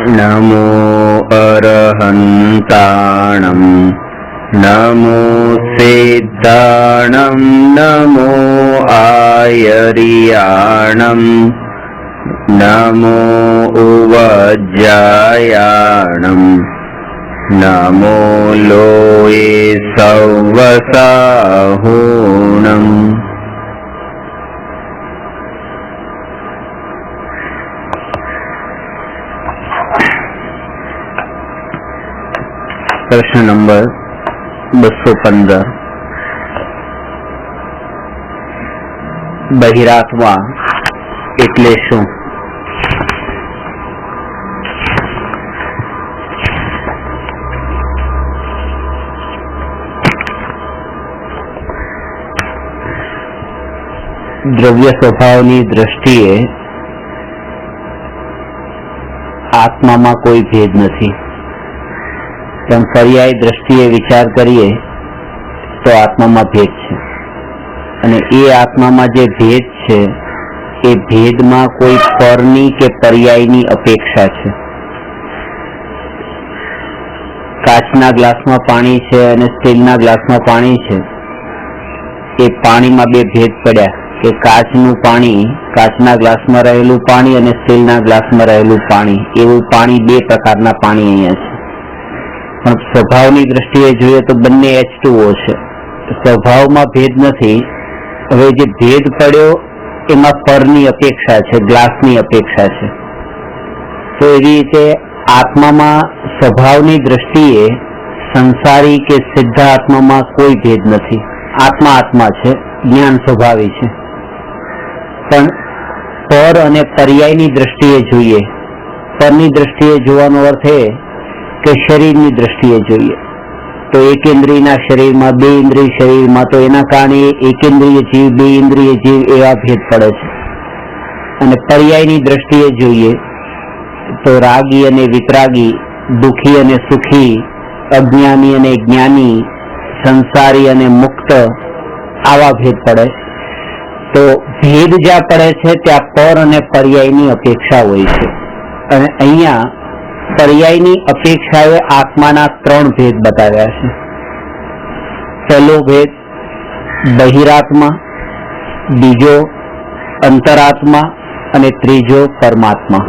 नमो अरहन्ताणं नमो सिद्धाणं नमो आयर्याणं नमो उवज्जायाणं नमो लोये सवसाहूणम्। प्रश्न नंबर 215 बहिरात्मा એટલે શું? દ્રવ્ય સ્વભાવની દ્રષ્ટિએ આત્મામાં કોઈ ભેદ નથી, તેમ પર્યાય દ્રષ્ટિએ વિચાર કરીએ તો આત્મામાં ભેદ છે, અને એ આત્મામાં જે ભેદ છે એ ભેદમાં કોઈ પરની કે પર્યાયની અપેક્ષા છે. કાચના ગ્લાસમાં પાણી છે અને સ્ટીલના ગ્લાસમાં પાણી છે, એ પાણીમાં બે ભેદ પડ્યા કે કાચનું પાણી, કાચના ગ્લાસમાં રહેલું પાણી અને સ્ટીલના ગ્લાસમાં રહેલું પાણી, એવું પાણી બે પ્રકારના પાણી અહીંયા છે. પણ સ્વભાવની દ્રષ્ટિએ જોઈએ તો બંને H2O છે, સ્વભાવમાં ભેદ નથી. હવે જે ભેદ પડ્યો એમાં પરની અપેક્ષા છે, ગ્લાસની અપેક્ષા છે. તો એવી રીતે આત્મામાં સ્વભાવની દ્રષ્ટિએ સંસારી કે સિદ્ધ આત્મામાં કોઈ ભેદ નથી. આત્મા આત્મા છે, જ્ઞાન સ્વભાવી છે. પણ પર અને પર્યાયની દ્રષ્ટિએ જોઈએ, પરની દ્રષ્ટિએ જોવાનો અર્થ એ કે શરીરની દ્રષ્ટિએ જોઈએ તો એકેન્દ્રિયના શરીરમાં, બે ઇન્દ્રિય શરીરમાં, તો એના કારણે એકેન્દ્રિય જીવ, બે ઇન્દ્રિય જીવ એવા ભેદ પડે છે. અને પર્યાયની દ્રષ્ટિએ જોઈએ તો રાગી અને વિતરાગી, દુઃખી અને સુખી, અજ્ઞાની અને જ્ઞાની, સંસારી અને મુક્ત, આવા ભેદ પડે. તો ભેદ જ્યાં પડે છે ત્યાં પર અને પર્યાયની અપેક્ષા હોય છે. અને અહીંયા પર્યાયની અપેક્ષાએ આત્માના ત્રણ ભેદ બતાવ્યા છે. પહેલો ભેદ બહિરાત્મા, બીજો અંતરાત્મા અને ત્રીજો પરમાત્મા.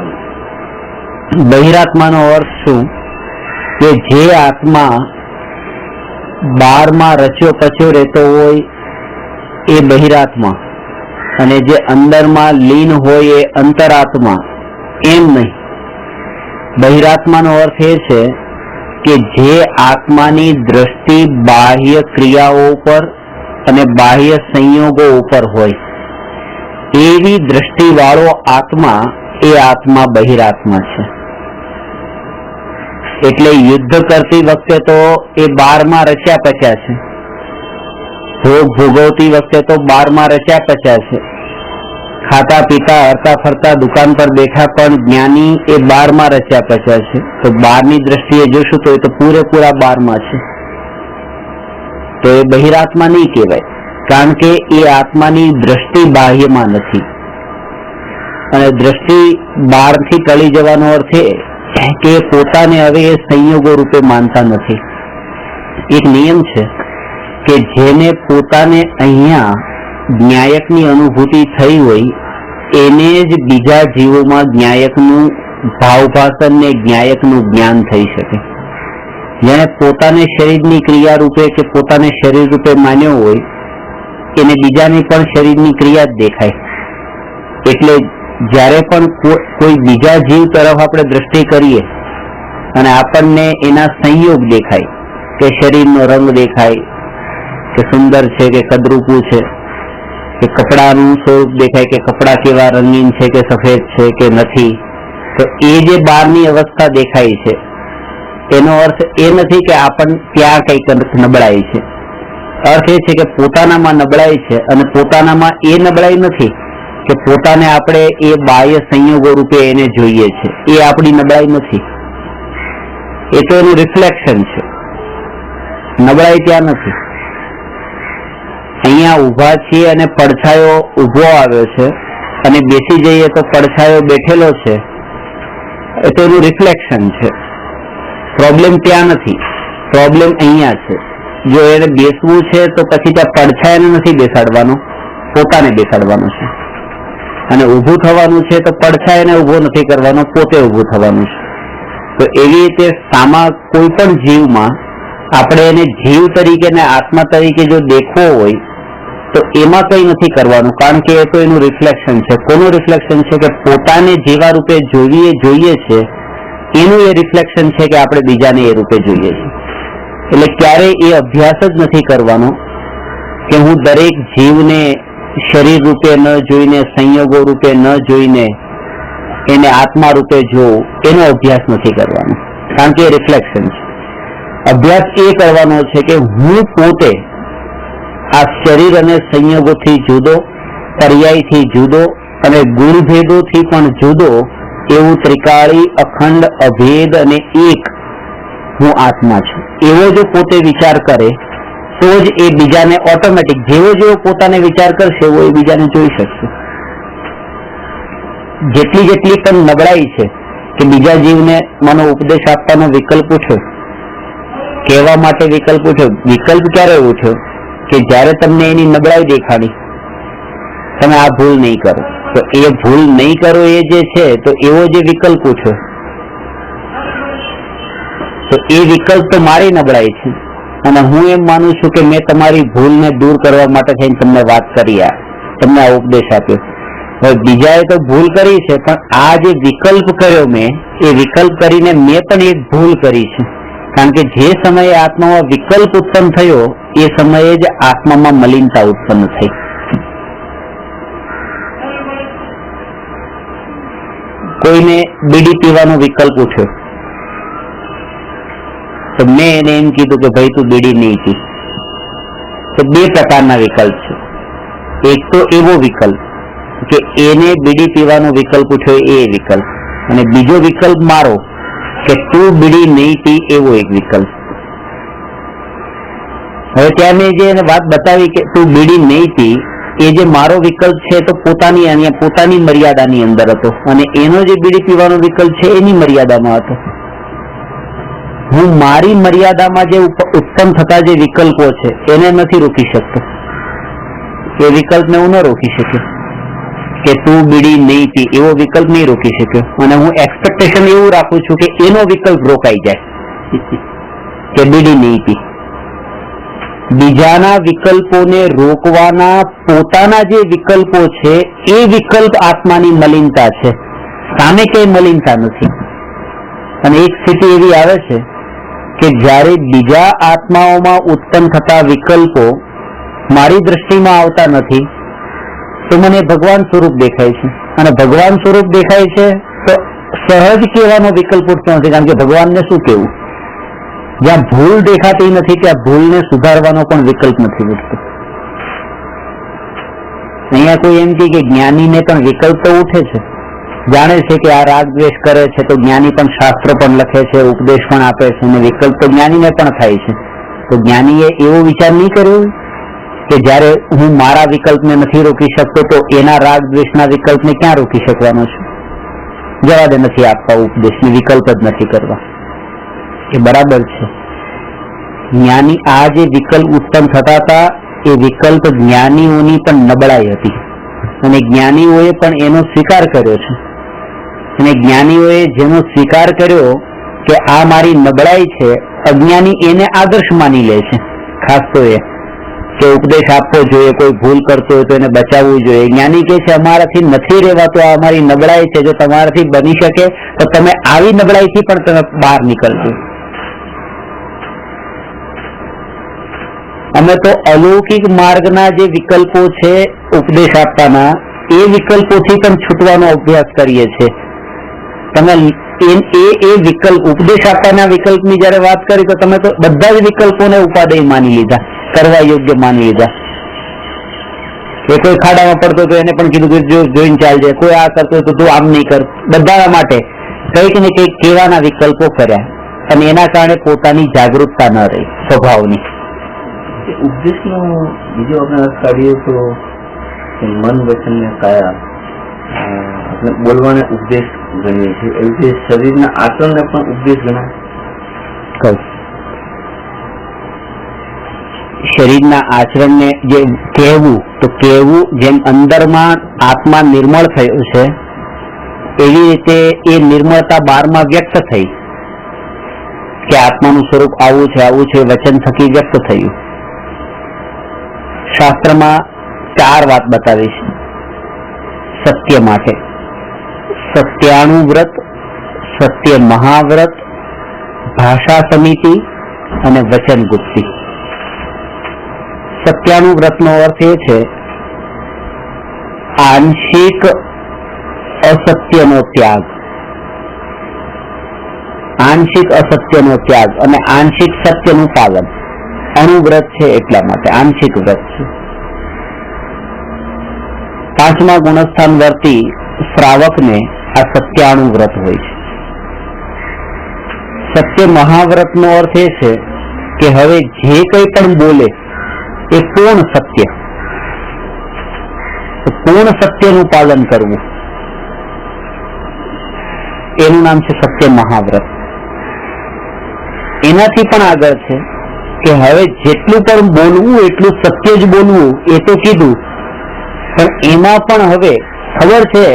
બહિરાત્માનો અર્થ શું? કે જે આત્મા બહારમાં રચ્યો પચ્યો રહેતો હોય એ બહિરાત્મા, અને જે અંદરમાં લીન હોય એ અંતરાત્મા. એમ નહીં, બહિરાત્માનો અર્થ એ છે કે જે આત્માની દ્રષ્ટિ બાહ્ય ક્રિયાઓ ઉપર અને બાહ્ય સંયોગો ઉપર હોય એવી દ્રષ્ટિ વાળો આત્મા, એ આત્મા બહિરાત્મા છે. એટલે યુદ્ધ કરતી વખતે તો એ બારમાં રચ્યા પચ્યા છે, ભોગ ભોગવતી વખતે તો બારમાં રચ્યા પચ્યા છે, ખાતા પીતા હરતા ફરતા દુકાન પર બેઠા પણ જ્ઞાની એ બારમાં રચ્યા પચ્યા છે. તો બારની દ્રષ્ટિએ જોશું તો એ તો પૂરેપૂરા બારમાં છે. તો એ બહિરાત્મા નહીં કહેવાય, કારણ કે એ આત્માની દ્રષ્ટિ બાહ્યમાં નથી. અને દ્રષ્ટિ બહારથી ટળી જવાનો અર્થ એ કે પોતાને હવે એ સંયોગો રૂપે માનતા નથી. એક નિયમ છે કે જેને પોતાને અહીંયા જ્ઞાયકની અનુભૂતિ થઈ હોય એને જ બીજા જીવોમાં જ્ઞાયકનું ભાવભાષણ ને જ્ઞાયકનું જ્ઞાન થઈ શકે. જેને પોતાને શરીરની ક્રિયા રૂપે કે પોતાને શરીર રૂપે માન્યો હોય એને બીજાની પણ શરીરની ક્રિયા જ દેખાય. એટલે જ્યારે પણ કોઈ બીજા જીવ તરફ આપણે દ્રષ્ટિ કરીએ અને આપણને એના સંયોગ દેખાય, કે શરીરનો રંગ દેખાય કે સુંદર છે કે કદરૂપું છે, કે કપડાનું સ્વરૂપ દેખાય કે કપડા કેવા રંગીન છે કે સફેદ છે કે નથી, તો એ જે બહારની અવસ્થા દેખાય છે એનો અર્થ એ નથી કે આપણને ત્યાં કંઈક નબળાઈ છે. અર્થ એ છે કે પોતાનામાં નબળાઈ છે, અને પોતાનામાં એ નબળાઈ નથી કે પોતાને આપણે એ બાહ્ય સંયોગો રૂપે એને જોઈએ છે, એ આપણી નબળાઈ નથી. એ તો એનું રિફ્લેક્શન છે, નબળાઈ ત્યાં નથી. અહીંયા ઊભા છીએ અને પડછાયો ઊભો આવ્યો છે, અને બેસી જઈએ તો પડછાયો બેઠેલો છે, એ તો એનું રિફ્લેક્શન છે. પ્રોબ્લેમ ત્યાં નથી, પ્રોબ્લેમ અહીંયા છે. જો એને બેસવું છે તો પછી ત્યાં પડછાયાને નથી બેસાડવાનો, પોતાને બેસાડવાનો છે. અને ઊભું થવાનું છે તો પડછાયાને ઊભો નથી કરવાનો, પોતે ઊભું થવાનું છે. તો એવી રીતે કોઈ પણ જીવમાં આપણે એને જીવ તરીકે ને આત્મા તરીકે જો દેખવો હોય તો એમાં કંઈ નથી કરવાનું, કારણ કે એ તો એનું રિફ્લેક્શન છે. કોનું રિફ્લેક્શન છે? કે પોતાને જેવા રૂપે જોઈએ છે એનું એ રિફ્લેક્શન છે કે આપણે બીજાને એ રૂપે જોઈએ છીએ. એટલે ક્યારેય એ અભ્યાસ જ નથી કરવાનો કે હું દરેક જીવને શરીર રૂપે ન જોઈને, સંયોગો રૂપે ન જોઈને એને આત્મા રૂપે જોઉં, એનો અભ્યાસ નથી કરવાનો, કારણ કે એ રિફ્લેક્શન છે. અભ્યાસ એ કરવાનો છે કે હું પોતે આ શરીર અને સંયોગોથી જુદો, પર્યાયથી જુદો અને ગુણભેદોથી પણ જુદો એવું ત્રિકાળી, અખંડ, અભેદ અને એક હું આત્મા છું, એવો જો પોતે વિચાર કરે તો જ એ બીજાને ઓટોમેટિક જેવો પોતાને વિચાર કરશે એવો એ બીજાને જોઈ શકશે. જેટલી પણ નબળાઈ છે કે બીજા જીવને મને ઉપદેશ આપવાનો વિકલ્પ ઉઠ્યો, કહેવા માટે વિકલ્પ ઉઠ્યો. વિકલ્પ ક્યારે ઉઠ્યો? કે જ્યારે તમને એની નબળાઈ દેખાડી, તમે આ ભૂલ નહીં કરો, તો એ ભૂલ નહીં કરો એ જે છે તો એવો જે વિકલ્પ ઉઠ્યો, તો એ વિકલ્પ તો મારી નબળાઈ છે અને હું એમ માનું છું કે મેં તમારી ભૂલને દૂર કરવા માટે થઈને તમને વાત કરી, તમને આ ઉપદેશ આપ્યો. હવે બીજાએ તો ભૂલ કરી છે, પણ આ જે વિકલ્પ કર્યો મેં, એ વિકલ્પ કરીને મેં પણ એક ભૂલ કરી છે. કારણ કે જે સમયે આત્મામાં વિકલ્પ ઉત્પન્ન થયો એ સમયે જ આત્મામાં મલિનતા ઉત્પન્ન થઈ. કોઈને બીડી પીવાનો વિકલ્પ ઉઠ્યો તો મેં એને એમ કીધું કે ભાઈ તું બીડી નહીં પી. તો બે પ્રકારના વિકલ્પ છે. એક તો એવો વિકલ્પ કે એને બીડી પીવાનો વિકલ્પ ઉઠ્યો એ વિકલ્પ, અને બીજો વિકલ્પ મારો કે તું બીડી નહીં પી એવો એક વિકલ્પ. હવે ત્યાં મેં જે એને વાત બતાવી કે તું બીડી નહીં પી, એ જે મારો વિકલ્પ છે તો પોતાની મર્યાદાની અંદર હતો, અને એનો જે બીડી પીવાનો વિકલ્પ છે એની મર્યાદામાં હતો. હું મારી મર્યાદામાં જે ઉત્પન્ન થતા જે વિકલ્પો છે એને નથી રોકી શકતો. એ વિકલ્પને હું ન રોકી શક્યો કે તું બીડી નહીં પી એવો વિકલ્પ નહીં રોકી શક્યો, અને હું એક્સપેક્ટેશન એવું રાખું છું કે એનો વિકલ્પ રોકાઈ જાય કે બીડી નહીં પી. બીજાના વિકલ્પોને રોકવાના પોતાના જે વિકલ્પો છે એ વિકલ્પ આત્માની મલિનતા છે, સામે કઈ મલિનતા નથી. અને એક સ્થિતિ એવી આવે છે કે જ્યારે બીજા આત્માઓમાં ઉત્પન્ન થતા વિકલ્પો મારી દ્રષ્ટિમાં આવતા નથી તો મને ભગવાન સ્વરૂપ દેખાય છે, અને ભગવાન સ્વરૂપ દેખાય છે તો સહજ કહેવાનો વિકલ્પ ઉઠતો નથી, કારણ કે ભગવાનને શું કહેવું? જ્યાં ભૂલ દેખાતી નથી ત્યાં ભૂલને સુધારવાનો પણ વિકલ્પ નથી ઉઠતો. અહીંયા કોઈ એમ કે જ્ઞાનીને પણ વિકલ્પ તો ઉઠે છે, જાણે છે કે આ રાગ દ્વેષ કરે છે તો જ્ઞાની પણ શાસ્ત્ર પણ લખે છે, ઉપદેશ પણ આપે છે, અને વિકલ્પ તો જ્ઞાનીને પણ થાય છે. તો જ્ઞાનીએ એવો વિચાર નહીં કર્યો કે જ્યારે હું મારા વિકલ્પને નથી રોકી શકતો તો એના રાગ દ્વેષના વિકલ્પને ક્યાં રોકી શકવાનો છું? જવા દે, નથી આપવા ઉપદેશને, વિકલ્પ જ નથી કરવા. એ બરાબર છે. જ્ઞાની આ જે વિકલ્પ ઉત્પન્ન થતા હતા એ વિકલ્પ જ્ઞાનીઓની પણ નબળાઈ હતી, અને જ્ઞાનીઓએ પણ એનો સ્વીકાર કર્યો છે. અને જ્ઞાનીઓએ જેનો સ્વીકાર કર્યો કે આ મારી નબળાઈ છે, અજ્ઞાની એને આદર્શ માની લે છે. ખાસ તો એ કે ઉપદેશ આપવો જોઈએ, કોઈ ભૂલ કરતો હોય તો એને બચાવવું જોઈએ. જ્ઞાની કહે છે અમારાથી નથી રહેવાતું, આ અમારી નબળાઈ છે, જો તમારાથી બની શકે તો તમે આવી નબળાઈથી પણ તમે બહાર નીકળજો. અમે તો અલૌકિક માર્ગના જે વિકલ્પો છે ઉપદેશ આપવાના, એ વિકલ્પોથી પણ છૂટવાનો અભ્યાસ કરીએ છીએ. તમે એ વિકલ્પ ઉપદેશ આપવાના વિકલ્પની જયારે વાત કરી તો તમે તો બધા જ વિકલ્પોને ઉપાદેય માની લીધા, કરવા યોગ્ય માની લીધા. એ કોઈ ખાડામાં પડતો તો એને પણ કીધું કે જોઈને ચાલજે, કોઈ આ કરતો તો તું આમ નહીં કર. બધા માટે કંઈક ને કંઈક કહેવાના વિકલ્પો કર્યા, અને એના કારણે પોતાની જાગૃતતા ન રહી સ્વભાવની. ઉપદેશનો બીજો આપણે અર્થ કાઢીએ તો મન વચન ને કાયા, આપણે બોલવાને ઉપદેશ ગણીએ છીએ એવી રીતે શરીરના આચરણને પણ ઉપદેશ ગણાય. કહું શરીરના આચરણને જે કહેવું તો કહેવું, જેમ અંદરમાં આત્મા નિર્મળ થયો છે એવી રીતે એ નિર્મળતા બહારમાં વ્યક્ત થઈ કે આત્માનું સ્વરૂપ આવું છે વચન થકી વ્યક્ત થયું. શાસ્ત્રમાં 4 વાત બતાવી છે સત્ય માટે: સત્યાનુવ્રત, સત્ય મહાવ્રત, ભાષા સમિતિ અને વચન ગુપ્તિ. સત્યાનુવ્રતનો અર્થ એ છે આંશિક અસત્યનો ત્યાગ, આંશિક અસત્યનો ત્યાગ અને આંશિક સત્યનું પાલન. અનુવ્રત છે એટલા માટે આંશિક વ્રત છે. 5મા ગુણસ્થાન વર્તી શ્રાવકને આ સત્યાનુવ્રત હોય છે. સત્ય મહાવ્રતનો અર્થ એ છે કે હવે જે કંઈ પણ બોલે એ પૂર્ણ સત્ય, પૂર્ણ સત્યનું પાલન કરવું, એનું નામ છે સત્ય મહાવ્રત. એનાથી પણ આગળ છે કે હવે જેટલું પણ બોલવું એટલું સત્ય જ બોલવું, એ તો કીધું, પણ એમાં પણ હવે ખબર છે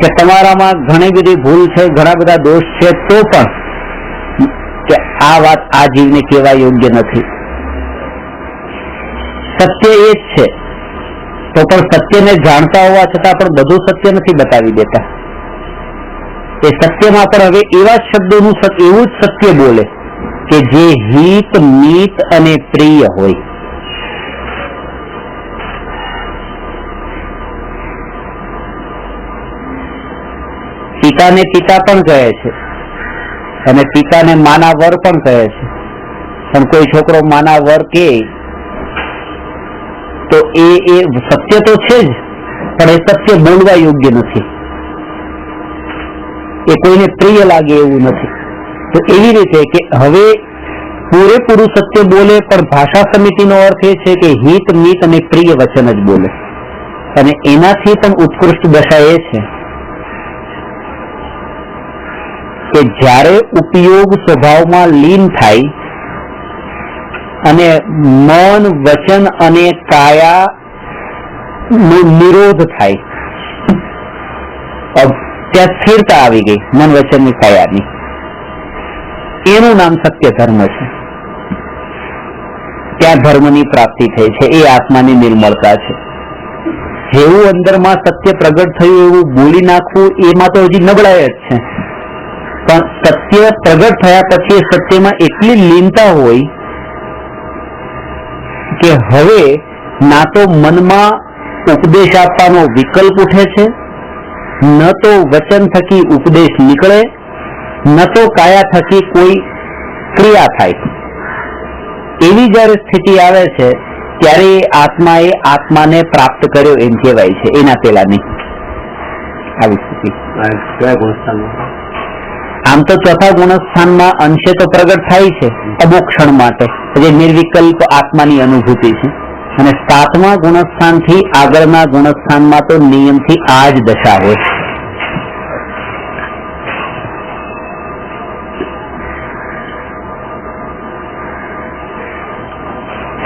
કે તમારામાં ઘણી બધી ભૂલ છે, ઘણા બધા દોષ છે, તો પણ કે આ વાત આ જીવને કહેવા યોગ્ય નથી. સત્ય એ જ છે, તો પણ સત્યને જાણતા હોવા છતાં પણ બધું સત્ય નથી બતાવી દેતા. એ સત્યમાં પણ હવે એવા શબ્દોનું એવું જ સત્ય બોલે કે જે હિત, મિત અને પ્રિય હોય. પિતાને પિતા પણ કહે છે અને પિતાને માના વર પણ કહે છે, પણ કોઈ છોકરો માના વર કે તો એ સત્ય તો છે જ, પણ એ સત્ય બોલવા યોગ્ય નથી, એ કોઈને પ્રિય લાગે એવું નથી. તો એવી રીતે કે હવે પૂરેપૂરું સત્ય બોલે, પણ ભાષા સમિતિનો અર્થ એ છે કે હિત, મિત અને પ્રિય વચન જ બોલે. અને એનાથી પણ ઉત્કૃષ્ટ દશા એ છે કે જ્યારે ઉપયોગ સ્વભાવમાં લીન થાય અને મન, વચન અને કાયા નો નિરોધ થાય, ત્યાં સ્થિરતા આવી ગઈ મન, વચન ની કાયાની, એનું નામ સત્ય ધર્મ છે. ત્યાં ધર્મની પ્રાપ્તિ થઈ છે, એ આત્માની નિર્મળતા છે. જેવું અંદરમાં સત્ય પ્રગટ થયું એવું બોલી નાખવું, એમાં તો હજી નબળાઈ જ છે, પણ સત્ય પ્રગટ થયા પછી એ સત્યમાં એટલી લીનતા હોય કે હવે ના તો મનમાં ઉપદેશ આપવાનો વિકલ્પ ઉઠે છે, ન તો વચન થકી ઉપદેશ નીકળે, ન તો કાયા થકી કોઈ ક્રિયા થાય. એવી જયારે સ્થિતિ આવે છે ત્યારે આત્માએ આત્માને પ્રાપ્ત કર્યો એમ કહેવાય છે, એના પેલા નહીં. આવી સ્થિતિ આમ તો 4થા ગુણસ્થાનમાં અંશે તો પ્રગટ થાય છે અમુક ક્ષણ માટે, જે નિર્વિકલ્પ આત્માની અનુભૂતિ છે, અને 7મા ગુણસ્થાનથી આગળના ગુણસ્થાનમાં તો નિયમથી આ જ દશા હોય.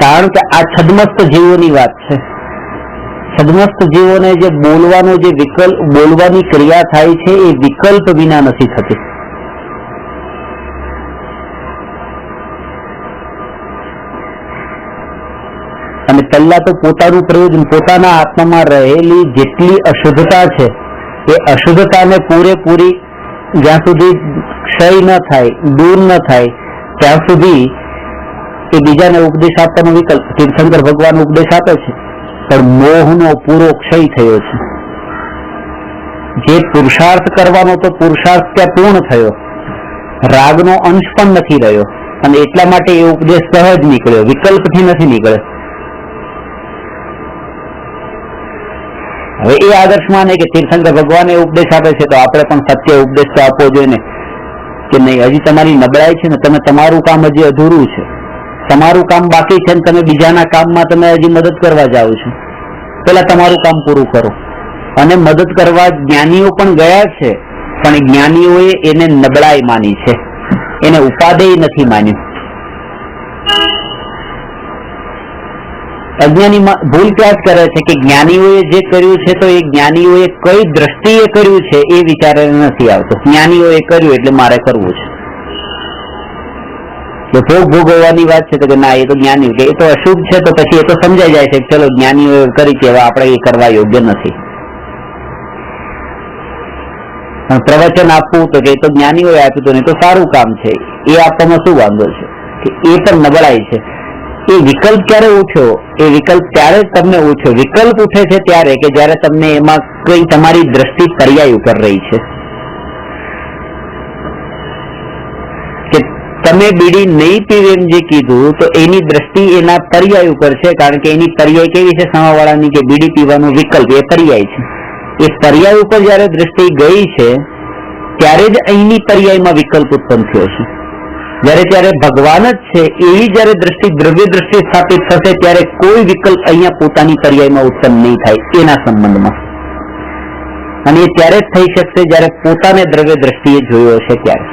કારણ કે આ છદ્મસ્ત જીવોની વાત છે. છદ્મસ્ત જીવોને જે બોલવાનો જે વિકલ્પ, બોલવાની ક્રિયા થાય છે, એ વિકલ્પ વિના નથી થતી. અને પહેલા તો પોતાનું પ્રયોજન, પોતાના આત્મામાં રહેલી જેટલી અશુદ્ધતા છે એ અશુદ્ધતાને પૂરેપૂરી જ્યાં સુધી ક્ષય ન થાય, દૂર ન થાય, ત્યાં સુધી એ બીજાને ઉપદેશ આપવાનો વિકલ્પ. તીર્થંકર ભગવાન ઉપદેશ આપે છે, પણ મોહનો પૂરો ક્ષય થયો છે. જે પુરુષાર્થ કરવાનો તો પુરુષાર્થ ત્યાં પૂર્ણ થયો, રાગનો અંશ પણ નથી રહ્યો, અને એટલા માટે એ ઉપદેશ સહજ નીકળ્યો, વિકલ્પથી નથી નીકળ્યો. હવે એ આદર્શમાં ને કે તીર્થંકર ભગવાને ઉપદેશ આપે છે તો આપણે પણ સત્ય ઉપદેશ તો આપવો જોઈએ ને, કે નહીં હજી તમારી નબળાઈ છે ને, તમે તમારું કામ હજી અધૂરું છે, તમારું કામ બાકી છે ને તમે બીજાના કામમાં તમે હજી મદદ કરવા જાઓ છો. પેલા તમારું કામ પૂરું કરો. અને મદદ કરવા જ્ઞાનીઓ પણ ગયા છે, પણ જ્ઞાનીઓએ એને નબળાઈ માની છે, એને ઉપાદેય નથી માન્યું. અજ્ઞાની ભૂલ ક્યાં જ કરે છે કે જ્ઞાનીઓએ જે કર્યું છે તો એ જ્ઞાનીઓએ કઈ દ્રષ્ટિએ કર્યું છે એ વિચારે નથી આવતો. જ્ઞાનીઓએ કર્યું એટલે મારે કરવું છે. ભોગ ભોગવવાની વાત છે તો કે ના, એ તો જ્ઞાની કે એ તો અશુભ છે, તો પછી એ તો સમજાઈ જાય છે કે ચલો જ્ઞાનીઓએ કરી છે, આપણે એ કરવા યોગ્ય નથી. પણ પ્રવચન આપવું તો કે એ તો જ્ઞાનીઓએ આપ્યું હતું ને તો સારું કામ છે, એ આપવામાં શું વાંધો છે? કે એ પણ નબળાઈ છે. એ વિકલ્પ ક્યારે ઉઠ્યો? એ વિકલ્પ ત્યારે જ તમને ઉઠ્યો. વિકલ્પ ઉઠે છે ત્યારે કે જયારે તમને એમાં કઈ તમારી દ્રષ્ટિ પર્યાય ઉપર રહી છે. કે તમે બીડી નહીં પીવે એમ જે કીધું તો એની દ્રષ્ટિ એના પર્યાય ઉપર છે, કારણ કે એની પર્યાય કેવી છે સામાવાળાની, કે બીડી પીવાનો વિકલ્પ એ પર્યાય છે. એ પર્યાય ઉપર જયારે દ્રષ્ટિ ગઈ છે ત્યારે જ અહીંની પર્યાયમાં વિકલ્પ ઉત્પન્ન થયો છે. ત્યારે ભગવાન જ છે એવી જયારે દ્રષ્ટિ દ્રવ્ય દ્રષ્ટિ સ્થાપિત થશે ત્યારે કોઈ વિકલ્પ અહીંયા પોતાની પર્યાયમાં ઉત્પન્ન નહીં થાય એના સંબંધમાં. અને એ ત્યારે જ થઈ શકશે જયારે પોતાને દ્રવ્ય દ્રષ્ટિએ જોયો હશે ત્યારે.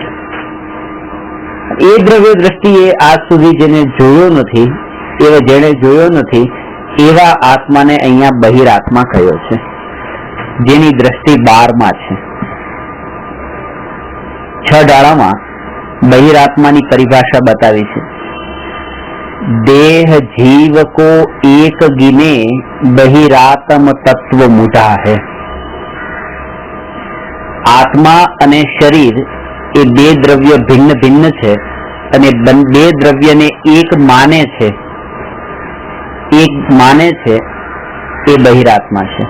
એ દ્રવ્ય દ્રષ્ટિએ આજ સુધી જેને જોયો નથી, જેને જોયો નથી એવા આત્માને અહીંયા બહિરાત્મા કહ્યો છે, જેની દ્રષ્ટિ 12માં છે. 6 ડાળામાં બહિરાત્માની પરિભાષા બતાવી છે. દેહ જીવ કો એક ગિને બહિરાત્મ તત્વ મુઢા है. આત્મા અને શરીર એ બે દ્રવ્ય ભિન્ન ભિન્ન છે અને બે દ્રવ્યને એક માને છે એ બહિરાત્મા છે.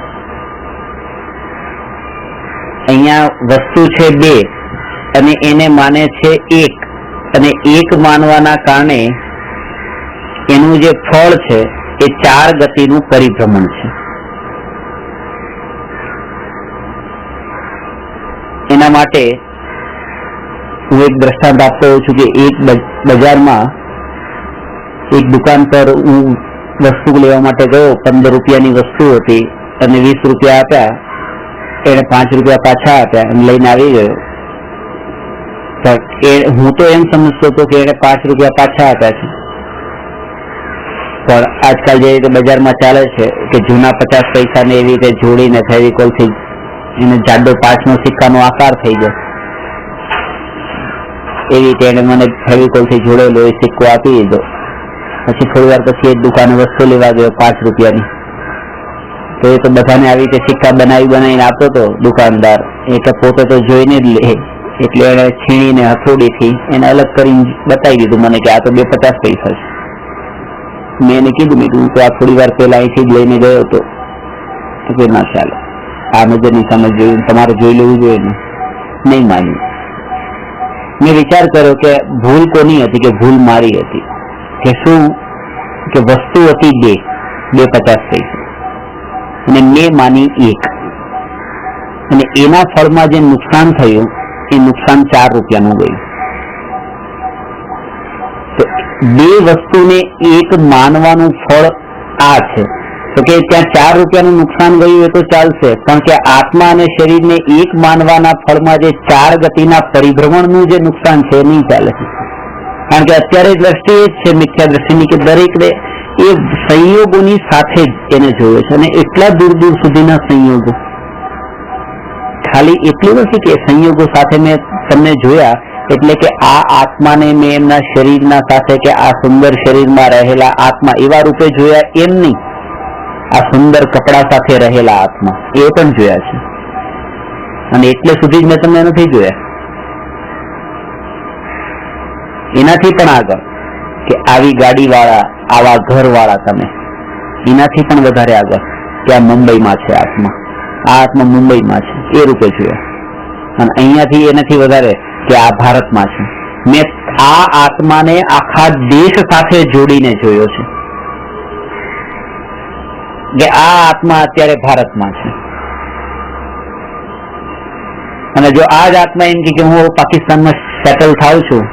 અહીંયા વસ્તુ છે બે અને એને માને છે એક, અને એક માનવાના કારણે એનું જે ફળ છે એ 4 ગતિનું પરિભ્રમણ છે. એના માટે હું એક દ્રષ્ટાંત આપતો હોઉં છું કે એક બજારમાં એક દુકાન પર હું વસ્તુ લેવા માટે ગયો. 15 રૂપિયાની વસ્તુ હતી અને 20 રૂપિયા આપ્યા. એને 5 રૂપિયા પાછા આપ્યા અને લઈને આવી ગયો. હું તો એમ સમજતો હતો કે એને 5 રૂપિયા પાછા આપ્યા છે, પણ આજકાલ જે રીતે બજારમાં ચાલે છે કે જૂના 50 પૈસાને એવી રીતે જોડીને ફેવિકોલથી એને જાડો 5નો સિક્કાનો આકાર થઈ ગયો. એવી રીતે એને મને ફેવિકોલથી જોડેલો એ સિક્કો આપી દીધો. પછી થોડી વાર પછી એક દુકાને વસ્તુ લેવા ગયો 5 રૂપિયાની. તો એ તો બધાને આવી રીતે સિક્કા બનાવીને આપતો હતો દુકાનદાર. એ તો પોતે તો જોઈને જ લે, એટલે એને છીણીને હથોડીથી એને અલગ કરીને બતાવી દીધું મને કે આ તો 2 50 પૈસા છે. મેં એને કીધું તો આ થોડી વાર પહેલા અહીંથી જ લઈને ગયો હતો. ના ચાલે, આ નજરની સમજ જોયું, તમારે જોઈ લેવું જોઈએ ને. નહીં માન્યું. મેં વિચાર કર્યો કે ભૂલ કોની હતી? કે ભૂલ મારી હતી. કે શું? કે વસ્તુ હતી 2 50 પૈસા અને મેં માની 1, અને એના ફળમાં જે નુકસાન થયું એ નુકસાન 4 રૂપિયાનું ગયું. તો 2 વસ્તુને 1 માનવાનું ફળ આ છે. તો કે ત્યાં 4 રૂપિયાનું નુકસાન ગયું એ તો ચાલશે, પણ કે આત્મા અને શરીરને 1 માનવાના ફળમાં જે 4 ગતિના પરિભ્રમણનું જે નુકસાન છે એ નહીં ચાલે. કારણ કે અત્યારે દ્રષ્ટિ એ જ છે મિથ્યા દ્રષ્ટિની કે દરેકને એ સંયોગોની સાથે જ એને જોયો છે, અને એટલા દૂર દૂર સુધીના સંયોગો. ખાલી એટલું નથી કે સંયોગો સાથે મેં તમને જોયા એટલે કે આ આત્માને મેં એમના શરીરના સાથે કે આ સુંદર શરીરમાં રહેલા આત્મા એવા રૂપે જોયા એમ નહીં. આ સુંદર કપડા સાથે રહેલા આત્મા એ પણ જોયા છે, અને એટલે સુધી જ મેં તમને નથી જોયા. એનાથી પણ આગળ કે આવી ગાડી વાળા, આવા ઘર વાળા, તમે એનાથી પણ વધારે આગળ કે આ મુંબઈમાં છે આત્મા, આ આત્મા મુંબઈમાં છે એ રૂપે જોયા. અને અહીંયાથી એનાથી વધારે કે આ ભારતમાં છે. મેં આ આત્માને આખા દેશ સાથે જોડીને જોયો છે કે આ આત્મા અત્યારે ભારતમાં છે. અને જો આ જ આત્મા એમ કે હું પાકિસ્તાનમાં સેટલ થાઉં છું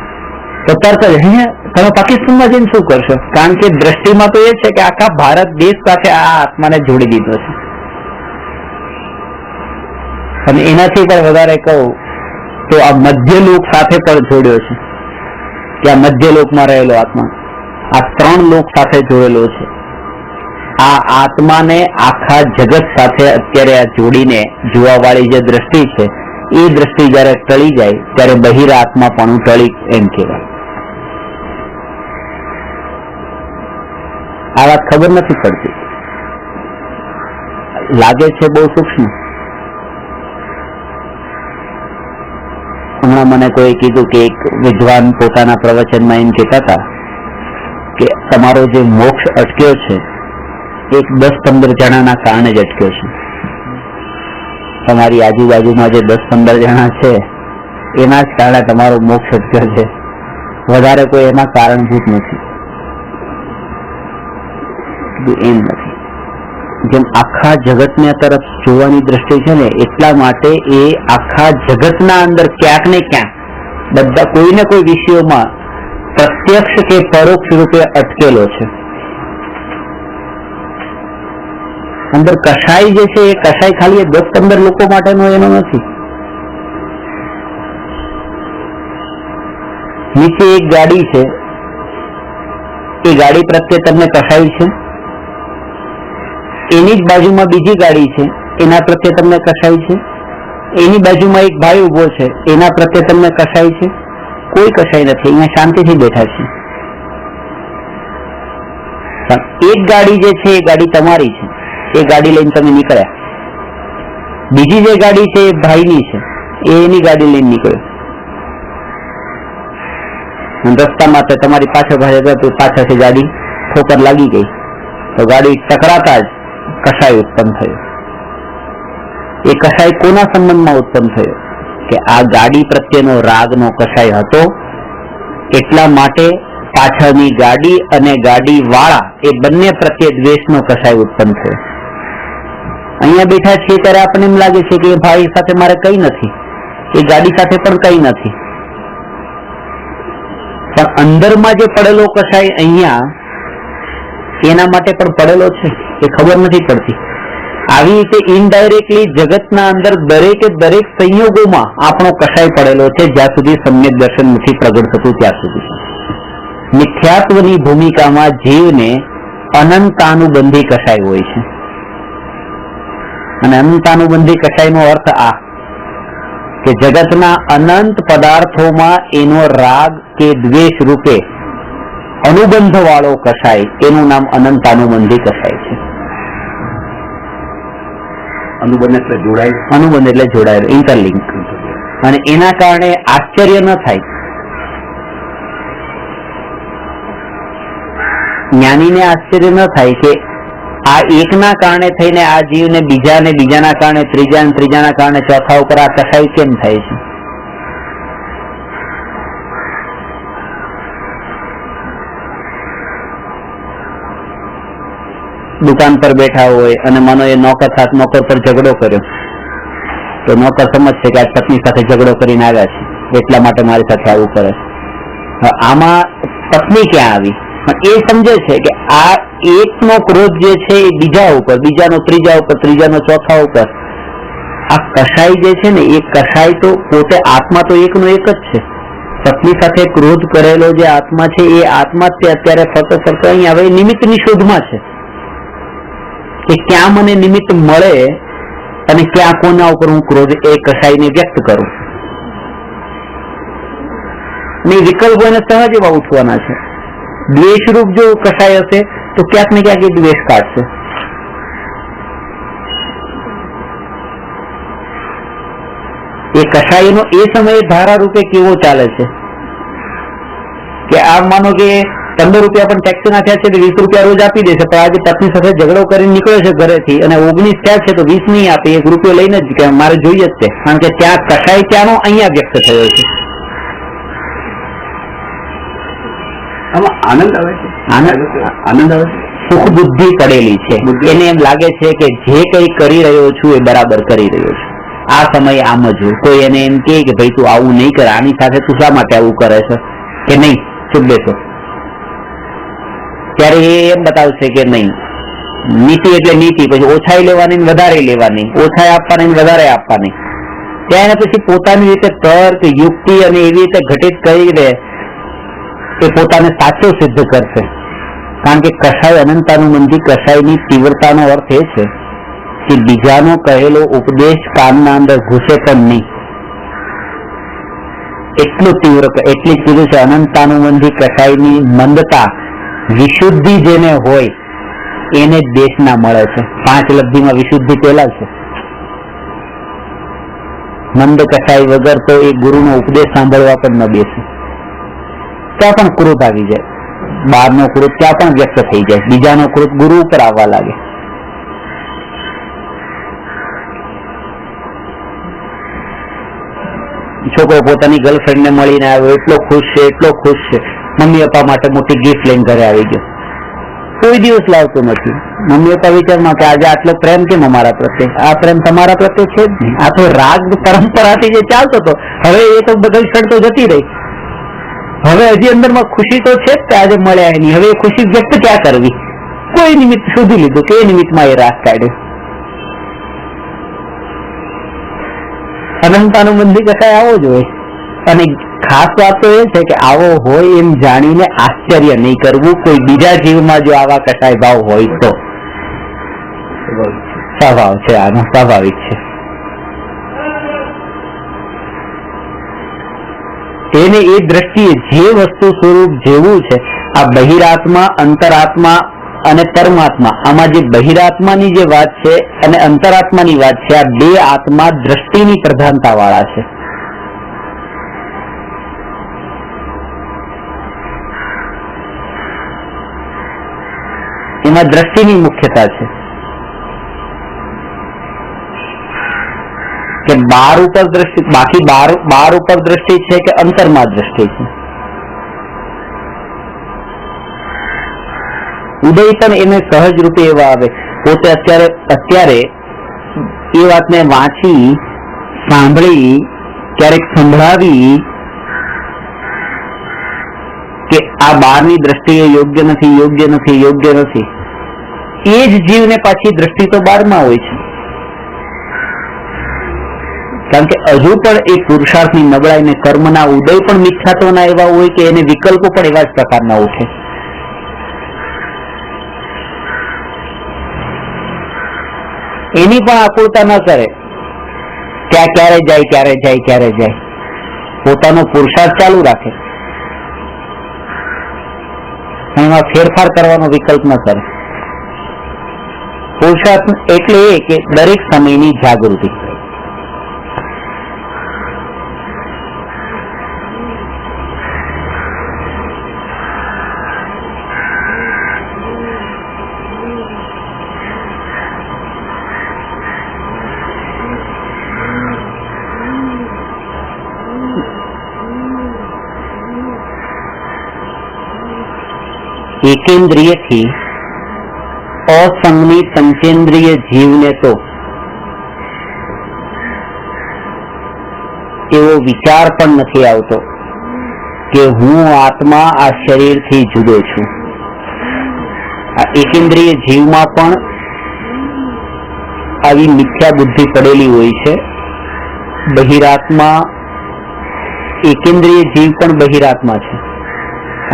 તો તરત જ તમે પાકિસ્તાનમાં જઈને શું કરશો? કારણ કે દ્રષ્ટિમાં તો એ છે કે આખા ભારત દેશ સાથે આ આત્માને જોડી દીધો છે. અને એનાથી પણ વધારે કહું તો આ મધ્યલોક સાથે પણ જોડ્યો છે કે આ મધ્યલોકમાં રહેલો આત્મા આ 3 લોક સાથે જોડેલો છે. આ આત્માને આખા જગત સાથે અત્યારે આ જોડીને જોવા વાળી જે દ્રષ્ટિ છે એ દ્રષ્ટિ જયારે ટળી જાય ત્યારે બહિર આત્મા પણ ટળી એમ કહેવાય. આ વાત ખબર નથી પડતી, લાગે છે બહુ સૂક્ષ્મ. હમણાં મને કોઈ કીધું કે એક વિદ્વાન પોતાના પ્રવચનમાં એમ કહેતા હતા કે તમારો જે મોક્ષ અટક્યો છે એક 10-15 જણાના કારણે જ અટક્યો છે. તમારી આજુબાજુમાં જે 10-15 જણા છે એના જ કારણે તમારો મોક્ષ અટક્યો છે, વધારે કોઈ એમાં કારણભૂત નથી. એમ નથી. જેમ આખા જગતને તરફ જોવાની દ્રષ્ટિ છે ને એટલા માટે એ આખા જગતના અંદર ક્યાંક ને ક્યાંક બધા કોઈને કોઈ વિષયોમાં પ્રત્યક્ષ કે પરોક્ષ રૂપે અટકેલો છે. અંદર કસાઈ જે છે એ કસાઈ ખાલી 10-15 લોકો માટેનો એનો નથી. નીચે એક ગાડી છે, એ ગાડી પ્રત્યે તમને કસાઈ છે. એની જ બાજુમાં બીજી ગાડી છે, એના પ્રત્યે તમને કસાઈ છે. એની બાજુમાં એક ભાઈ ઉભો છે, એના પ્રત્યે તમને કસાઈ છે? કોઈ કસાઈ નથી. અહીંયા શાંતિથી બેઠા છે. એક ગાડી જે છે એ ગાડી તમારી છે, એ ગાડી લઈને તમે નીકળ્યા. બીજી જે ગાડી છે એ ભાઈની છે, એ એની ગાડી લઈને નીકળ્યો. રસ્તામાં તમારી પાછળથી ગાડી ઠોકર લાગી ગઈ તો ગાડી ટકરાતા જ કસાય ઉત્પન્ન થયો. એ કસાય કોના સંબંધમાં ઉત્પન્ન થયો કે આ ગાડી પ્રત્યેનો રાગનો કસાય હતો, એટલા માટે પાછળની ગાડી અને ગાડી વાળા એ બંને પ્રત્યે દ્વેષનો કસાય ઉત્પન્ન થયો. અહીંયા બેઠા છીએ ત્યારે આપણને એમ લાગે છે કે ભાઈ સાથે મારે કઈ નથી, એ ગાડી સાથે પણ કઈ નથી, પણ અંદરમાં જે પડેલો કસાય અહીંયા એના માટે પણ પડેલો છે એ ખબર નથી પડતી. આવી રીતે ઇનડાયરેક્ટલી જગતના અંદર દરેકે દરેક સંયોગોમાં આપણો કસાય પડેલો છે, જ્યાં સુધી સમ્યક દર્શન નથી પ્રગટ થતું ત્યાં સુધી. મિથ્યાત્વની ભૂમિકામાં જીવને અનંતાનુબંધી કસાય હોય છે. અને અનંતાનુબંધી કસાયનો અર્થ આ કે જગતના અનંત પદાર્થોમાં એનો રાગ કે દ્વેષ રૂપે અનુબંધ વાળો કસાય, એનું નામ અનંતાનુબંધી કસાય છે. અનુબંધ એટલે જોડાય, અનુબંધ એટલે જોડાયેલો, ઇન્ટરલિંક. અને એના કારણે આશ્ચર્ય ન થાય. જ્ઞાનીને આશ્ચર્ય ન થાય કે આ એકના કારણે થઈને આ જીવને બીજાને, બીજાના કારણે ત્રીજા, ત્રીજાના કારણે ચોથા ઉપર આ કસાય કેમ થાય છે. દુકાન પર બેઠા હોય અને માનો એ નોકર પર ઝઘડો કર્યો તો નોકર સમજશે કે આ પત્ની સાથે ઝઘડો કરીને આવ્યા છે એટલા માટે મારી સાથે આવું કરે છે. આમાં પત્ની ક્યાં આવી? પણ એ સમજે છે કે આ એકનો ક્રોધ જે છે એ બીજા ઉપર, બીજાનો ત્રીજા ઉપર, ત્રીજાનો ચોથા ઉપર. આ કસાય જે છે ને એ કસાય તો પોતે આત્મા તો એકનો એક જ છે. પત્ની સાથે ક્રોધ કરેલો જે આત્મા છે એ આત્મા અત્યારે ફરતો અહીં હવે નિમિત્તની શોધમાં છે કે ક્યાં મને નિમિત્ત મળે અને ક્યાં કોના ઉપર હું ક્રોધ એ કસાઈને વ્યક્ત કરું. અને વિકલ્પો એને સહજ એવા ઉઠવાના છે. દ્વેષરૂપ જો કસાય હશે તો ક્યાંક ને ક્યાંક એ દ્વેષ કાઢશે. એ કસાયનો એ સમયે ધારા રૂપે કેવો ચાલે છે કે આમ માનો કે 15 રૂપિયા પણ ટેક્સ નાખ્યા છે તો 20 રૂપિયા રોજ આપી દેશે, પણ આજે પત્ની સાથે ઝઘડો કરીને નીકળ્યો છે ઘરેથી અને 19 થયા છે તો 20 નહીં આપે, 1 રૂપિયો લઈને જ કે મારે જોઈએ જ છે, કારણ કે ત્યાં કસાય ત્યાંનો અહીંયા વ્યક્ત થયો છે. આનંદ આવે છે, આનંદ આવે છે. સુખ બુદ્ધિ પડેલી છે, એને એમ લાગે છે કે જે કઈ કરી રહ્યો છું એ બરાબર કરી રહ્યો છું. આ સમય આમ જ હોય. કોઈ એને એમ કે ભાઈ તું આવું નહીં કરે, આની સાથે તું શા માટે આવું કરે છે કે નહીં, ચૂપ બેસો, ત્યારે એ એમ બતાવશે કે નહીં, નીતિ એટલે નીતિ, પછી ઓછાઈ લેવાની વધારે લેવાની, ઓછાઈ આપવાની વધારે આપવાની. ત્યાં એને પછી પોતાની રીતે તર્ક, યુક્તિ અને એવી રીતે ઘટિત કરીને એ પોતાને સાચો સિદ્ધ કરશે. કારણ કે કસાય અનંતાનુબંધી કસાયની તીવ્રતાનો અર્થ એ છે કે બીજાનો કહેલો ઉપદેશ કાનના અંદર ઘૂસે પણ નહીં. એટલું તીવ્ર, એટલી કીધું છે અનંતાનુબંધી કસાયની મંદતા, વિશુદ્ધિ જેને હોય એને જ દેશના મળે છે. 5 લબ્ધિમાં વિશુદ્ધિ પેલા છે. મંદ કસાય વગર તો એ ગુરુનો ઉપદેશ સાંભળવા પણ ન બેસે. ત્યાં પણ ક્રોધ આવી જાય, બહારનો ક્રોધ ત્યાં પણ વ્યક્ત થઈ જાય, બીજાનો ક્રોધ ગુરુ ઉપર આવવા લાગે. છોકરો પોતાની ગર્લફ્રેન્ડ ને મળીને આવ્યો, એટલો ખુશ છે, એટલો ખુશ છે, મમ્મી પપ્પા માટે મોટી ગિફ્ટ લઈને ઘરે આવી ગયો. કોઈ દિવસ લાવતો નથી. મમ્મી પપ્પા વિચારમાં કે આજે આટલો પ્રેમ કેમ અમારા પ્રત્યે? આ પ્રેમ તમારા પ્રત્યે છે જ નહીં. આ તો રાગ પરંપરાથી જે ચાલતો હતો, હવે એ તો બદલ ક્ષણ તો જતી રહી. હવે હજી અંદરમાં ખુશી તો છે જ કે આજે મળ્યા એની. હવે એ ખુશી વ્યક્ત ક્યાં કરવી? કોઈ નિમિત્ત શોધી લીધું કે એ નિમિત્તમાં એ રાગ કાઢ્યો. અનંતાનુબંધી કસાય આવો જ હોય. અને ખાસ વાત તો એ છે કે આવો હોય એમ જાણીને આશ્ચર્ય નહીં કરવું. કોઈ બીજા જીવમાં જો આવા કસાય ભાવ હોય તો સ્વભાવ છે, આનો સ્વાભાવિક છે. એને એ દ્રષ્ટિએ જે વસ્તુ સ્વરૂપ જેવું છે, આ બહિરાત્મા, અંતરાત્મા અને પરમાત્મા, આમાં જે બહિરાત્માની જે વાત છે અને અંતરાત્માની વાત છે, આ બે આત્મા દ્રષ્ટિની પ્રધાનતા વાળા છે. એમાં દ્રષ્ટિની મુખ્યતા છે કે બાર ઉપર દ્રષ્ટિ, બાકી બાર ઉપર દ્રષ્ટિ છે કે અંતરમાં દ્રષ્ટિ છે. ઉદય પણ એને સહજ રૂપે એવા આવે. પોતે અત્યારે એ વાતને વાંચી, સાંભળી, ક્યારેક સંભળાવી કે આ બહારની દ્રષ્ટિએ યોગ્ય નથી, યોગ્ય નથી, યોગ્ય નથી. એ જ જીવને પાછી દ્રષ્ટિ તો બારમાં હોય છે. કારણ કે હજુ પણ એ પુરુષાર્થની નબળાઈ ને કર્મના ઉદય પણ મિથ્યાત્વના એવા હોય કે એને વિકલ્પો પણ એવા જ પ્રકારના ઉઠે. એની પણ આકુળતા ન કરે કે આ ક્યારે જાય, ક્યારે જાય, ક્યારે જાય. પોતાનો પુરુષાર્થ ચાલુ રાખે, એમાં ફેરફાર કરવાનો વિકલ્પ ન કરે. પુરુષાર્થ એટલે એ કે દરેક સમયની જાગૃતિ. એકેન્દ્રિયથી અસંગની પંચેન્દ્રિય જીવને તો એવો વિચાર પણ નથી આવતો કે હું આત્મા આ શરીરથી જુદો છું. આ એકેન્દ્રિય જીવમાં પણ આવી મિથ્યા બુદ્ધિ પડેલી હોય છે. બહિરાત્મા, એકેન્દ્રિય જીવ પણ બહિરાત્મા છે.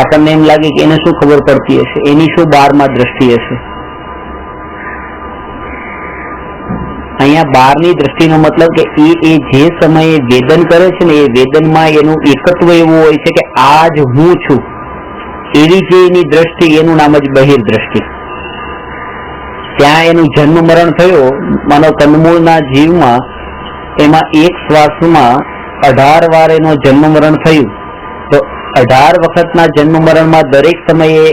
આપણને એમ લાગે કે એને શું ખબર પડતી હશે, એની શું બારમાં દ્રષ્ટિ હશે. અહીંયા બારની દ્રષ્ટિનો મતલબ કે એ જે સમયે વેદન કરે છે ને, એ વેદનમાં એનું એકત્વ એવું હોય છે કે આ જ હું છું, એવી જે એની દ્રષ્ટિ, એનું નામ જ બહિર્દ્રષ્ટિ. ત્યાં એનું જન્મ મરણ થયો, માનો તન્મૂળના જીવમાં, એમાં એક શ્વાસમાં 18 વાર એનો જન્મ મરણ થયું. તો 18 વખતના જન્મ મરણમાં દરેક સમયે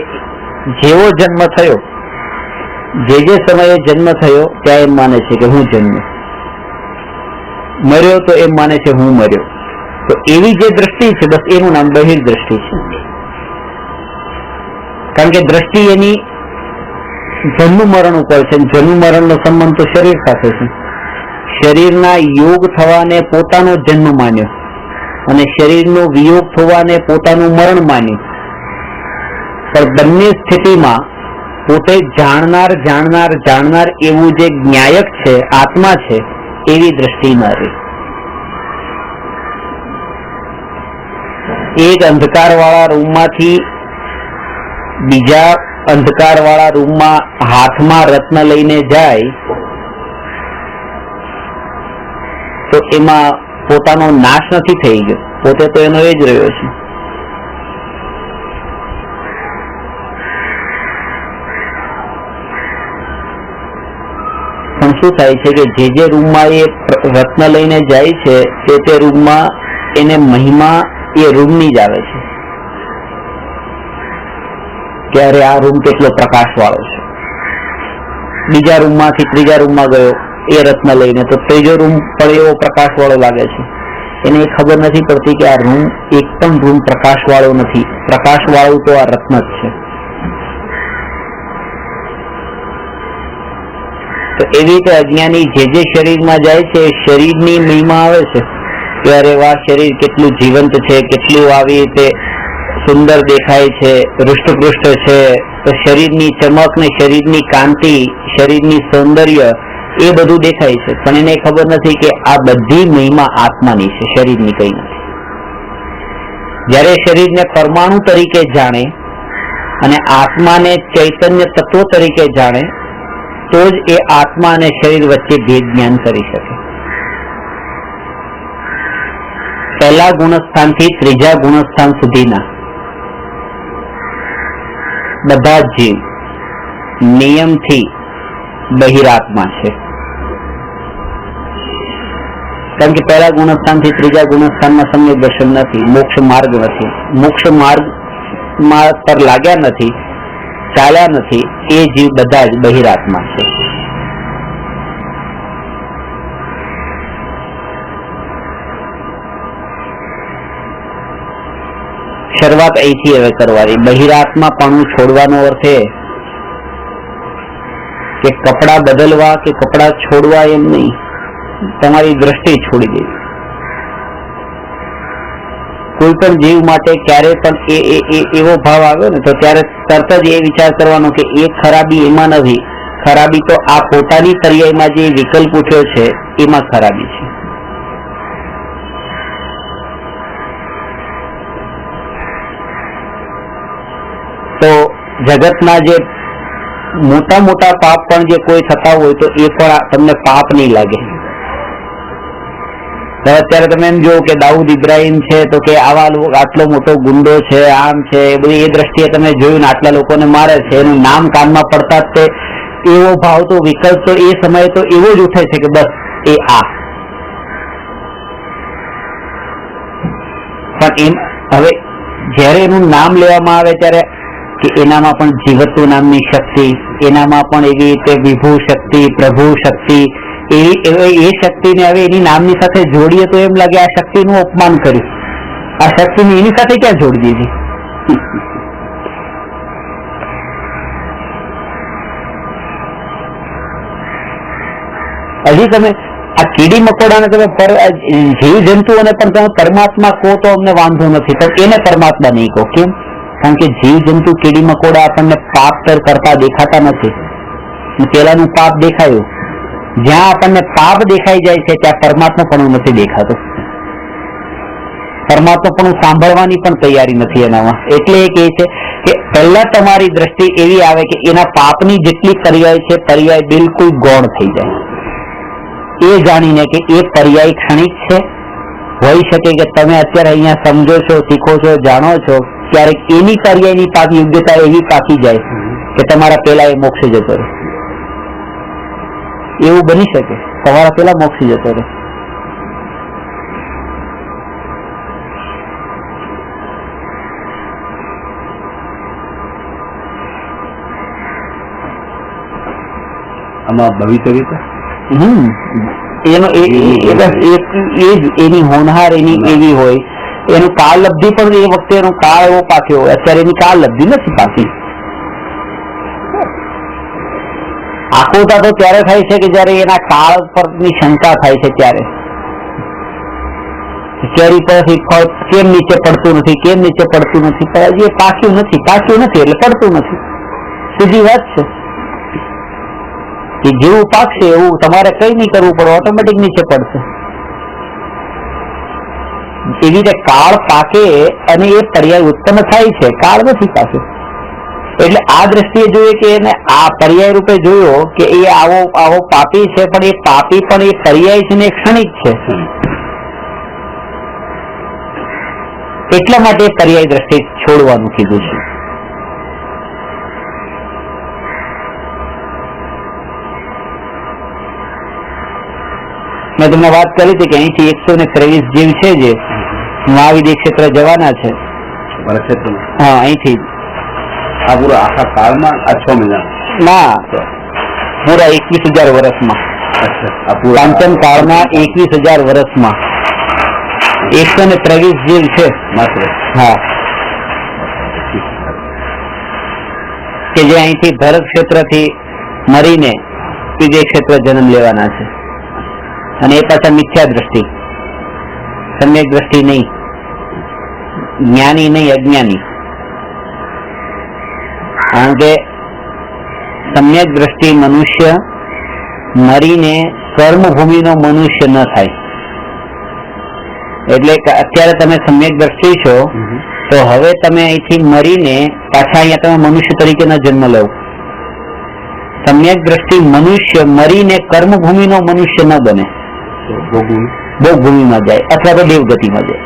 જેવો જન્મ થયો, જે સમયે જન્મ થયો ત્યાં એમ માને છે કે હું જન્મ્યો, મર્યો તો એમ માને છે હું મર્યો. તો એવી જે દ્રષ્ટિ છે, બસ એનું નામ બહિર્દ્રષ્ટિ છે. કારણ કે દ્રષ્ટિ એની જન્મ મરણ ઉપર છે. જન્મ મરણનો સંબંધ તો શરીર સાથે છે. શરીરના યોગ થવાને પોતાનો જન્મ માન્યો અને શરીરનો વિયોગ થવાને પોતાનું મરણ માન્યું. પણ બંને સ્થિતિમાં પોતે જાણનાર એવું જે જ્ઞાયક છે, આત્મા છે, એવી દ્રષ્ટિ ન રહી. એક અંધકારવાળા રૂમમાંથી બીજા અંધકારવાળા રૂમમાં હાથમાં રત્ન લઈને જાય તો એમાં પોતાનો નાશ નથી થઈ ગયો, પોતે તો એનો એ જ રહ્યો છે. પણ શું થાય છે કે જે રૂમમાં એ રત્ન લઈને જાય છે તે રૂમમાં એને મહિમા એ રૂમની જ આવે છે કે અરે આ રૂમ કેટલો પ્રકાશ વાળો છે. બીજા રૂમમાંથી ત્રીજા રૂમમાં ગયો એ રત્ન લઈને તો ત્રીજો રૂમ પણ એવો પ્રકાશ વાળો લાગે છે. એને ખબર નથી પડતી કે આ રૂમ એક પણ રૂમ પ્રકાશ વાળો નથી, પ્રકાશ વાળું તો આ રત્ન જ છે. તો એવી રીતે અજ્ઞાની જે શરીરમાં જાય છે શરીરની મહિમા આવે છે કે અરે વાહ શરીર કેટલું જીવંત છે, કેટલું આવી રીતે સુંદર દેખાય છે, હૃષ્ટપૃષ્ટ છે. તો શરીરની ચમક ને શરીરની કાંતિ, શરીરની સૌંદર્ય એ બધું દેખાય છે, પણ એને ખબર નથી કે આ બધી મહિમા આત્માની છે, શરીરની કઈ નથી. જ્યારે શરીરને પરમાણુ તરીકે જાણે અને આત્માને ચૈતન્ય તત્વો તરીકે જાણે તો જ એ આત્મા અને શરીર વચ્ચે ભેદ જ્ઞાન કરી શકે. પહેલા ગુણસ્થાનથી ત્રીજા ગુણસ્થાન સુધીના બધા જ જીવ નિયમથી બહિરાત્મા છે. કારણ કે પહેલા ગુણસ્થાનથી ત્રીજા ગુણસ્થાનમાં સમ્યક દર્શન નથી, મોક્ષ માર્ગ નથી, મોક્ષ માર્ગ પર લાગ્યા નથી, ચાલ્યા નથી, એ જીવ બધા જ બહિરાત્મા છે. શરૂઆત અહીંથી હવે કરવાની. બહિરાત્મા પણ છોડવાનો અર્થ એ કે કપડા બદલવા કે કપડા છોડવા એમ નહીં, તમારી દ્રષ્ટિ છોડી દેવી. કોઈ પણ જીવ માટે ક્યારે પણ એવો ભાવ આવ્યો ને તો ત્યારે તરત જ એ વિચાર કરવાનો કે એ ખરાબી એમાં નથી, ખરાબી તો આ પોતાની પર્યાયમાં જે વિકલ્પ ઉઠ્યો છે એમાં ખરાબી છે. તો જગતના જે મોટા મોટા પાપ પણ જે કોઈ થતા હોય તો એ પણ તમને પાપ નહીં લાગે. અત્યારે તમે એમ જો કે દાઉદ ઇબ્રાહિમ છે તો કે આવા આટલો મોટો ગુંડો છે, આમ છે, એ બધી એ દ્રષ્ટિએ તમે જોયું ને આટલા લોકોને મારે છે, એનું નામ કાનમાં પડતા જ તે એવો ભાવ તો વિકલ્પ તો એ સમયે તો એવો જ ઉઠે છે કે બસ એ આ. પણ એમ હવે જયારે એનું નામ લેવામાં આવે ત્યારે કે એનામાં પણ જીવત્વ નામની શક્તિ, એનામાં પણ એવી રીતે વિભુ શક્તિ, પ્રભુ શક્તિ, એ શક્તિને હવે એની નામની સાથે જોડીએ તો એમ લાગે આ શક્તિનું અપમાન કર્યું, આ શક્તિને એની સાથે ક્યાં જોડી દીધી. હજી તમે આ કીડી મકોડાને તમે જીવ જંતુઓને પણ તમે પરમાત્મા કહો તો અમને વાંધો નથી, પણ એને પરમાત્મા નહીં કહો. કેમ? કારણ કે જીવ જંતુ કીડી મકોડા આપણને પાપ કરતા દેખાતા નથી. પેલાનું પાપ દેખાયું, જ્યાં આપણને પાપ દેખાઈ જાય છે ત્યાં પરમાત્મા પણ નથી દેખાતો. પરમાત્મા પણ સાંભળવાની પણ તૈયારી નથી એનામાં. એટલે એ કહે છે કે પહેલા તમારી દ્રષ્ટિ એવી આવે કે એના પાપની જેટલી પર્યાય છે પર્યાય બિલકુલ ગૌણ થઈ જાય. એ જાણીને કે એ પર્યાય ક્ષણિક છે, હોઈ શકે કે તમે અત્યારે અહીંયા સમજો છો, શીખો છો, જાણો છો, ક્યારેક એની પર્યાયની યોગ્યતા એવી પાકી જાય કે તમારા પેલા એ મોક્ષે જતો રહે. એવું બની શકે તમારા પેલા મોક્ષે જતો રહે. આમાં ભવિષ્ય એનો એની હોનહાર એની એવી હોય, એનું કાળ લબ્ધિ પણ એ વખતે એનો કાળ એવો પાક્યો હોય. અત્યારે એની કાળ લબ્ધિ નથી પાકી. આકુરતા તો ત્યારે થાય છે કે જયારે એના કાળ પરની શંકા થાય છે, ત્યારે કેરી પરથી ફળ કેમ નીચે પડતું નથી, કેમ નીચે પડતું નથી, પણ હજી એ પાક્યું નથી એટલે પડતું નથી. સીધી વાત છે કે જેવું પાકશે એવું તમારે કઈ નહીં કરવું પડે, ઓટોમેટિક નીચે પડશે. એવી રીતે કાળ પાકે અને એ પર્યાય ઉત્પન્ન થાય છે, કાળ નથી પાકે. એટલે આ દ્રષ્ટિએ જોઈએ કે એને આ પર્યાય રૂપે જોયો કે એ આવો આવો પાપી છે, પણ એ પાપી પણ એ પર્યાય છે ને એ ક્ષણિક છે. એટલા માટે પર્યાય દ્રષ્ટિ છોડવાનું કીધું છે. મેં તમને વાત કરી હતી કે અહીંથી 123 જીવ છે જે મહાવિદ્ય ક્ષેત્ર જવાના છે. હા, અહીંથી આ પૂરા આખા કાળમાં આ 6 મહિના ના, પૂરા 21,000 વર્ષમાં. પાંચમ કાળમાં 21,000 વર્ષમાં 123 જીવ છે માત્ર. હા, કે જે અહીંથી ભરત ક્ષેત્રથી મરીને વિજય ક્ષેત્ર જન્મ લેવાના છે. અને એ પાછા મિથ્યા દ્રષ્ટિ, સમ્યક દ્રષ્ટિ નહીં, જ્ઞાની નહીં, અજ્ઞાની. કારણ કે સમ્યક દ્રષ્ટિ મનુષ્ય મરીને કર્મભૂમિનો મનુષ્ય ન થાય. એટલે અત્યારે તમે સમ્યક દ્રષ્ટિ છો તો હવે તમે અહીંથી મરીને પાછા અહીંયા તમે મનુષ્ય તરીકે ન જન્મ લેવો. સમ્યક દ્રષ્ટિ મનુષ્ય મરીને કર્મભૂમિનો મનુષ્ય ન બને, ભોગભૂમિમાં જાય અથવા તો દેવગતિમાં જાય.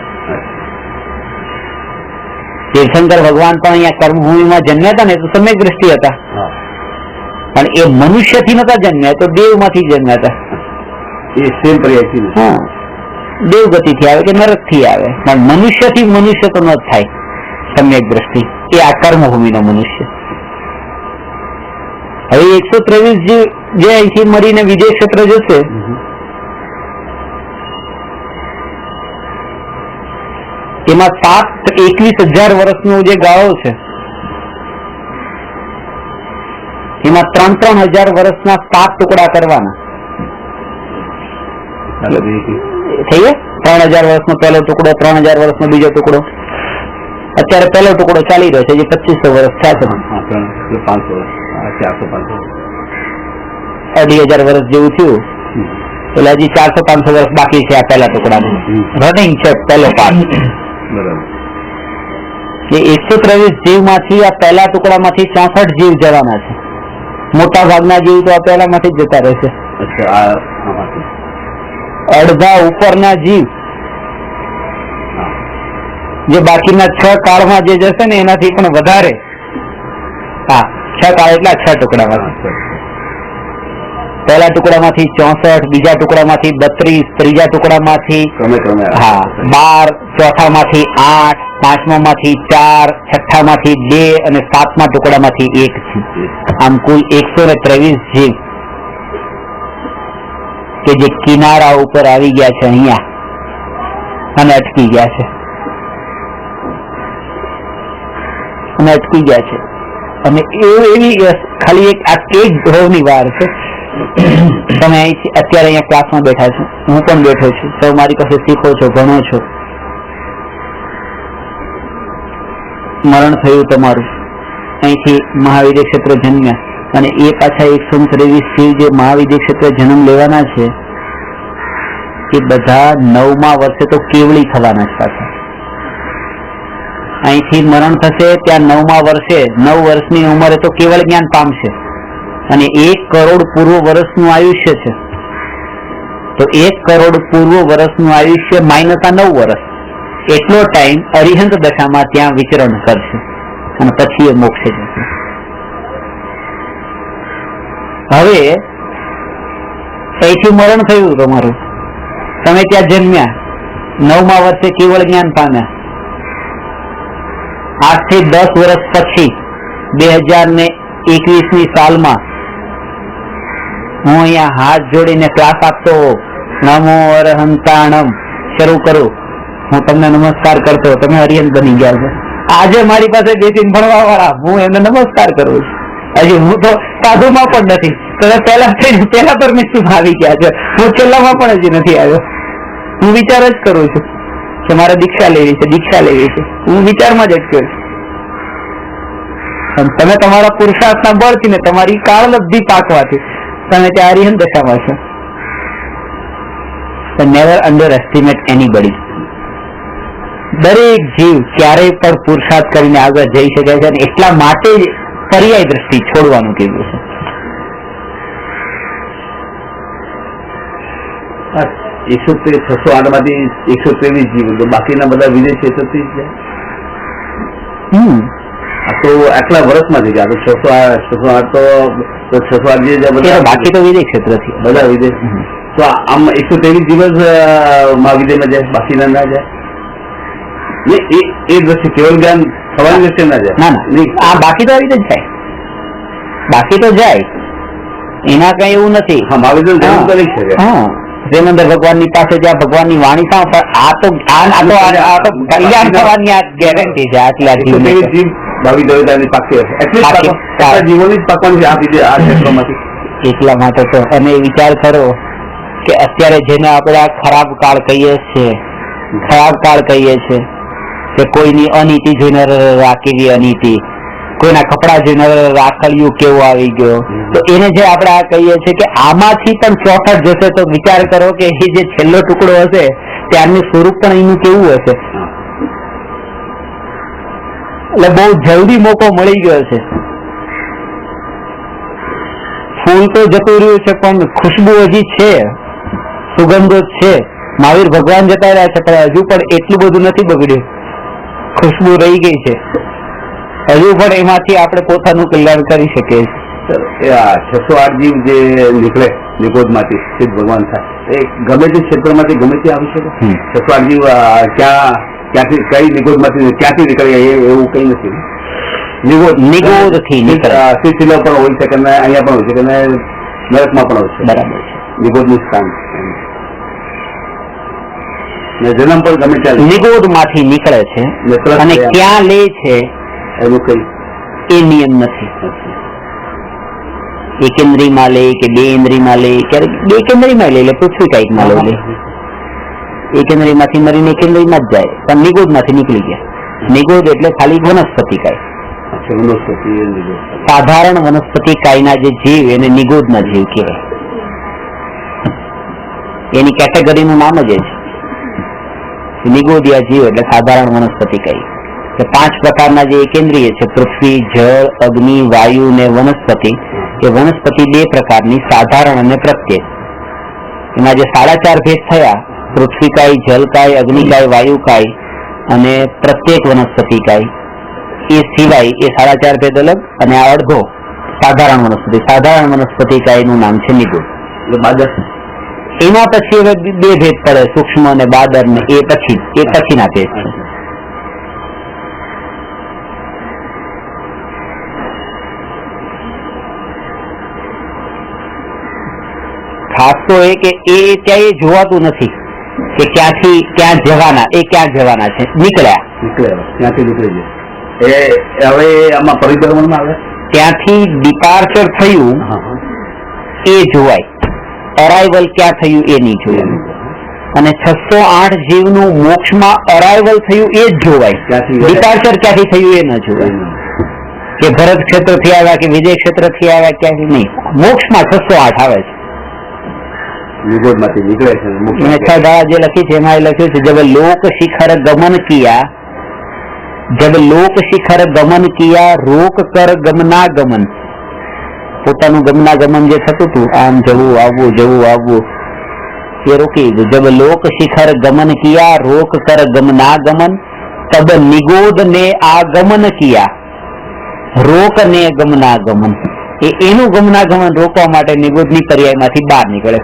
શિવશંકર ભગવાન પણ અહીંયા કર્મભૂમિમાં જન્મ્યા હતા ને તો સમ્યક દ્રષ્ટિ હતા, પણ એ મનુષ્યથી નતા જન્મ્યા, તો દેવમાંથી જન્મ્યા હતા. એ સેમ પર્યાય. હા, દેવગતિથી આવે કે નરકથી આવે, પણ મનુષ્યથી મનુષ્ય તો ન થાય સમ્યક દ્રષ્ટિ. એ આ કર્મભૂમિનો મનુષ્ય. હવે 123 જે અહીંથી મરીને વિજય ક્ષેત્ર જશે, એમાં 21,000 વર્ષનો જે ગાળો છે એમાં 3,000 વર્ષના 7 ટુકડા કરવાના. થઈ ગયા? 3,000 વર્ષનો પહેલો ટુકડો, 3,000 વર્ષનો બીજો ટુકડો. અત્યારે પહેલો ટુકડો ચાલી રહ્યો છે, જે 2500 વર્ષ થયા છે. 2,500 વર્ષ જેવું થયું, એટલે હજી 400-500 વર્ષ બાકી છે આ પહેલા ટુકડાનું. રનિંગ છે પહેલો પાર્ટ. કે 123 જીવ માંથી આ પહેલા ટુકડામાંથી 64 જીવ જવાના છે. મોટા ભાગના જીવ તો આ પહેલા માંથી જ જતા રહેશે. અડધા ઉપરના જીવ જે બાકીના 6 કાળમાં જે જશે ને એનાથી પણ વધારે. હા, 6 કાળ એટલા 6 ટુકડામાં. પહેલા ટુકડામાંથી 64, બીજા ટુકડામાંથી 32, ત્રીજા ટુકડામાંથી 12, ચોથામાંથી 8, પાંચમામાંથી 4, છઠ્ઠામાંથી 2 અને સાતમા ટુકડામાંથી 1 છે. આમ કુલ 123 જીવ કે જે કિનારા ઉપર આવી ગયા છે અહીંયા અને અટકી ગયા છે. અને એવી ખાલી એક ગ્રહની વાર છે. તમે અત્યારે અહીંયા ક્લાસમાં બેઠા છો, હું પણ બેઠો છું, તો મારી પાસે શીખો છો, ભણો છો. મરણ થયું તમારું, અહીંથી મહાવિદ્ય ક્ષેત્ર જન્મ્યા, અને એ પાછા 123 જીવ જે મહાવિદ્ય ક્ષેત્ર જન્મ લેવાના છે એ બધા 9મા વર્ષે તો કેવળી થવાના છે. પાછા અહીંથી મરણ થશે, ત્યાં 9મા વર્ષે 9 વર્ષની ઉંમરે તો કેવળ જ્ઞાન પામશે. અને 1 કરોડ પૂર્વ વર્ષનું આયુષ્ય છે, તો 1 કરોડ પૂર્વ વર્ષનું આયુષ્ય માઇનસ આ 9 વર્ષ, એટલો ટાઈમ અરિહંત દશામાં ત્યાં વિચરણ કરશે અને પછી એ મોક્ષે જશે. હવે અહીંથી મરણ થયું તમારું, તમે ત્યાં જન્મ્યા, 9મા વર્ષે કેવળ જ્ઞાન પામ્યા. 8 થી 10 વર્ષ પછી 2021ની સાલમાં હું અહીંયા હાથ જોડીને ક્લાસ આપતો નમો અરહંતાણમ શરૂ કરું, હું તમને નમસ્કાર કરતો, તમે હરિયન બની ગયા છો. આજે મારી પાસે બેસીને ભણવા વાળા, હું એમને નમસ્કાર કરું છું. હજી હું તો સાધુમાં પણ નથી, તમે પહેલા પરમિશન આવી ગયા છે, હું છેલ્લામાં પણ હજી નથી આવ્યો. હું વિચાર જ કરું છું કે મારે દીક્ષા લેવી છે, હું વિચારમાં જ અટક્યો છું. તમે તમારા પુરુષાર્થના બળથી ને તમારી કાળલબ્ધિ પાકવાથી તમે ત્યાં અરિહંત દશામાં છો. Never under estimate anybody. દરેક જીવ ક્યારેય પણ પુરુષાર્થ કરીને આગળ જઈ શકે છે અને એટલા માટે જ પર્યાય દ્રષ્ટિ છોડવાનું કીધું છે. 608 માંથી 123 જીવ, તો બાકીના બધા વિદેશ ક્ષેત્રથી જ છે. આ તો આટલા વર્ષમાંથી ગયા તો 608 તો 608 જે બધા બાકી તો વિદેશ ક્ષેત્રથી બધા વિદેશ. તો આમ 123 દિવસ મહાવિદ્યમાં જાય, બાકીના ના જાય. એ દ્રષ્ટિ કેવલ જ્ઞાન થવાની દ્રષ્ટિ ના જાય. ના, આ બાકી તો આવી રીતે જ જાય, બાકી તો જાય, એમાં કઈ એવું નથી. હા, મહાવિદ્ય જરૂર કરી શકે. હા, પ્રેમેન્દ્ર ભગવાન ની પાસે જ્યાં ભગવાન ની વાણી આ તો કલ્યાણ થવાની આ ગેરંટી છે. આટલા જીવ ભાવિ દેવતાની પાકે જીવોની જ પાકવાની છે આ રીતે આ ક્ષેત્રોમાંથી. એટલા માટે તો અને વિચાર કરો કે અત્યારે જેને આપણે આ ખરાબ કાળ કહીએ છીએ, કે કોઈની અનીતિ જોઈને રાખેલી અનીતિ, કોઈના કપડા જોઈને રાખલિયું કેવું આવી ગયો, તો એને જે આપણે આ કહીએ છીએ કે આમાંથી પણ ચોખટ જશે તો વિચાર કરો કે એ જે છેલ્લો ટુકડો હશે ત્યારનું સ્વરૂપ પણ એનું કેવું હશે. એટલે બહુ જલ્દી મોકો મળી ગયો છે. ફૂલ તો જતું રહ્યું છે પણ ખુશ્બુ હજી છે, સુગંધો છે. મહાવીર ભગવાન જતા રહ્યા છે પણ હજુ પણ એટલું બધું નથી બગડ્યું, ખુશ્બુ રહી ગઈ છે. હજુ પણ એમાંથી આપણે પોતાનું કલ્યાણ કરી શકીએ છીએ. 608 જીવ જે નીકળે નિકોધમાંથી સિદ્ધ ભગવાન થાય, એ ગમે તે ક્ષેત્રમાંથી ગમે તે આવી શકે. 608 જીવ ક્યાંથી કઈ નિકોધમાંથી ક્યાંથી નીકળે એવું કઈ નથી. નિગોદ થી સિલસિલા પણ હોય શકે ને અહીંયા પણ હોય શકે ને નરકમાં પણ હોય છે. બરાબર છે. નિગોદનું સ્થાન જન્મ પણ ગમે ત્યાં નિગોદ માંથી નીકળે છે અને ક્યાં લે છે એનું કઈ એ નિયમ નથી. એકેન્દ્રીમાં લે કે બે ઇન્દ્રિયમાં લે, ક્યારેક બે કેન્દ્રીમાં લે, એટલે પૃથ્વી કાંઈકમાં લે. એકેન્દ્રી માંથી મરીને એકેન્દ્રીમાં જ જાય પણ નિગોદ માંથી નીકળી ગયા. નિગોદ એટલે ખાલી વનસ્પતિ કાય, સાધારણ વનસ્પતિ કાયના જે જીવ એને નિગોદ ના જીવ કહેવાય. એની કેટેગરીનું નામ જ છે નિગોદિયા જીવ, એટલે સાધારણ વનસ્પતિ કાય. 5 પ્રકારના જે એકેન્દ્રિય છે, પૃથ્વી, જળ, અગ્નિ, વાયુ ને વનસ્પતિ, એ વનસ્પતિ 2 પ્રકારની, સાધારણ અને પ્રત્યેક. એમાં જે 4.5 ભેદ થયા, પૃથ્વીકાય, જલકાય, અગ્નિકાય, વાયુકાય અને પ્રત્યેક વનસ્પતિકાય, એ સિવાય એ 4.5 ભેદ અલગ અને આ અડધો સાધારણ વનસ્પતિ. સાધારણ વનસ્પતિકાયનું નામ છે નિગોદ. એમાં પછી હવે 2 ભેદ પડે, સૂક્ષ્મ અને બાદર ને, એ પછીના ભેદ છે. ખાસ તો એ કે એ ક્યાંય જોવાતું નથી કે ક્યાંથી ક્યાં જવાના, એ ક્યાં જવાના છે. નીકળ્યા ત્યાંથી નીકળી જાય. હવે આમાં પરિભ્રમણમાં આવે, ત્યાંથી ડિપાર્ચર થયું એ જોવાય, અરાઇવલ ક્યાં થયું એ નહીં જોવાય. અને 608 જીવનું મોક્ષમાં અરાઇવલ થયું એ જ જોવાય, ડિપાર્ચર ક્યાંથી થયું એ ન જોવાય. કે ભરત ક્ષેત્ર થી આવ્યા કે વિજય ક્ષેત્ર થી આવ્યા, ક્યાંથી નહીં. મોક્ષમાં 608 આવે છે. નિગોદમાંથી નીકળે છે. 6 દાડા જે લખી છે એમાં એ લખ્યું છે, જબ લોક શિખર ગમન કિયા, જબ લોક શિખર ગમન કિયા, રોક કર ગમના ગમન. પોતાનું ગમના ગમન જે થતું હતું, આમ જવું આવવું જવું આવવું, એ રોકી દીધું. જબ લોક શિખર ગમન કિયા, રોક કર ગમના ગમન, તબ નિગોદ ને આગમન કિયા, રોક ને ગમના ગમન. એનું ગમના ગમન રોકવા માટે નિગોદની પર્યાયમાંથી બહાર નીકળે.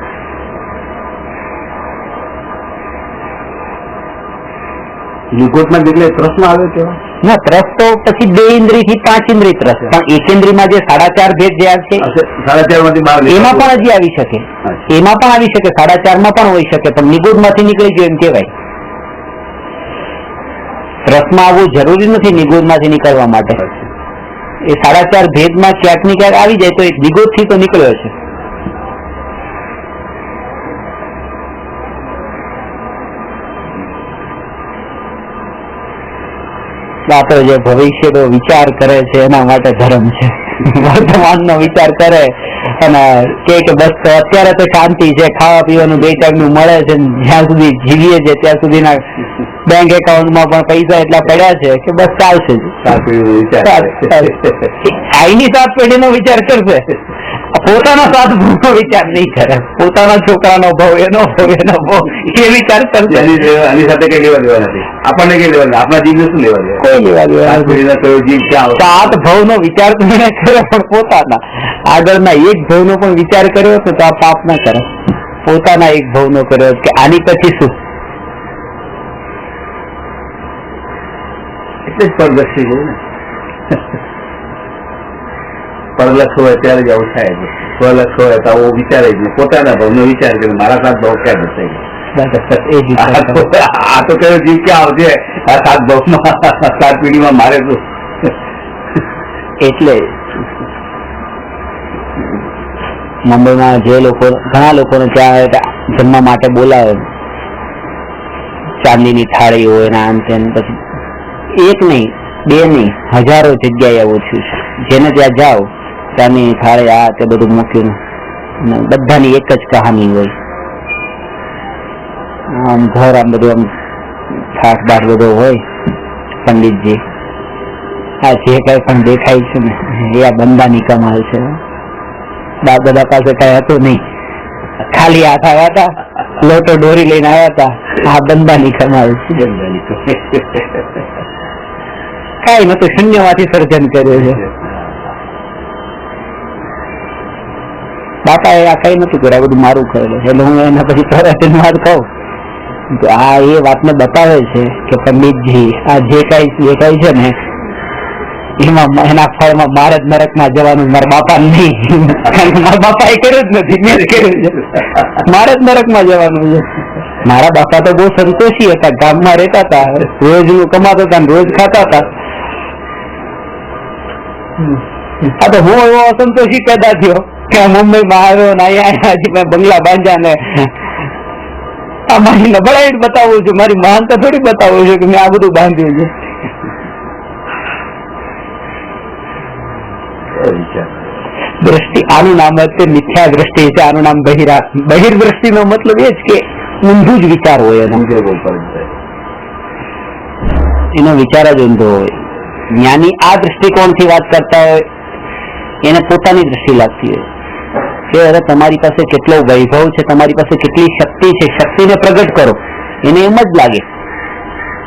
નિગોદમાં જેટલે ત્રસમાં આવે કેવા ના, ત્રસ તો પછી 2 ઇન્દ્રિય થી 5 ઇન્દ્રિય ત્રસ, પણ એકેન્દ્રીમાં જે 4.5 ભેદ જે છે 4.5 માંથી બહાર એમાં પણ હજી આવી શકે, એમાં પણ આવી શકે, 4.5 માં પણ હોઈ શકે, પણ નિગોદ માંથી નીકળી ગયો એમ કેવાય. ત્રસમાં આવવું જરૂરી નથી નિગોદ માંથી નીકળવા માટે. એ 4.5 ભેદમાં ક્યાંક ને ક્યાંક આવી જાય તો એક નિગોદ થી તો નીકળ્યો છે. આપણે જે ભવિષ્યનો વિચાર કરે છે એના માટે ધર્મ છે. વર્તમાનનો વિચાર કરે અને કે બસ તો અત્યારે તો શાંતિ છે, ખાવા પીવાનું 2 ટાઈમનું મળે છે, જ્યાં સુધી જીવીએ છે ત્યાં સુધીના બેંક એકાઉન્ટમાં પણ પૈસા એટલા પડ્યા છે કે બસ ચાલશે જ. સાત પેઢીનો વિચાર આઈની 7 પેઢીનો વિચાર કરશે, પોતાના 7 ભાવનો વિચાર નહીં કરે. પોતાના છોકરાનો ભાવ, એનો ભાવ એ વિચાર કરશે. આની સાથે કઈ લેવા દેવા નથી, આપણને કઈ લેવા દેવા, આપણા જીવને શું લેવા દેવા? કોઈ લેવા દેવા સાત પેઢીના કયો જીવ ક્યાં આવશે? 7 ભાવનો વિચાર તો એને કર્યો, પણ પોતાના આગળના એક ભાવનો પણ વિચાર કર્યો તો આ પાપ ના કરે. પોતાના એક ભાવનો કર્યો કે આની પછી શું. એટલે જ પરદર્શી છે ને. પરલક્ષ હોય ત્યારે જ આવું થાય છે, સ્વલક્ષ હોય તો આવો વિચારે જ નહીં. પોતાના ભાવનો વિચાર કરે મારા 7 ભાવ ક્યાં દર્શાય. આ તો કયો જીવ ક્યાં આવશે આ 7 ભાવમાં, 7 પેઢીમાં મારે શું? એટલે મુંબઈમાં જે લોકો, ઘણા લોકોને ત્યાં જમવા માટે બોલાવે, ચાંદીની થાળી હોય ને આમ તેમ, પછી એક નહીં, 2 નહીં, હજારો જગ્યાએ આવું થયું છે. જેને ત્યાં જાઓ ચાંદીની થાળી આ તે બધું મૂક્યું, બધાની એક જ કહાની હોય. આમ ઘર આમ બધું આમ ઠાઠ બાઠ બધો હોય. પંડિતજી આ જે કઈ પણ દેખાય છે ને એ આ બંદાની કમાલ છે. બાપ દાદા પાસે કઈ હતું નહીં, ખાલી હાથ આવ્યા હતા, લોટો દોરી લઈને આવ્યા હતા. આ બંદાની કમાલ છે. કઈ નતું, શૂન્યમાંથી સર્જન કર્યું છે. બાપા એ આ કઈ નતું કર્યું, બધું મારું કરેલું. એટલે હું એના પછી પ્રવચન વાત કહું તો આ એ વાતને બતાવે છે કે પંડિતજી આ જે કઈ છે ને એમાં એના ફળમાં મારે જ નરકમાં જવાનું, મારા બાપા નહીં. કારણ કે મારા બાપા એ કર્યું જ નથી, મેં જ કર્યું છે. મારે જ નરકમાં જવાનું છે. મારા બાપા તો બહુ સંતોષી હતા, ગામમાં રહેતા હતા, રોજ કમાતા હતા, રોજ ખાતા હતા. આ તો હું એવો અસંતોષી પેદા થયો કે મુંબઈમાં આવ્યો ને અહીંયા મેં બંગલા બાંધ્યા ને આ મારી નબળાઈ બતાવું છું, મારી મહાનતા થોડી બતાવું છું કે મેં આ બધું બાંધ્યું છે. દ્રષ્ટિ, આનું નામ છે મિથ્યા દ્રષ્ટિ છે. આનું નામ બહિર્દ્રષ્ટિ નો મતલબ એ જ કે ઊંધું જ વિચાર હોય, એનો વિચાર જ ઊંધો હોય. જ્ઞાની આ દ્રષ્ટિકોણથી વાત કરતા હોય, એને પોતાની દ્રષ્ટિ લાગતી હોય કે અરે તમારી પાસે કેટલો વૈભવ છે, તમારી પાસે કેટલી શક્તિ છે, શક્તિને પ્રગટ કરો. એને એમ જ લાગે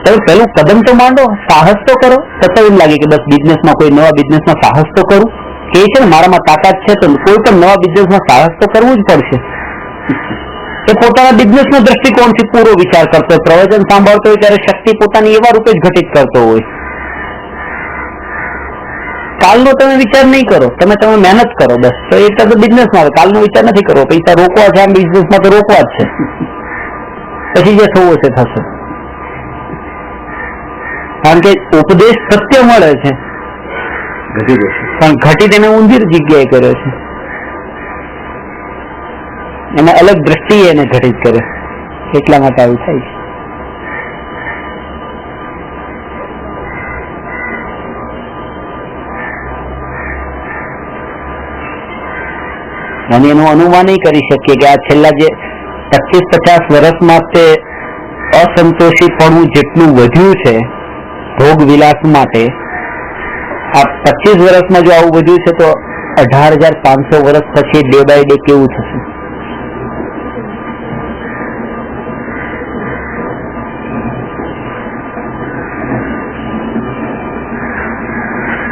તમે પેલું કદમ તો માંડો, સાહસ તો કરો. તો એમ લાગે કે બસ બિઝનેસમાં કોઈ નવા બિઝનેસમાં સાહસ તો કરું, કે છે ને મારામાં તાકાત છે તો કોઈ પણ નવા બિઝનેસમાં સાહસ તો કરવું જ પડશે. એ પોતાના બિઝનેસના દ્રષ્ટિકોણથી પૂરો વિચાર કરતો હોય. પ્રવચન સાંભળતો હોય ત્યારે શક્તિ પોતાની એવા રૂપે જ ઘટિત કરતો હોય. કાલનો તમે વિચાર નહીં કરો, તમે મહેનત કરો બસ. તો એ તો બિઝનેસમાં આવે, કાલનો વિચાર નથી કરવો. પૈસા રોકવા છે, આમ બિઝનેસમાં તો રોકવા જ છે. પછી જે થવું છે થશે. કારણ કે ઉપદેશ સત્ય મળે છે પણ ઘટી તેને ઊંધી જગ્યાએ કર્યો છે. એમાં અલગ દ્રષ્ટિએ એને ઘટિત કરે, એટલા માટે આવું થાય છે. અને એનું અનુમાન કરી શકીએ કે આ છેલ્લા જે 25-50 વર્ષમાં તે અસંતોષીપણું જેટલું વધ્યું છે ભોગ વિલાસ માટે, આ 25 વર્ષમાં જો આવું વધ્યું છે તો 18,500 વર્ષ પછી ડે બાય ડે કેવું થશે?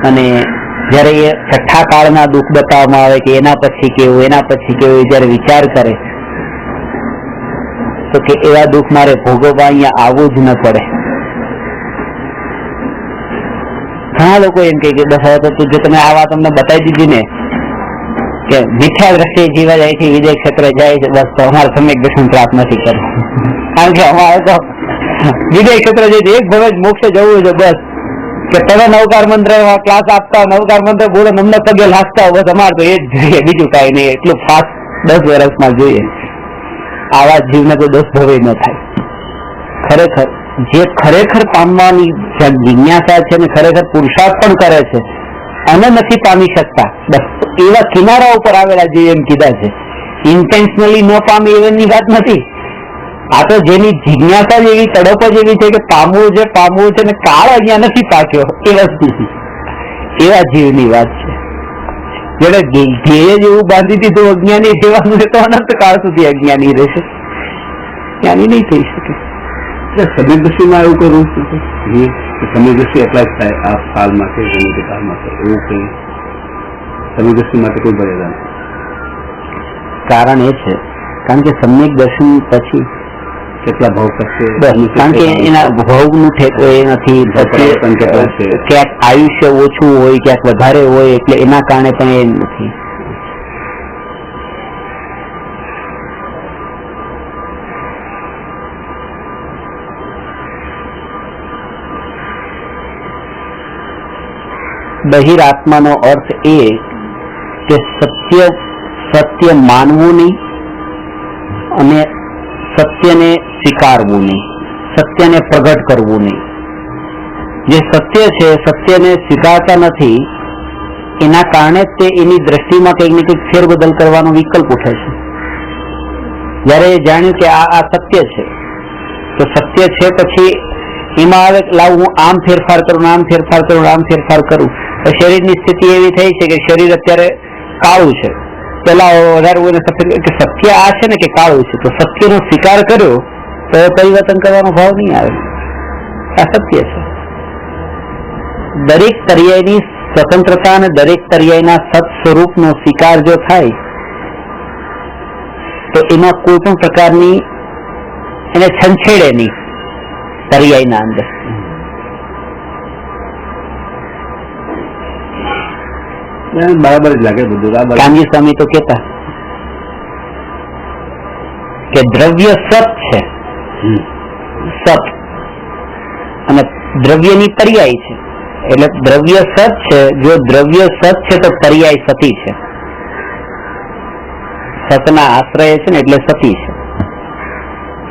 અને જયારે એ છઠ્ઠા કાળના દુઃખ બતાવવામાં આવે કે એના પછી કેવું, એના પછી કેવું, જયારે વિચાર કરે તો કે એવા દુઃખ મારે ભોગવવા અહીંયા આવવું જ ન પડે. ઘણા લોકો એમ કે બસ હવે તો જો તમે આ વાત અમને બતાવી દીધી ને કે મિથ્યા દ્રષ્ટિએ જીવા જાય છે, વિદેશ ક્ષેત્રે જાય છે, બસ તો અમારે સમ્યક દર્શન પ્રાપ્ત નથી કરવું. કારણ કે અમારે તો વિદેશ ક્ષેત્રે જઈ એક ભવે જ મોક્ષે જવું છે. બસ કે તમે નવકાર મંત્ર ક્લાસ આપતા, નવકાર મંત્ર બોલો, અમને પગે લાગતા, બસ અમારે તો એ જ જોઈએ, બીજું કઈ નહીં. એટલું ફાસ્ટ 10 વર્ષમાં જોઈએ. આવા જીવને તો 10 ભવે ન થાય. ખરેખર જે ખરેખર પામવાની જિજ્ઞાસા છે ને ખરેખર પુરુષાર્થ પણ કરે છે અને નથી પામી શકતા, બસ એવા કિનારા ઉપર આવેલા જે એમ કીધા છે. ઇન્ટેન્શનલી ન પામે એની વાત નથી, આ તો જેની જિજ્ઞાસા જ એવી, તડપ જ એવી છે કે પામવું છે ને કાળ અહીંયા નથી પાક્યો એવા જીવની વાત છે. જેને ધ્યેય જ એવું બાંધી દીધું અજ્ઞાની રહેવાનું છે તો અનંત કાળ સુધી અજ્ઞાની રહેશે, જ્ઞાની નહીં થઈ શકે. સમય દ્રષ્ટિમાં એવું કોઈ રૂપ નથી, સમય દ્રષ્ટિ એટલા જ થાય આ કાળ માટે ગમે તે કાળ માટે, એવું કઈ સમય દ્રષ્ટિ માટે કોઈ મર્યાદા નથી. કારણ એ છે કારણ કે સમ્યક દર્શન પછી કેટલા ભાવ કરશે, કારણ કે એના ભોગનું ઠેકો એ નથી, ક્યાંક આયુષ્ય ઓછું હોય, ક્યાંક વધારે હોય, એટલે એના કારણે પણ એ નથી. બહિરાત્માનો અર્થ એ કે સત્ય માનવું નહીં અને સત્યને સ્વીકારવું નહીં, સત્યને પ્રગટ કરવું નહીં. જે સત્ય છે સત્યને સ્વીકારતા નથી, એના કારણે તે એની દ્રષ્ટિમાં કંઈક ને કંઈક ફેરબદલ કરવાનો વિકલ્પ ઉઠે છે. જયારે એ જાણ્યું કે આ સત્ય છે તો સત્ય છે, પછી એમાં આવે લાવ હું આમ ફેરફાર કરું, આમ ફેરફાર કરું, આમ ફેરફાર કરું. શરીરની સ્થિતિ એવી થઈ છે કે શરીર અત્યારે કાળું છે, પેલા વધારે સફેદ, કે સત્ય આ છે ને કે કાળું છે, તો સત્યનો સ્વીકાર કર્યો તો પરિવર્તન કરવાનો ભાવ નહીં આવે. આ સત્ય છે. દરેક પર્યાયની સ્વતંત્રતા અને દરેક પર્યાયના સત સ્વરૂપનો સ્વીકાર જો થાય તો એમાં કોઈ પણ પ્રકારની એને છંછેડે નહીં પર્યાયના અંદર. બરાબર જ લાગે બધું. કાનજી સ્વામી તો કેતા કે દ્રવ્ય સત છે, સત અને દ્રવ્યની પર્યાય છે, એટલે દ્રવ્ય સત છે. જો દ્રવ્ય સત છે તો પર્યાય સતી છે, સતના આશ્રય છે ને એટલે સતી છે.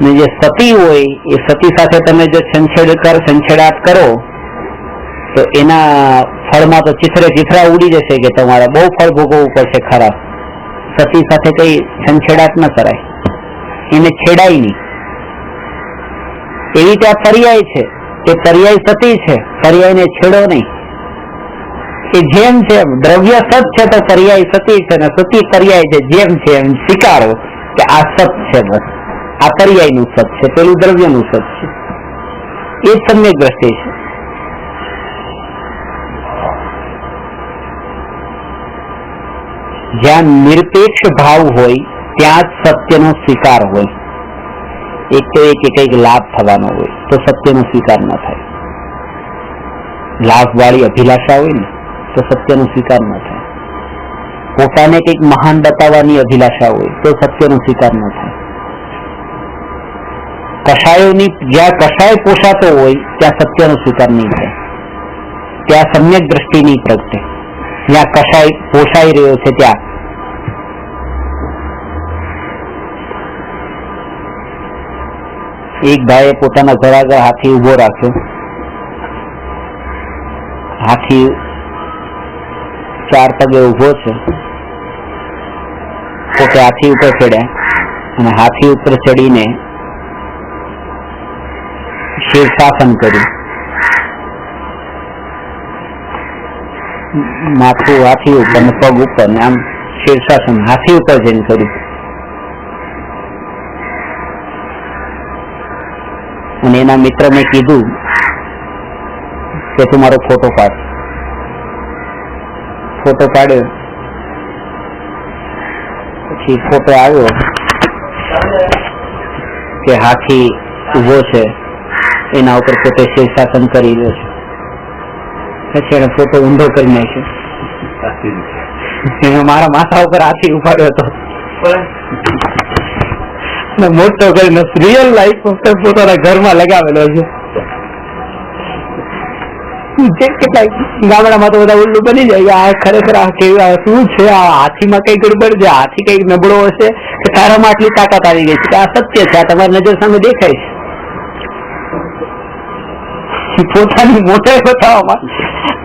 ને જે સતી હોય એ સતી સાથે તમે જો છંછેડાટ કરો તો એના ફળમાં તો ચીથરા ઉડી જશે કે તમારે બહુ ફળ ભોગવવું પડશે ખરાબ. સતી સાથે કઈ છંછેડાટ ન કરાય, એને છેડાય નહીં. એવી રીતે આ પર્યાય છે, એ પર્યાય સતી છે, પર્યાયને છેડો નહીં. એ જેમ છે એમ દ્રવ્ય સત છે તો પર્યાય સતી છે, ને સતી પર્યાય છે, જેમ છે એમ સ્વીકારો કે આ સત છે, બસ આ પર્યાયનું સત છે, પેલું દ્રવ્યનું સત છે. એ જ સમ્યક દ્રષ્ટિ છે. જ્યાં નિરપેક્ષ ભાવ હોય ત્યાં જ સત્યનો સ્વીકાર હોય. એક તો એક કંઈક લાભ થવાનો હોય તો સત્યનો સ્વીકાર ન થાય. લાભ વાળી અભિલાષા હોય ને તો સત્યનો સ્વીકાર ન થાય. પોતાને કંઈક મહાન બતાવવાની અભિલાષા હોય તો સત્યનો સ્વીકાર ન થાય. કષાયોની જ્યાં કષાય પોષાતો હોય ત્યાં સત્યનો સ્વીકાર નહીં થાય. ત્યાં સમ્યક દ્રષ્ટિ નહીં પ્રગટે. જ્યાં કષાય પોષાઈ રહ્યો છે ત્યાં એક ભાઈએ પોતાના ઘર આગળ હાથી ઉભો રાખ્યો. હાથી 4 પગે ઉભો છે. પોતે હાથી ઉપર ચડ્યા અને હાથી ઉપર ચડીને શીર્ષાસન કર્યું. માથું હાથી ઉપર ને પગ ઉપર ને આમ શીર્ષાસન હાથી ઉપર જઈને કર્યું. અને એના મિત્ર મેં કીધું કે તું મારો ફોટો પાડ. ફોટો પાડ્યો. પછી ફોટો આવ્યો કે હાથી ઉભો છે, એના ઉપર પોતે શીર્ષાસન કરી રહ્યો છે. પછી એને ફોટો ઊંધો કરી નાખ્યો. મારા માથા ઉપર હાથી ઉપાડ્યો હતો. મોટો કરીને રિયલ લાઈફ પોતાના ઘરમાં લગાવેલો છે. કેટલાક ગામડામાં તો બધા ઉલ્લુ બની જાય. આ ખરેખર આ કેવું શું છે, આ હાથીમાં કઈ ગડબડ છે, હાથી કઈક નબળો હશે કે તારામાં આટલી તાકાત આવી ગઈ છે કે આ સત્ય છે, આ તમારી નજર સામે દેખાય છે. પોતાની મોટાઈ બતાવવામાં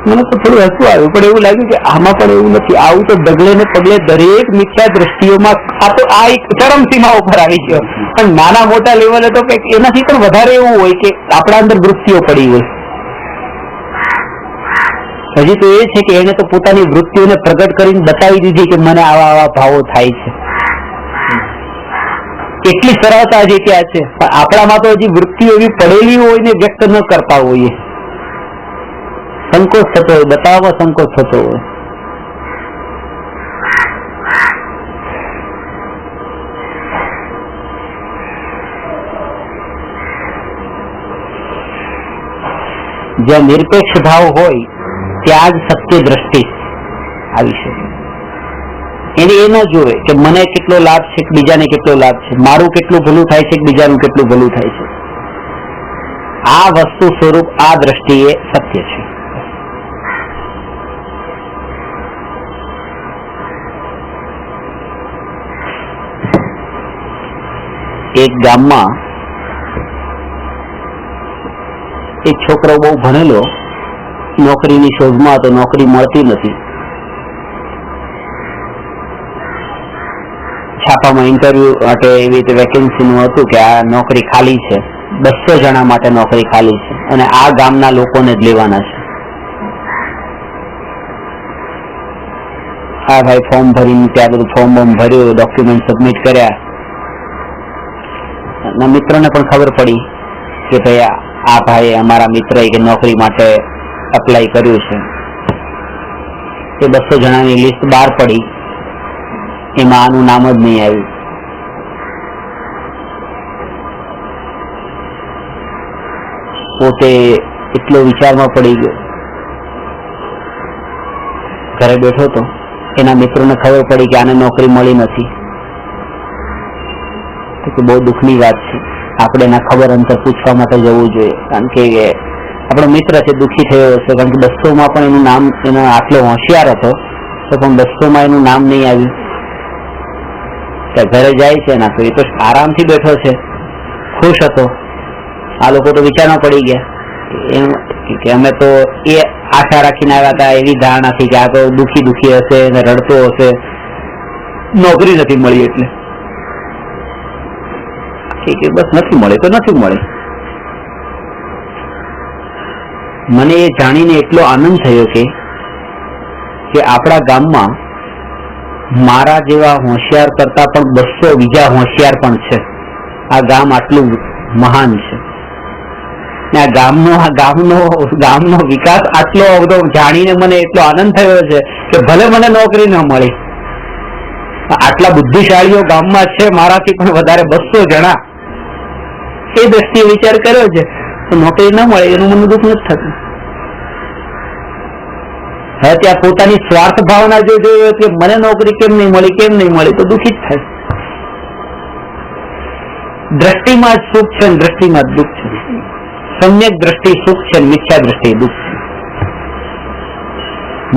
મને તો થોડું હસવું આવ્યું, પણ એવું લાગ્યું કે આમાં પણ એવું નથી. આવું તો ડગલે ને પગલે દરેક મિથ્યા દ્રષ્ટિઓમાં આ તો આ એક ચરમ સીમા ઉપર આવી ગયો. પણ નાના મોટા લેવલે તો કંઈક એનાથી પણ વધારે એવું હોય કે આપણા અંદર વૃત્તિઓ પડી હોય. હજી તો એ છે કે એને તો પોતાની વૃત્તિઓને પ્રગટ કરીને બતાવી દીધી કે મને આવા આવા ભાવો થાય છે. એટલી સરળતા હજી ત્યાં છે, પણ આપણામાં તો હજી વૃત્તિઓ એવી પડેલી હોય ને વ્યક્ત ન કરતા હોઈએ, સંકોચ થતો હોય, બતાવવામાં સંકોચ થતો હોય. જ્યાં નિરપેક્ષ ભાવ હોય ત્યાં જ સત્ય દ્રષ્ટિ આવી શકે. એને એ ન જોવે કે મને કેટલો લાભ છે, બીજાને કેટલો લાભ છે, મારું કેટલું ભલું થાય છે, બીજાનું કેટલું ભલું થાય છે. આ વસ્તુ સ્વરૂપ આ દ્રષ્ટિએ સત્ય છે. એક ગામમાં એક છોકરો બહુ ભણેલો, નોકરીની શોધમાં તો નોકરી મળતી નથી. છાપામાં ઇન્ટરવ્યુ માટે એવી રીતે વેકેન્સીનું હતું કે આ નોકરી ખાલી છે, 200 જણા માટે નોકરી ખાલી છે અને આ ગામના લોકોને જ લેવાના છે. હા ભાઈ, ફોર્મ ભરીને ત્યાં બધું ફોર્મ ભર્યું, ડોક્યુમેન્ટ સબમિટ કર્યા. મિત્રોને પણ ખબર પડી કે ભાઈ આ ભાઈ અમારા મિત્રએ કે નોકરી માટે અપ્લાય કર્યું છે. એ 200 જણાની લિસ્ટ બહાર પડી, એમાં આનું નામ જ નહીં આવ્યું. પોતે એટલો વિચારમાં પડી ગયો. ઘરે બેઠો હતો, એના મિત્રોને ખબર પડી કે આને નોકરી મળી નથી. તો બહુ દુઃખની વાત છે, આપણે એના ખબર અંતર પૂછવા માટે જવું જોઈએ. કારણ કે આપણો મિત્ર છે, દુઃખી થયો હશે, કારણ કે 200માં પણ એનું નામ, એનો આટલો હોશિયાર હતો તો પણ 200માં એનું નામ નહીં આવ્યું. ઘરે જાય છે ના, તો એ તો આરામથી બેઠો છે, ખુશ હતો. આ લોકો તો વિચારમાં પડી ગયા કે અમે તો એ આશા રાખીને આવ્યા હતા, એવી ધારણાથી કે આ તો દુઃખી હશે અને રડતો હશે, નોકરી નથી મળી એટલે. કે બસ નથી મળે તો નથી મળે. મને એ જાણીને એટલો આનંદ થયો કે આપણા ગામમાં મારા જેવા હોશિયાર કરતા પણ 200 બીજા હોશિયાર પણ છે. આ ગામ આટલું મહાન છે. આ ગામનો વિકાસ આટલો બધો જાણીને મને એટલો આનંદ થયો છે કે ભલે મને નોકરી ન મળી, આટલા બુદ્ધિશાળીઓ ગામમાં છે, મારાથી પણ વધારે 200 જણા. એ દ્રષ્ટિએ વિચાર કર્યો છે તો નોકરી ન મળે એનું મને દુઃખ નથી થતું. હવે ત્યાં પોતાની સ્વાર્થ ભાવના જો જોયો કે મને નોકરી કેમ નહીં મળી તો દુઃખી જ થાય. દ્રષ્ટિમાં જ સુખ છે, દ્રષ્ટિમાં જ દુઃખ છે. સમ્યક દ્રષ્ટિ સુખ છે, મિથ્યા દ્રષ્ટિ દુઃખ છે.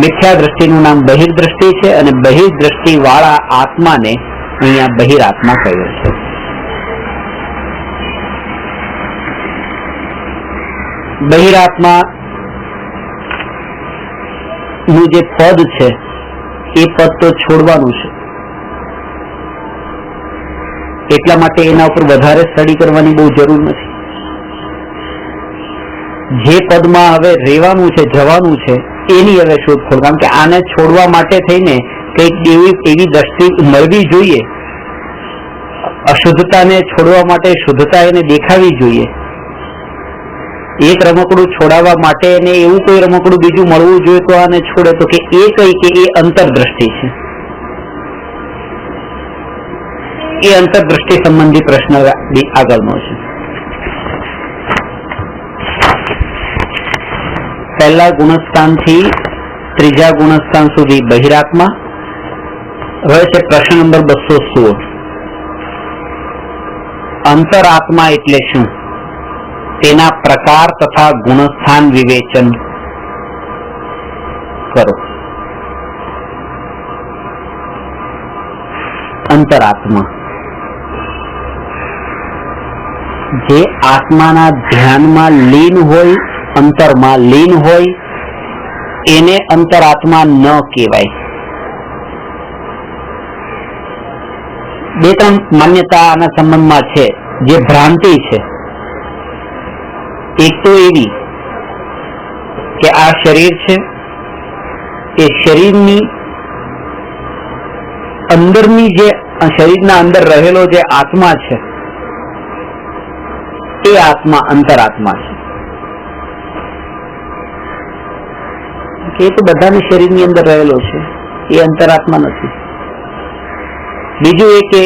મિથ્યા દ્રષ્ટિનું નામ બહિર્દ્રષ્ટિ છે અને બહિર્દ્રષ્ટિ વાળા આત્માને અહીંયા બહિરાત્મા કહ્યો છે. બહિરાત્મા નું જે પદ છે એ પદ તો છોડવાનું છે. એટલા માટે એના ઉપર વધારે સ્ટડી કરવાની બહુ જરૂર નથી. જે પદમાં હવે રહેવાનું છે, જવાનું છે, એની હવે શોધખોળ. કારણ કે આને છોડવા માટે થઈને કંઈક એવી દ્રષ્ટિ મળવી જોઈએ. અશુદ્ધતાને છોડવા માટે શુદ્ધતા એને દેખાવી જોઈએ. એક રમકડું છોડાવવા માટે એને એવું કોઈ રમકડું બીજું મળવું જોઈએ તો આને છોડે. તો કે એ કઈ કે એ અંતરદ્રષ્ટિ છે. એ અંતરદ્રષ્ટિ સંબંધી પ્રશ્ન આગળનો છે. પહેલા ગુણસ્થાનથી ત્રીજા ગુણસ્થાન સુધી બહિરાત્મા. હવે છે પ્રશ્ન નંબર 216. અંતરાત્મા એટલે શું? તેના પ્રકાર તથા ગુણસ્થાન વિવેચન કરો. અંતરાત્મા જે આત્માના ધ્યાનમાં લીન હોય, અંતરમાં લીન હોય, એને અંતરાત્મા ન કહેવાય. બે ત્રણ માન્યતા આના સંબંધમાં છે જે ભ્રાંતિ છે. એક તો એવી કે આ શરીર છે, એ શરીરની અંદરની જે શરીરના અંદર રહેલો જે આત્મા છે એ આત્મા અંતરાત્મા છે. એ તો બધાની શરીરની અંદર રહેલો છે, એ અંતરાત્મા નથી. બીજું એ કે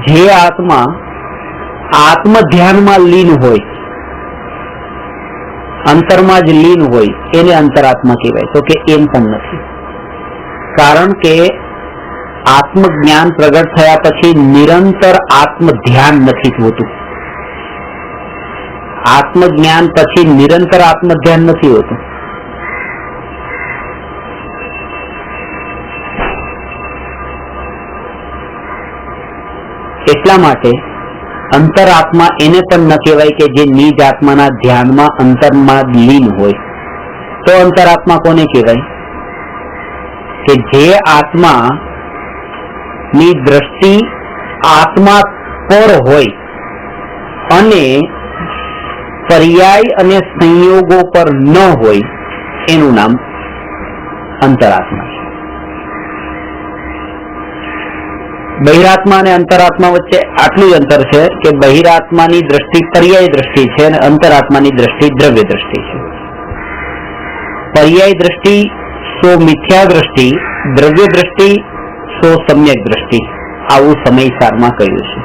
જે આત્મા આત્મ ધ્યાનમાં લીન હોય, અંતરમાં જ લીન હોય, એને અંતરાત્મા કહેવાય. તો કે એમ પણ નથી. કારણ કે આત્મજ્ઞાન પ્રગટ થયા પછી નિરંતર આત્મ ધ્યાન નથી હોતું. આત્મજ્ઞાન પછી નિરંતર આત્મ ધ્યાન નથી હોતું. એટલા માટે અંતરાત્મા એને પણ ન કહેવાય કે જે નિજ આત્માના ધ્યાનમાં અંતરમાં લીન હોય. તો અંતરાત્મા કોને કહેવાય? કે જે આત્મા ની દ્રષ્ટિ આત્મા પર હોય અને પર્યાય અને સંયોગો પર ન હોય, એનું નામ અંતરાત્મા છે. બહિરાત્મા અને અંતરાત્મા વચ્ચે આટલું જ અંતર છે કે બહિરાત્માની દ્રષ્ટિ પર્યાય દ્રષ્ટિ છે અને અંતરાત્માની દ્રષ્ટિ દ્રવ્ય દ્રષ્ટિ છે. પર્યાય દ્રષ્ટિ સો મિથ્યા દ્રષ્ટિ, દ્રવ્ય દ્રષ્ટિ સો સમ્યક દ્રષ્ટિ, આવું સમયસારમાં કહ્યું છે.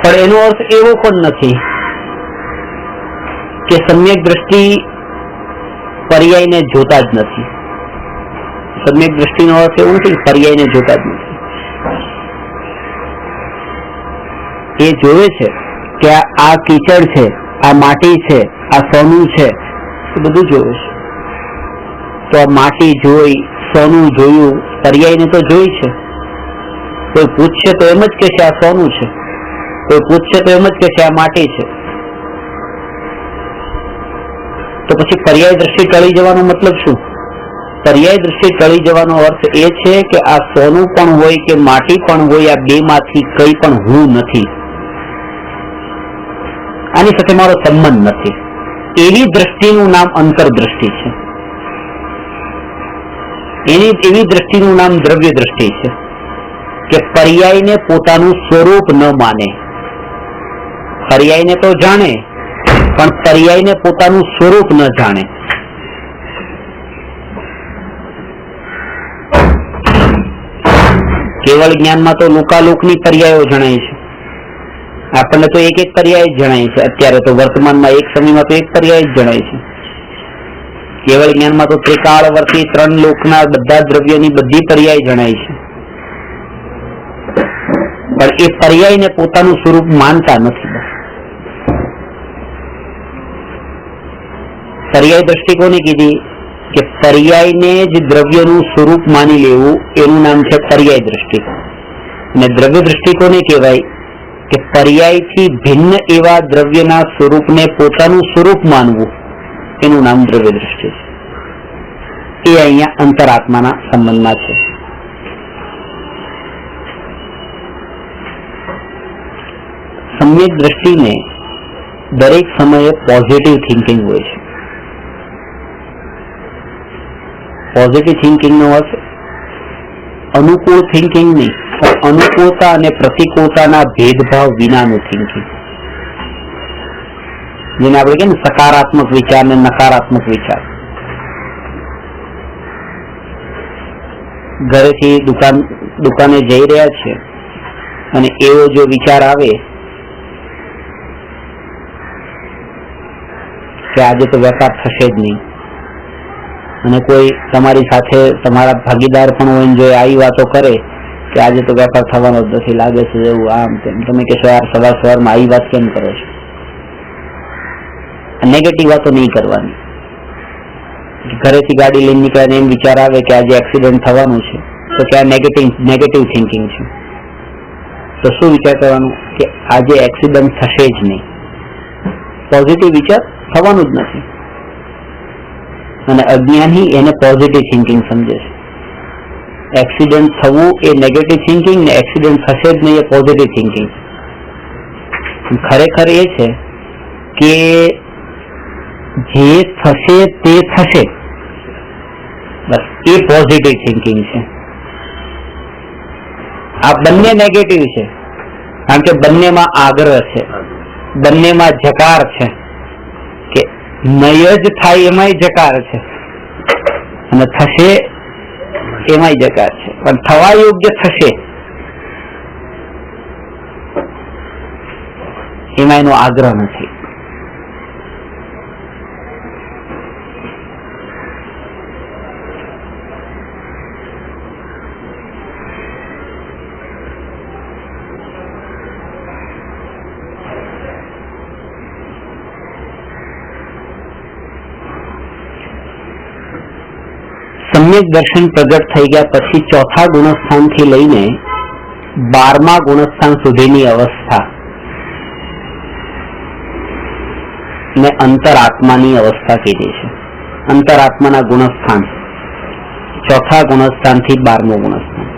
પણ એનો અર્થ એવો પણ નથી કે સમ્યક દ્રષ્ટિ પર્યાયને જોતા જ નથી. સમ્યક દ્રષ્ટિનો અર્થ એવું નથી કે પર્યાયને જોતા જ નથી. એ જોવે છે કે આ કીચડ છે, આ માટી છે, આ સોનું છે, એ બધું જોવે છે. તો આ માટી જોઈ, સોનું જોયું, પર્યાયને તો જોઈ છે. કોઈ પૂછશે તો એમ જ કહેશે આ સોનું છે, કોઈ પૂછશે તો એમ જ કહેશે આ માટી છે. તો પછી પર્યાય દ્રષ્ટિ ટળી જવાનો મતલબ શું? પર્યાય દ્રષ્ટિ ટળી જવાનો અર્થ એ છે કે આ સોનું પણ હોય કે માટી પણ હોય, આ બે માંથી કઈ પણ હું નથી, આની સાથે મારો સંબંધ નથી. એવી દ્રષ્ટિનું નામ અંતરદ્રષ્ટિ છે. એવી દ્રષ્ટિનું નામ દ્રવ્ય દ્રષ્ટિ છે કે પર્યાયને પોતાનું સ્વરૂપ ન માને. પર્યાયને તો જાણે પણ પર્યાયને પોતાનું સ્વરૂપ ન જાણે. કેવળ જ્ઞાનમાં તો લોકાલોકની પર્યાયો જણાય છે. આપણને તો એક એક પર્યાય જ જણાય છે. અત્યારે તો વર્તમાનમાં એક સમયમાં તો એક પર્યાય જ જણાય છે. કેવળ જ્ઞાનમાં તો ત્રિકાળવર્તી ત્રણ લોકના બધા દ્રવ્યોની બધી પર્યાય જણાય છે. પણ એ પર્યાયને પોતાનું સ્વરૂપ માનતા નથી. પર્યાય દ્રષ્ટિ કોને કીધી? કે પર્યાયને જ દ્રવ્યનું સ્વરૂપ માની લેવું, એનું નામ છે પર્યાય દ્રષ્ટિ. અને દ્રવ્ય દ્રષ્ટિ કોને કહેવાય? કે પર્યાયથી ભિન્ન એવા દ્રવ્યના સ્વરૂપને પોતાનું સ્વરૂપ માનવું, એનું નામ દ્રવ્ય દ્રષ્ટિ છે. એ અહીંયા અંતરાત્માના સંબંધમાં છે. સમ્યક દ્રષ્ટિને દરેક સમયે પોઝિટિવ થિંકિંગ હોય છે. પોઝિટિવ થિંકિંગનો અર્થ અનુકૂળ થિંકિંગ નહીં, અનુકૂળતા અને પ્રતિકૂળતાના ભેદભાવ વિનાનું થિંકિંગ. જેને આપણે કહીએ ને સકારાત્મક વિચાર ને નકારાત્મક વિચાર. ઘરેથી દુકાને જઈ રહ્યા છે અને એવો જો વિચાર આવે કે આજે તો વેપાર થશે જ નહીં, અને કોઈ તમારી સાથે તમારા ભાગીદાર પણ હોય જો આવી વાતો કરે કે આજે તો વેપાર થવાનો જ નથી, લાગે છે એવું આમ તેમ, તમે કહેશો યાર સવાર સવારમાં આવી વાત કેમ કરો છો? નેગેટિવ વાતો નહીં કરવાની. ઘરેથી ગાડી લઈને નીકળ્યા એમ વિચાર આવે કે આજે એક્સિડન્ટ થવાનું છે, તો કે આ નેગેટિવ થિંકિંગ છે. તો શું વિચાર કરવાનું? કે આજે એક્સિડન્ટ થશે જ નહીં. પોઝિટિવ વિચાર થવાનું જ નથી. અને અજ્ઞાની એને પોઝિટિવ થિંકિંગ સમજે છે. એક્સિડન્ટ થવું એ નેગેટિવ થિંકિંગ ને એક્સિડન્ટ થશે જ નહીં એ પોઝિટિવ થિંકિંગ. ખરેખર એ છે કે જે થશે તે થશે, બસ એ પોઝિટિવ થિંકિંગ છે. આ બંને નેગેટિવ છે, કારણ કે બંનેમાં આગ્રહ છે, બંનેમાં જકાર છે કે નય જ થાય એમાંય જકાર છે અને થશે એમાંય જકાર છે, પણ થવા યોગ્ય થશે એમાં એનો આગ્રહ નથી. સમ્યક દર્શન પ્રગટ થઈ ગયા પછી ચોથા ગુણસ્થાનથી લઈને 12મા ગુણસ્થાન સુધીની અવસ્થા ને અંતરાત્માની અવસ્થા કીધી છે. અંતરાત્માના ગુણસ્થાન ચોથા ગુણસ્થાનથી 12મું ગુણસ્થાન.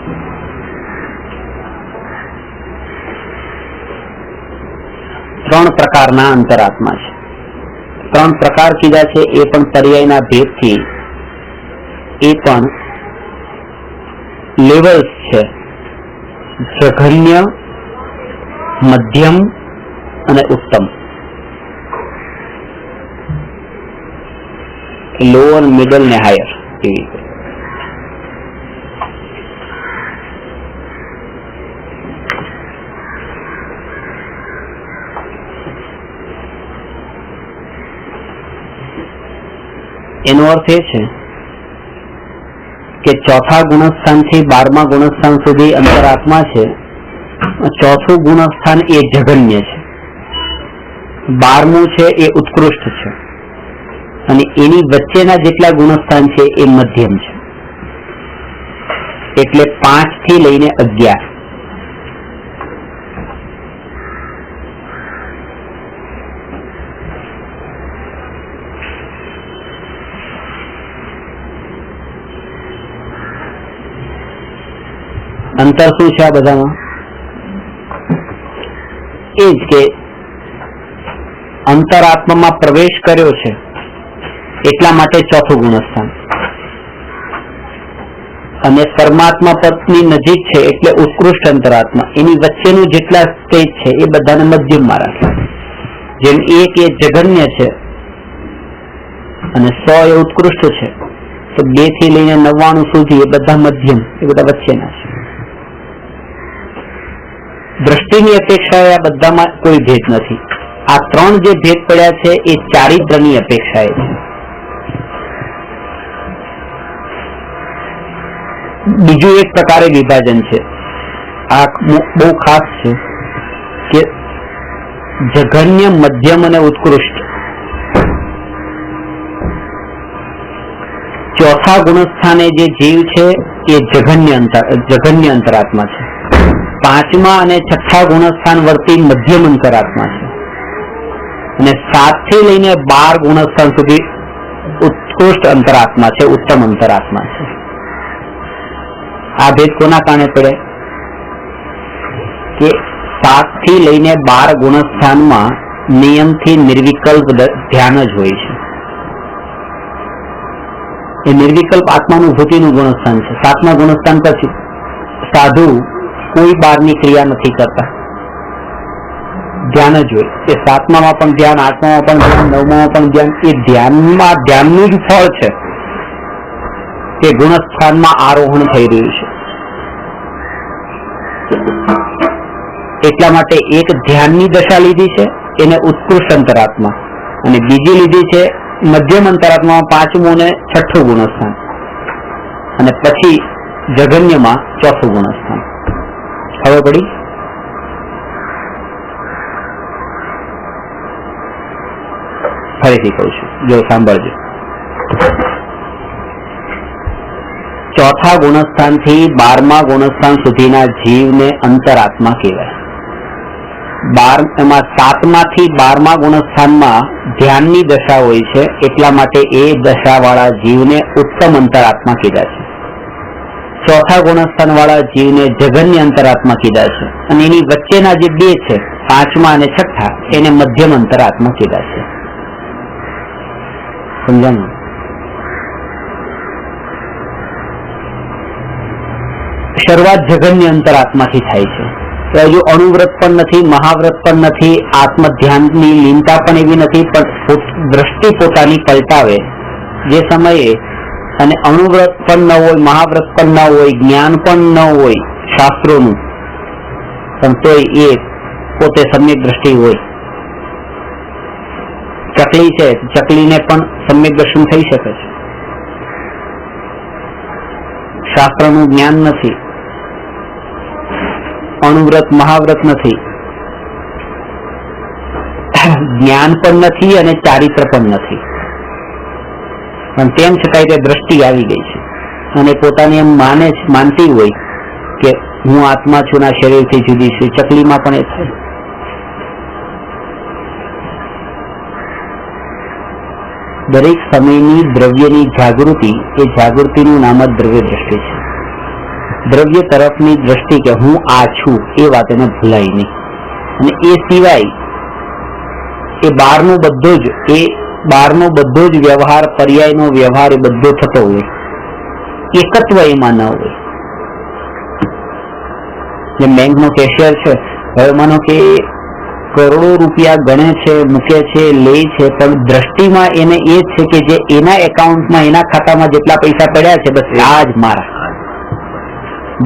ત્રણ પ્રકારના અંતરાત્મા છે. ત્રણ પ્રકાર કીધા છે એ પણ પર્યાયના ભેદથી એ પણ લેવલ્સ છે. જઘન્ય, મધ્યમ અને ઉત્તમ. લોઅર, મિડલ ને હાયર એવી રીતે. એનો અર્થ એ છે કે ચોથા ગુણસ્થાનથી 12મા ગુણસ્થાન સુધી અંતરાત્મા છે. ચોથું ગુણસ્થાન એ જઘન્ય છે, 12મું છે એ ઉત્કૃષ્ટ છે અને એની વચ્ચેના જેટલા ગુણસ્થાન છે એ મધ્યમ છે. એટલે 5 થી લઈને 11. અંતર શું છે આ બધામાં? એ જ કે અંતરાત્મામાં પ્રવેશ કર્યો છે એટલા માટે ચોથું ગુણસ્થાન, અને પરમાત્મા પદની નજીક છે એટલે ઉત્કૃષ્ટ અંતરાત્મા. એની વચ્ચેનું જેટલા સ્ટેજ છે એ બધાને મધ્યમમાં રાખે. જેમ 1 એ જઘન્ય છે અને 100 એ ઉત્કૃષ્ટ છે, તો 2 થી લઈને 99 સુધી એ બધા મધ્યમ, એ બધા વચ્ચેના છે. દ્રષ્ટિની અપેક્ષાએ આ બધામાં કોઈ ભેદ નથી. આ 3 જે ભેદ પડ્યા છે એ ચારિત્રની અપેક્ષાએ છે. બીજું એક પ્રકારે વિભાજન છે, આ બહુ ખાસ છે કે જઘન્ય, મધ્યમ અને ઉત્કૃષ્ટ. ચોથા ગુણસ્થાને જે જીવ છે એ જઘન્ય અંતરાત્મા છે. 5મા અને 6થા ગુણસ્થાન વર્તી મધ્યમ અંતરાત્મા છે અને 7 થી લઈને 12 ગુણસ્થાન સુધી ઉત્કૃષ્ટ અંતરાત્મા છે, ઉત્તમ અંતરાત્મા છે. આ ભેદ કોના કારણે પડે કે 7 થી લઈને 12 ગુણસ્થાનમાં નિયમથી નિર્વિકલ્પ ધ્યાન જ હોય છે. એ નિર્વિકલ્પ આત્માનુભૂતિનું ગુણસ્થાન છે. 7મા ગુણસ્થાન પછી સાધુ કોઈ બહારની ક્રિયા નથી કરતા, ધ્યાન જ હોય. એ 7મામાં પણ ધ્યાન, 8મામાં પણ ધ્યાન, 9મામાં પણ ધ્યાન. એ ધ્યાનમાં ધ્યાનનું જ ફળ છે કે ગુણસ્થાનમાં આરોહણ થઈ રહ્યું છે. એટલા માટે એક ધ્યાનની દશા લીધી છે એને ઉત્કૃષ્ટ અંતરાત્મા, અને બીજી લીધી છે મધ્યમ અંતરાત્મામાં 5મું અને 6થું ગુણસ્થાન, અને પછી જઘન્યમાં 4થું ગુણસ્થાન. ખબર પડી? ફરીથી કહું છું, જો સાંભળજો. ચોથા ગુણસ્થાનથી 12મા ગુણસ્થાન સુધીના જીવને અંતરાત્મા કહેવાય. એમાં 7માંથી 12મા ગુણસ્થાનમાં ધ્યાનની દશા હોય છે, એટલા માટે એ દશાવાળા જીવને ઉત્તમ અંતરાત્મા કીધા છે. 4થા ગુણસ્થાન વાળા જીવને જઘન્ય અંતરાત્મા કીધા છે, અને એની વચ્ચેના જે 2 છે, 5મા અને 6ઠા, એને મધ્યમ અંતરાત્મા કીધા છે. સમજાણું? શરૂઆત જઘન્ય અંતરાત્માથી થાય છે. તો હજુ અણુવ્રત પણ નથી, મહાવ્રત પણ નથી, આત્મ ધ્યાનની લીનતા પણ એવી નથી, પણ દ્રષ્ટિ પોતાની પલટાવે જે સમયે, અને અણુવ્રત પણ ન હોય, મહાવ્રત પણ ન હોય, જ્ઞાન પણ ન હોય શાસ્ત્રોનું, પણ તોય એ પોતે સમ્યક દ્રષ્ટિ હોય. ચકલી છે, ચકલીને પણ સમ્યક દર્શન થઈ શકે છે. શાસ્ત્રનું જ્ઞાન નથી, અણુવ્રત મહાવ્રત નથી, જ્ઞાન પણ નથી અને ચારિત્ર પણ નથી, પણ તેમ છતાંય તે દ્રષ્ટિ આવી ગઈ છે અને પોતાને એમ માનતી હોય કે હું આત્મા છું, ના શરીરથી જુદી છું. ચકલીમાં પણ એ થાય. દરેક સમયની દ્રવ્યની જાગૃતિ, એ જાગૃતિનું નામ જ દ્રવ્ય દ્રષ્ટિ છે. દ્રવ્ય તરફની દ્રષ્ટિ કે હું આ છું, એ વાત એને ભૂલાય નહીં. અને એ સિવાય એ બહારનો બધો જ વ્યવહાર, પર્યાયનો વ્યવહાર, એ બધો થતો હોય, એકત્વ એમાં ન હોય. જેમ બેંકનો કેશિયર છે, હવે માનો કે કરોડો રૂપિયા ગણે છે, મૂકે છે, લે છે, પણ દ્રષ્ટિમાં એને એ જ છે કે જે એના એકાઉન્ટમાં, એના ખાતામાં જેટલા પૈસા પડ્યા છે, બસ આ જ મારા.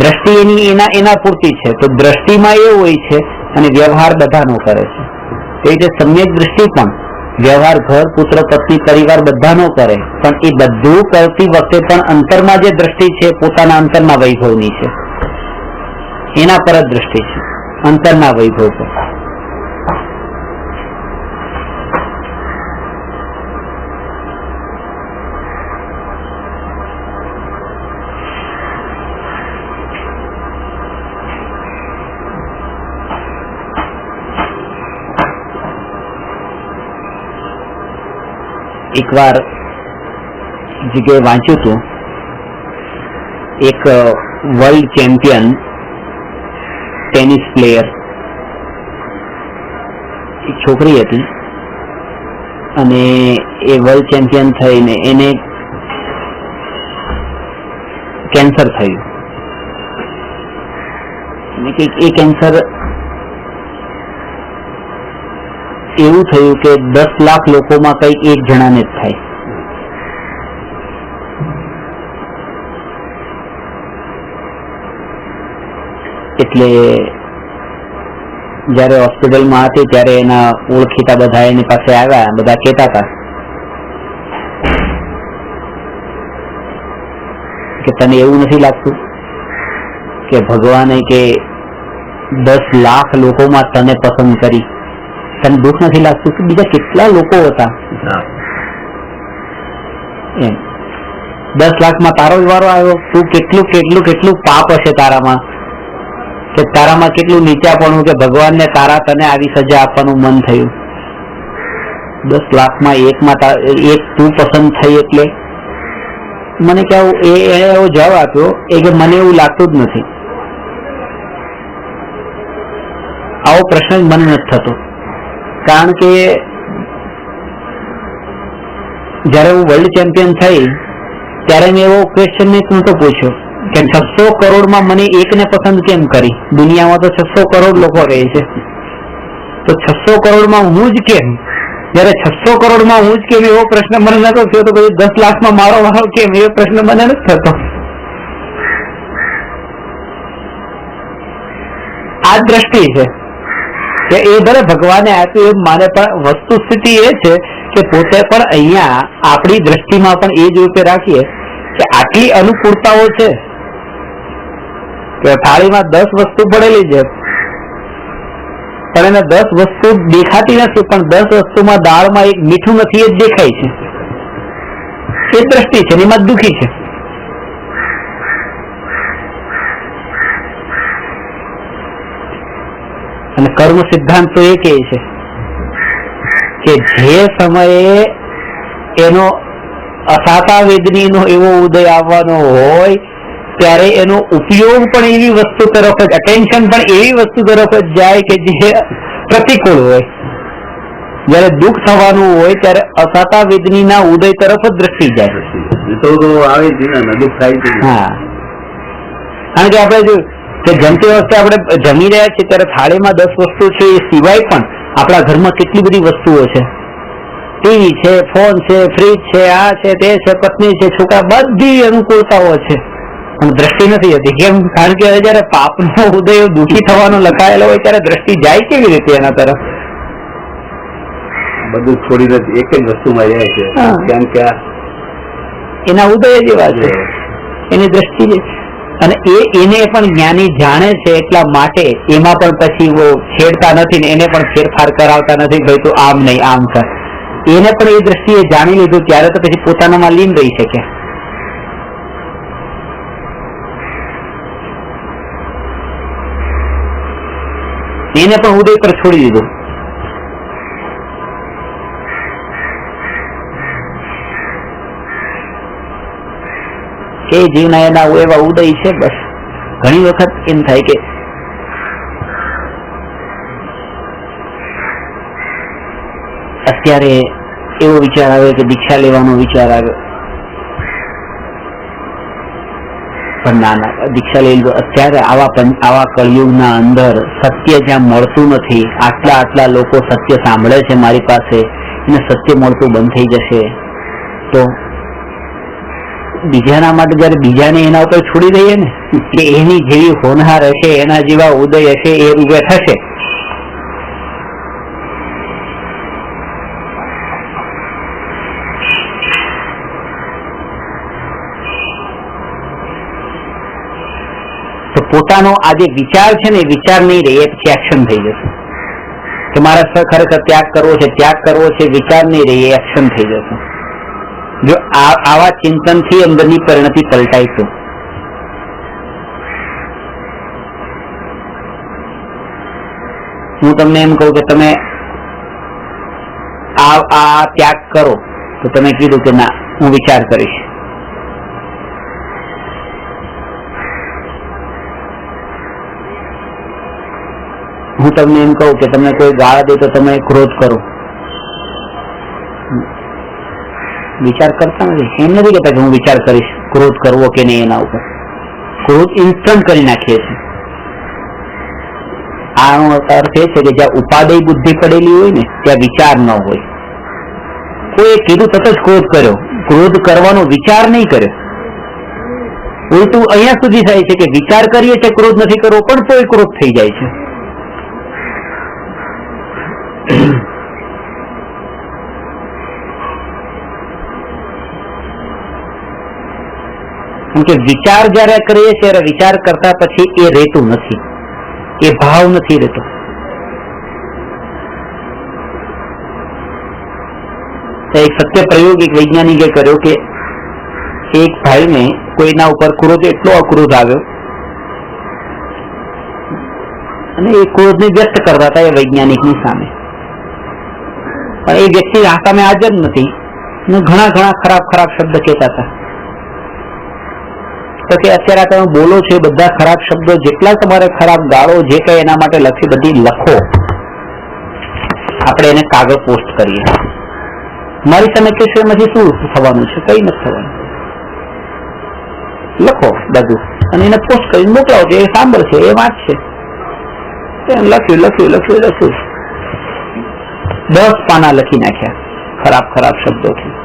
દ્રષ્ટિ એની એના પૂરતી છે. તો દ્રષ્ટિમાં એ હોય છે અને વ્યવહાર બધાનો કરે છે. એ રીતે સમ્યક દ્રષ્ટિ પણ વ્યવહાર ઘર, પુત્ર, પત્ની, પરિવાર બધાનો કરે, પણ એ બધું કરતી વખતે પણ અંતરમાં જે દ્રષ્ટિ છે, પોતાના અંતરના વૈભવની છે, એના પર જ દ્રષ્ટિ છે, અંતરના વૈભવ પર. એકવાર જગ્યાએ વાંચ્યું હતું, એક વર્લ્ડ ચેમ્પિયન ટેનિસ પ્લેયર, એક છોકરી હતી, અને એ વર્લ્ડ ચેમ્પિયન થઈને એને કેન્સર થયું. એ કેન્સર એવું થયું કે 10 લાખ લોકોમાં કઈક એક જણાને જ થાય. એટલે જયારે હોસ્પિટલમાં હતી ત્યારે એના ઓળખીતા બધા એની પાસે આવ્યા, બધા કહેતા હતા કે તને એવું નથી લાગતું કે ભગવાને કે 10 લાખ લોકોમાં તને પસંદ કરી? તને દુઃખ નથી લાગતું કે બીજા કેટલા લોકો હતા એમ? 10 લાખમાં તારો જ વારો આવ્યો. તું કેટલું કેટલું કેટલું પાપ હશે તારામાં, કે તારામાં કેટલું નીચાપણું કે ભગવાનને તને આવી સજા આપવાનું મન થયું. 10 લાખમાં એક તું પસંદ થઈ. એટલે મને કેવું એને એવો જવાબ આપ્યો કે મને એવું લાગતું જ નથી. આવો પ્રશ્ન જ મને નથી થતો, કારણ કે જયારે હું વર્લ્ડ ચેમ્પિયન થઈ ત્યારે મેં એવો ક્વેશ્ચન નહોતો પૂછ્યો કે 600 કરોડમાં મને એકને પસંદ કેમ કરી? દુનિયામાં તો 600 કરોડ લોકો રહે છે, તો 600 કરોડમાં હું જ કેમ? જયારે 600 કરોડમાં હું જ કેમ એવો પ્રશ્ન મને નતો થયો, તો પછી 10 લાખમાં મારો વારો કેમ એવો પ્રશ્ન મને નથી થતો. આ દ્રષ્ટિ છે કે એ ભલે ભગવાને આપ્યું એમ માને, પણ વસ્તુ સ્થિતિ એ છે કે પોતે પણ અહીંયા આપણી દ્રષ્ટિમાં પણ એ જ રૂપે રાખીએ કે આટલી અનુકૂળતાઓ છે કે થાળીમાં 10 વસ્તુ પડેલી છે, પણ એને 10 વસ્તુ દેખાતી નથી, પણ 10 વસ્તુમાં દાળમાં એક મીઠું નથી, એ જ દેખાય છે. એ દ્રષ્ટિ છે, એમાં દુઃખી છે. અને કર્મ સિદ્ધાંત તો એ કહે છે કે જે સમયે એનો અસાતા વેદનીનો એવો ઉદય આવવાનો હોય ત્યારે એનો ઉપયોગ પણ એવી વસ્તુ તરફ જ, અટેન્શન પણ એવી વસ્તુ તરફ જ જાય કે જે પ્રતિકૂળ હોય. જયારે દુઃખ થવાનું હોય ત્યારે અસાતા વેદનીના ઉદય તરફ જ દ્રષ્ટિ જાય. તો આવે છે ને, દુઃખ થાય છે. હા, કારણ કે આપણે જો કે જમતી વખતે આપણે જમી રહ્યા છીએ ત્યારે થાળીમાં 10 વસ્તુ છે, એ સિવાય પણ આપણા ઘરમાં કેટલી બધી વસ્તુઓ છે. ટીવી છે, ફોન છે, ફ્રીજ છે, આ છે, તે છે, પત્ની છે, છોકરા, બધી અનુકૂળતાઓ છે, પણ દ્રષ્ટિ નથી હતી. કેમ? કારણ કે જયારે પાપનો ઉદય દુઃખી થવાનો લખાયેલો હોય ત્યારે દ્રષ્ટિ જાય કેવી રીતે એના તરફ? બધું છોડીને એક જ વસ્તુમાં જાય છે. કારણ કે એના ઉદય જ એવા છે, એની દ્રષ્ટિ છે. અને એને પણ જ્ઞાની જાણે છે, એટલા માટે એમાં પણ પછી છેડતા નથી ને એને પણ ફેરફાર કરાવતા નથી. ભાઈ તું આમ નહીં આમ કર. એને પણ એ દ્રષ્ટિએ જાણી લીધું ત્યારે તો પછી પોતાનામાં લીન રહી શકે. એને પણ ઉદય પર છોડી દીધું. એ જીવના એના એવા ઉદય છે. બસ ઘણી વખત એમ થાય કે અત્યારે એવો વિચાર આવે કે દીક્ષા લેવાનો વિચાર આવ્યો, પણ ના, દીક્ષા લઈ લો. અત્યારે આવા કળિયુગના અંદર સત્ય જ્યાં મળતું નથી, આટલા લોકો સત્ય સાંભળે છે મારી પાસે, એને સત્ય મળતું બંધ થઈ જશે તો બીજાના માટે જયારે બીજાને એના ઉપર છોડી દઈએ ને કે એની જેવી હોનહાર હશે, એના જેવા ઉદય હશે, એ ઉભે થશે. તો પોતાનો આ જે વિચાર છે ને, વિચાર નહીં રહે, એ પછી એક્શન થઈ જશે કે મારે ખરેખર ત્યાગ કરવો છે, વિચાર નહીં રહે, એ એક્શન થઈ જશે. જો આવા ચિંતનથી અંદરની પરિણતિ પલટાય તો હું તમને એમ કહું કે તમે આ ત્યાગ કરો તો તમે કીધું કે ના હું વિચાર કરીશ. હું તમને એમ કહું કે તમને કોઈ ગાળ દે તો તમે ક્રોધ કરો. વિચાર કરતા નથી. એમ નથી કહેતા કે હું વિચાર કરીશ ક્રોધ કરવો કે નહીં. એના ઉપર ક્રોધ ઇન્સ્ટન્ટ કરી નાખીએ છીએ. આનો અર્થ એ છે કે જ્યાં ઉપાદેય બુદ્ધિ પડેલી હોય ને ત્યાં વિચાર ન હોય. કોઈ કીધું તરત જ ક્રોધ કર્યો, ક્રોધ કરવાનો વિચાર નહીં કર્યો. ઉલટું અહીંયા સુધી થાય છે કે વિચાર કરીએ છીએ ક્રોધ નથી કરવો, પણ તોય ક્રોધ થઈ જાય છે. કેમ કે વિચાર જયારે કરીએ છીએ ત્યારે વિચાર કરતા પછી એ રહેતું નથી, એ ભાવ નથી રહેતો. એક સત્ય પ્રયોગ એક વૈજ્ઞાનિકે કર્યો કે એક ભાઈને કોઈના ઉપર ક્રોધ, એટલો અક્રોધ આવ્યો અને એ ક્રોધને વ્યક્ત કરતા હતા એ વૈજ્ઞાનિકની સામે. પણ એ વ્યક્તિ સામે હાજર નથી, ઘણા ખરાબ શબ્દ કહેતા હતા. તો કે અત્યારે તમે બોલો છો એ બધા ખરાબ શબ્દો, જેટલા તમારે ખરાબ ગાળો જે કઈ એના માટે લખી બધી લખો, આપણે એને કાગળ પોસ્ટ કરીએ. મારી સામે કહેશો એમાંથી શું થવાનું છે? કઈ નથી થવાનું. લખો બધું અને એને પોસ્ટ કરીને મોકલાવો, એ સાંભળશે, એ વાંચશે. લખ્યું 10 પાના લખી નાખ્યા ખરાબ શબ્દોથી.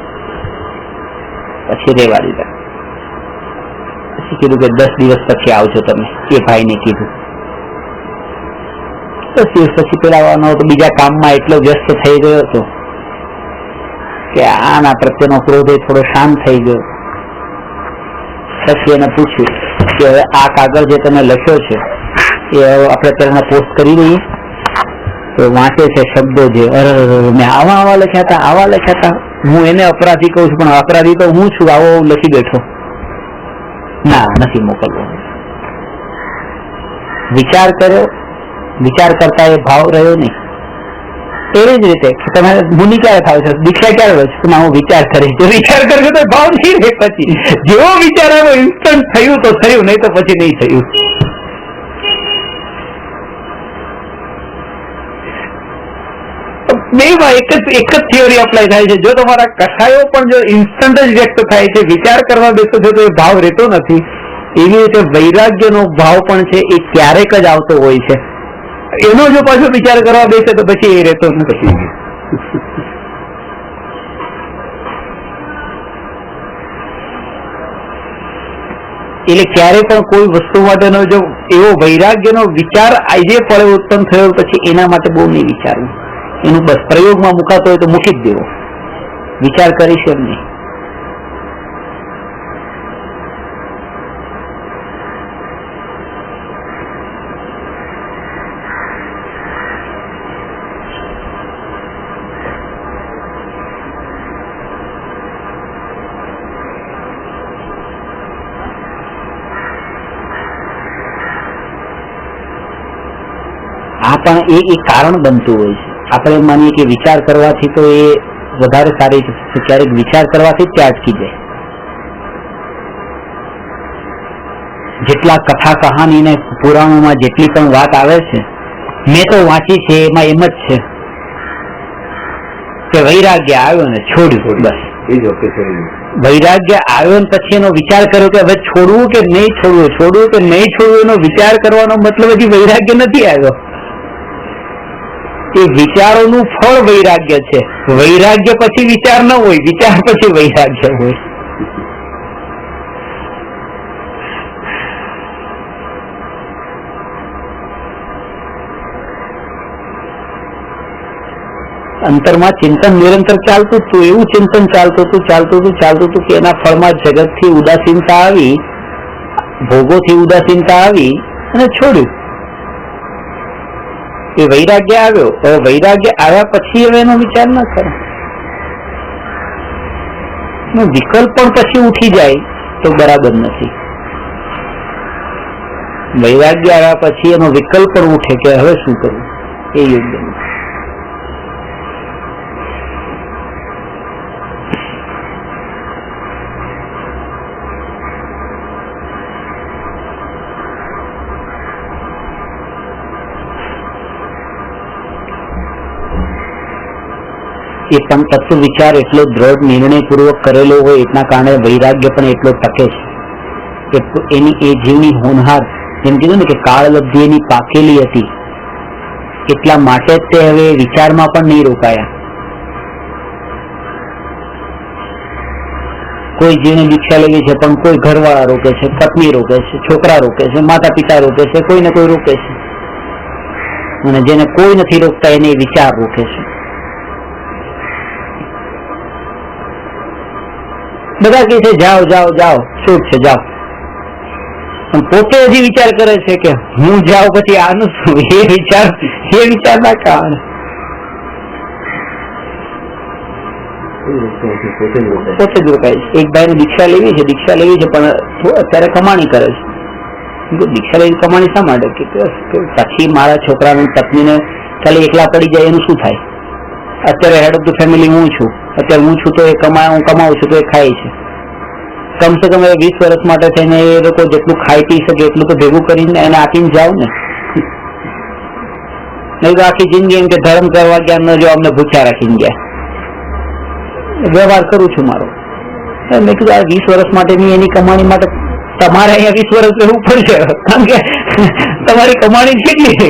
પછી રેવા દીધા. પછી કીધું કે 10 દિવસ પછી આવજો તમે. એ ભાઈને કીધું. 10 દિવસ પછી પેલા તો બીજા કામમાં એટલો વ્યસ્ત થઈ ગયો હતો કે આના પ્રત્યેનો ક્રોધ થોડો શાંત થઈ ગયો. પછી એને પૂછ્યું કે હવે આ કાગળ જે તમે લખ્યો છે એ આપણે તેને પોસ્ટ કરી દઈએ. તો વાંચે છે શબ્દો જે મેં આવા લખ્યા હતા. હું એને અપરાધી કહું છું, પણ અપરાધી તો હું છું. આવો લખી બેઠો. ના, નથી મોકલવો. વિચાર કર્યો, વિચાર કરતા એ ભાવ રહ્યો નહીં. એવી જ રીતે તમે મુનિ ક્યારે થાવ છો, દીક્ષા ક્યારે લો છો, હું વિચાર કરીશ. વિચાર કરશો તો ભાવ નહીં રહે. પછી જેવો વિચાર આવ્યો ઇન્સ્ટન્ટ થયું તો થયું, નહીં તો પછી નહીં થયું. બેમાં એક જ થિયોરી અપ્લાય થાય છે. જો તમારા કથાઓ પણ જો ઇન્સ્ટન્ટ જ વ્યક્ત થાય છે, વિચાર કરવા બેસો છો તો એ ભાવ રહેતો નથી. એવી રીતે વૈરાગ્યનો ભાવ પણ છે એ ક્યારેક જ આવતો હોય છે. એનો જો પાછો વિચાર કરવા બેસે તો પછી એ રહેતો નથી. એટલે ક્યારે પણ કોઈ વસ્તુ માટેનો જો એવો વૈરાગ્યનો વિચાર આજે પળે ઉત્પન્ન થયો પછી એના માટે બહુ નહીં વિચારવું. એનું બસ પ્રયોગમાં મુકાતો હોય તો મૂકી જ દેવો, વિચાર કરીશ એમ નહીં. આ પણ એ કારણ બનતું હોય છે. આપણે માનીએ કે વિચાર કરવાથી તો એ વધારે સારી છે, ક્યારેક વિચાર કરવાથી જ ત્યાં અટકી જાય. જેટલા કથા કહાની ને પુરાણોમાં જેટલી પણ વાત આવે છે, મેં તો વાંચી છે, એમાં એમ જ છે કે વૈરાગ્ય આવ્યો ને છોડ્યું. બસ એ જ વખતે છોડી. વૈરાગ્ય આવ્યો ને પછી એનો વિચાર કર્યો કે હવે છોડવું કે નહીં છોડવું, છોડવું કે નહીં છોડવું, એનો વિચાર કરવાનો મતલબ હજી વૈરાગ્ય નથી આવ્યો. એ વિચારોનું ફળ વૈરાગ્ય છે. વૈરાગ્ય પછી વિચાર ન હોય, વિચાર પછી વૈરાગ્ય હોય. અંતરમાં ચિંતન નિરંતર ચાલતું હતું. એવું ચિંતન ચાલતું હતું કે એના ફળમાં જગતથી ઉદાસીનતા આવી, ભોગોથી ઉદાસીનતા આવી અને છોડ્યું. એ વૈરાગ્ય આવ્યો. હવે વૈરાગ્ય આવ્યા પછી હવે એનો વિચાર ન કરે. વિકલ્પ પણ પછી ઉઠી જાય તો બરાબર નથી. વૈરાગ્ય આવ્યા પછી એનો વિકલ્પ પણ ઉઠે કે હવે શું કરવું, એ યોગ્ય નથી. એ પણ તત્વ વિચાર એટલો દ્રઢ નિર્ણયપૂર્વક કરેલો હોય એટલા કારણે વૈરાગ્ય પણ એટલો ટકે છે. એની એ જીવની હોનહાર, જેમ કીધું ને કે કાળલબ્ધિ એની પાકેલી હતી, એટલા માટે જ તે હવે વિચારમાં પણ નહીં રોકાયા. કોઈ જીવને દીક્ષા લેવી છે પણ કોઈ ઘરવાળા રોકે છે, પત્ની રોકે છે, છોકરા રોકે છે, માતા પિતા રોકે છે, કોઈ ને કોઈ રોકે છે. અને જેને કોઈ નથી રોકતા એને વિચાર રોકે છે. બધા કહે છે જાઓ જાઓ જાઓ, છૂટ છે જાઓ, પણ પોતે હજી વિચાર કરે છે કે હું જાઉં પછી આનું શું. એ વિચાર ના કારણે પોતે જ રોકાય છે. એક ભાઈને દીક્ષા લેવી છે પણ અત્યારે કમાણી કરે છે. દીક્ષા લેવી કમાણી શા માટે કે પછી મારા છોકરાને પત્નીને ખાલી એકલા પડી જાય એનું શું થાય. અત્યારે હેડ ઓફ ધ ફેમિલી હું છું, અત્યારે હું છું તો એ હું કમાઉં છું તો એ ખાય છે. કમસે કમ 20 વર્ષ માટે થઈને એ લોકો જેટલું ખાઈ પી શકે એટલું તો ભેગું કરીને એને આપીને જાવ ને. નહીં તો આખી જિંદગી એમ કે ધર્મ કરવા ગયા ન જો અમને ભૂખ્યા રાખીને ગયા. વ્યવહાર કરું છું મારો. મેં કીધું આ 20 વર્ષ માટેની એની કમાણી માટે તમારે અહીંયા 20 વર્ષ રહેવું પડશે, કારણ કે તમારી કમાણી કેટલી છે.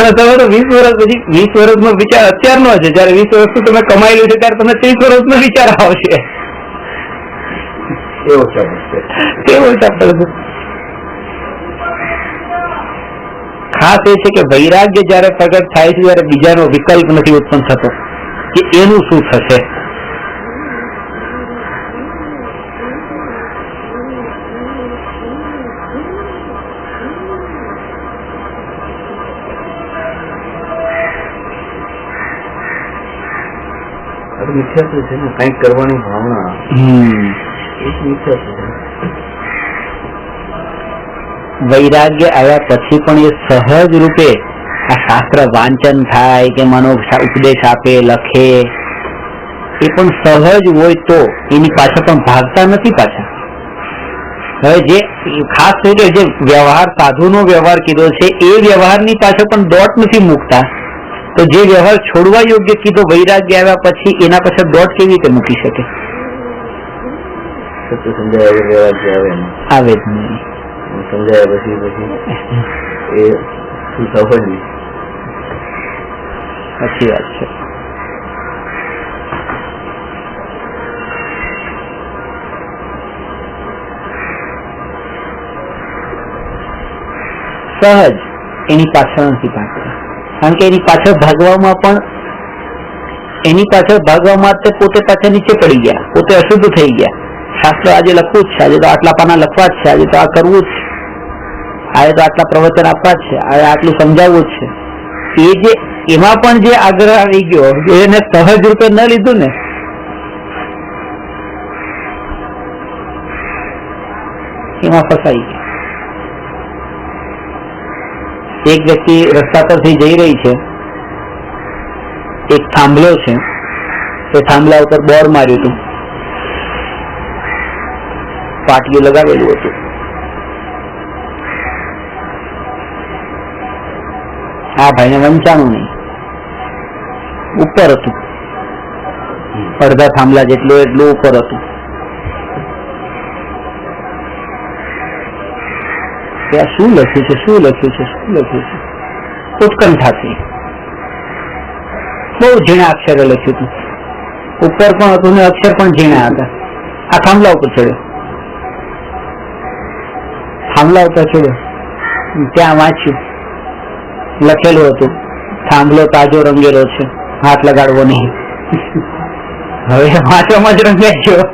અને તમે તો 20 વર્ષ પછી 20 વર્ષનો વિચાર અત્યારનો છે. જયારે 20 વર્ષ તમે કમાયેલું છે ત્યારે તમને 30 વર્ષનો વિચાર આવશે. ખાસ એ છે કે વૈરાગ્ય જયારે પ્રગટ થાય છે ત્યારે બીજાનો વિકલ્પ નથી ઉત્પન્ન થતો કે એનું શું થશે. મિથ્યાત્વ છે ને, કંઈક કરવાની ભાવના વૈરાગ્ય આવ્યા પછી પણ એ સહજ રૂપે આ શાસ્ત્ર વાંચન થાય કે મનો ઉપદેશ આપે, લખે, એ પણ સહજ હોય તો એની પાછળ પણ ભાગતા નથી પાછા. હવે જે ખાસ કરીને જે વ્યવહાર, સાધુનો વ્યવહાર કીધો છે, એ વ્યવહારની પાછળ પણ દોટ નથી મૂકતા. તો જે વ્યવહાર છોડવા યોગ્ય કીધો વૈરાગ્ય આવ્યા પછી એના પાછળ દોટ કેવી રીતે મૂકી શકે? આવે જ નહીં. સમજાયા પછી એ શું સફળ નહીં. સાચી વાત છે. સહજ એની પાછળ નથી ભાગતા, કારણ કે એની પાછળ ભાગવામાં તે પોતે પાછળ નીચે પડી ગયા, પોતે અશુદ્ધ થઈ ગયા. શાસ્ત્ર આજે લખવું જ છે, આજે તો આટલા પાના લખવા જ છે, આજે તો આ કરવું જ છે, આજે તો આટલા પ્રવચન આપવા જ છે, આજે આટલું સમજાવવું જ છે. એ જે એમાં પણ જે આગ્રહ આવી ગયો, એને સહજ રૂપે ન લીધું ને, એમાં ફસાઈ ગયો. એક વ્યક્તિ રસ્તા પરથી જઈ રહી છે, એક થાંભલો છે, એ થાંભલા ઉપર બોર્ડ માર્યું હતું, પાટિયું લગાવેલું હતું. આ ભાઈને વંચાણું નહીં, ઉપર હતું, અડધા થાંભલા જેટલું ઉપર હતું. શું લખ્યું છે, શું લખ્યું છે, શું લખ્યું છે? ઉત્કંઠાથી બહુ ઝીણા અક્ષરે લખ્યું હતું. ઉપર પણ હતું ને અક્ષર પણ ઝીણા હતા. આ થાંભલા ઉપર ચડ્યો, થાંભલા ઉપર ચડ્યો, ત્યાં વાંચ્યું, લખેલું હતું, થાંભલો તાજો રંગેલો છે, હાથ લગાડવો નહીં. હવે વાંચવામાં જ રંગાઈ ગયો.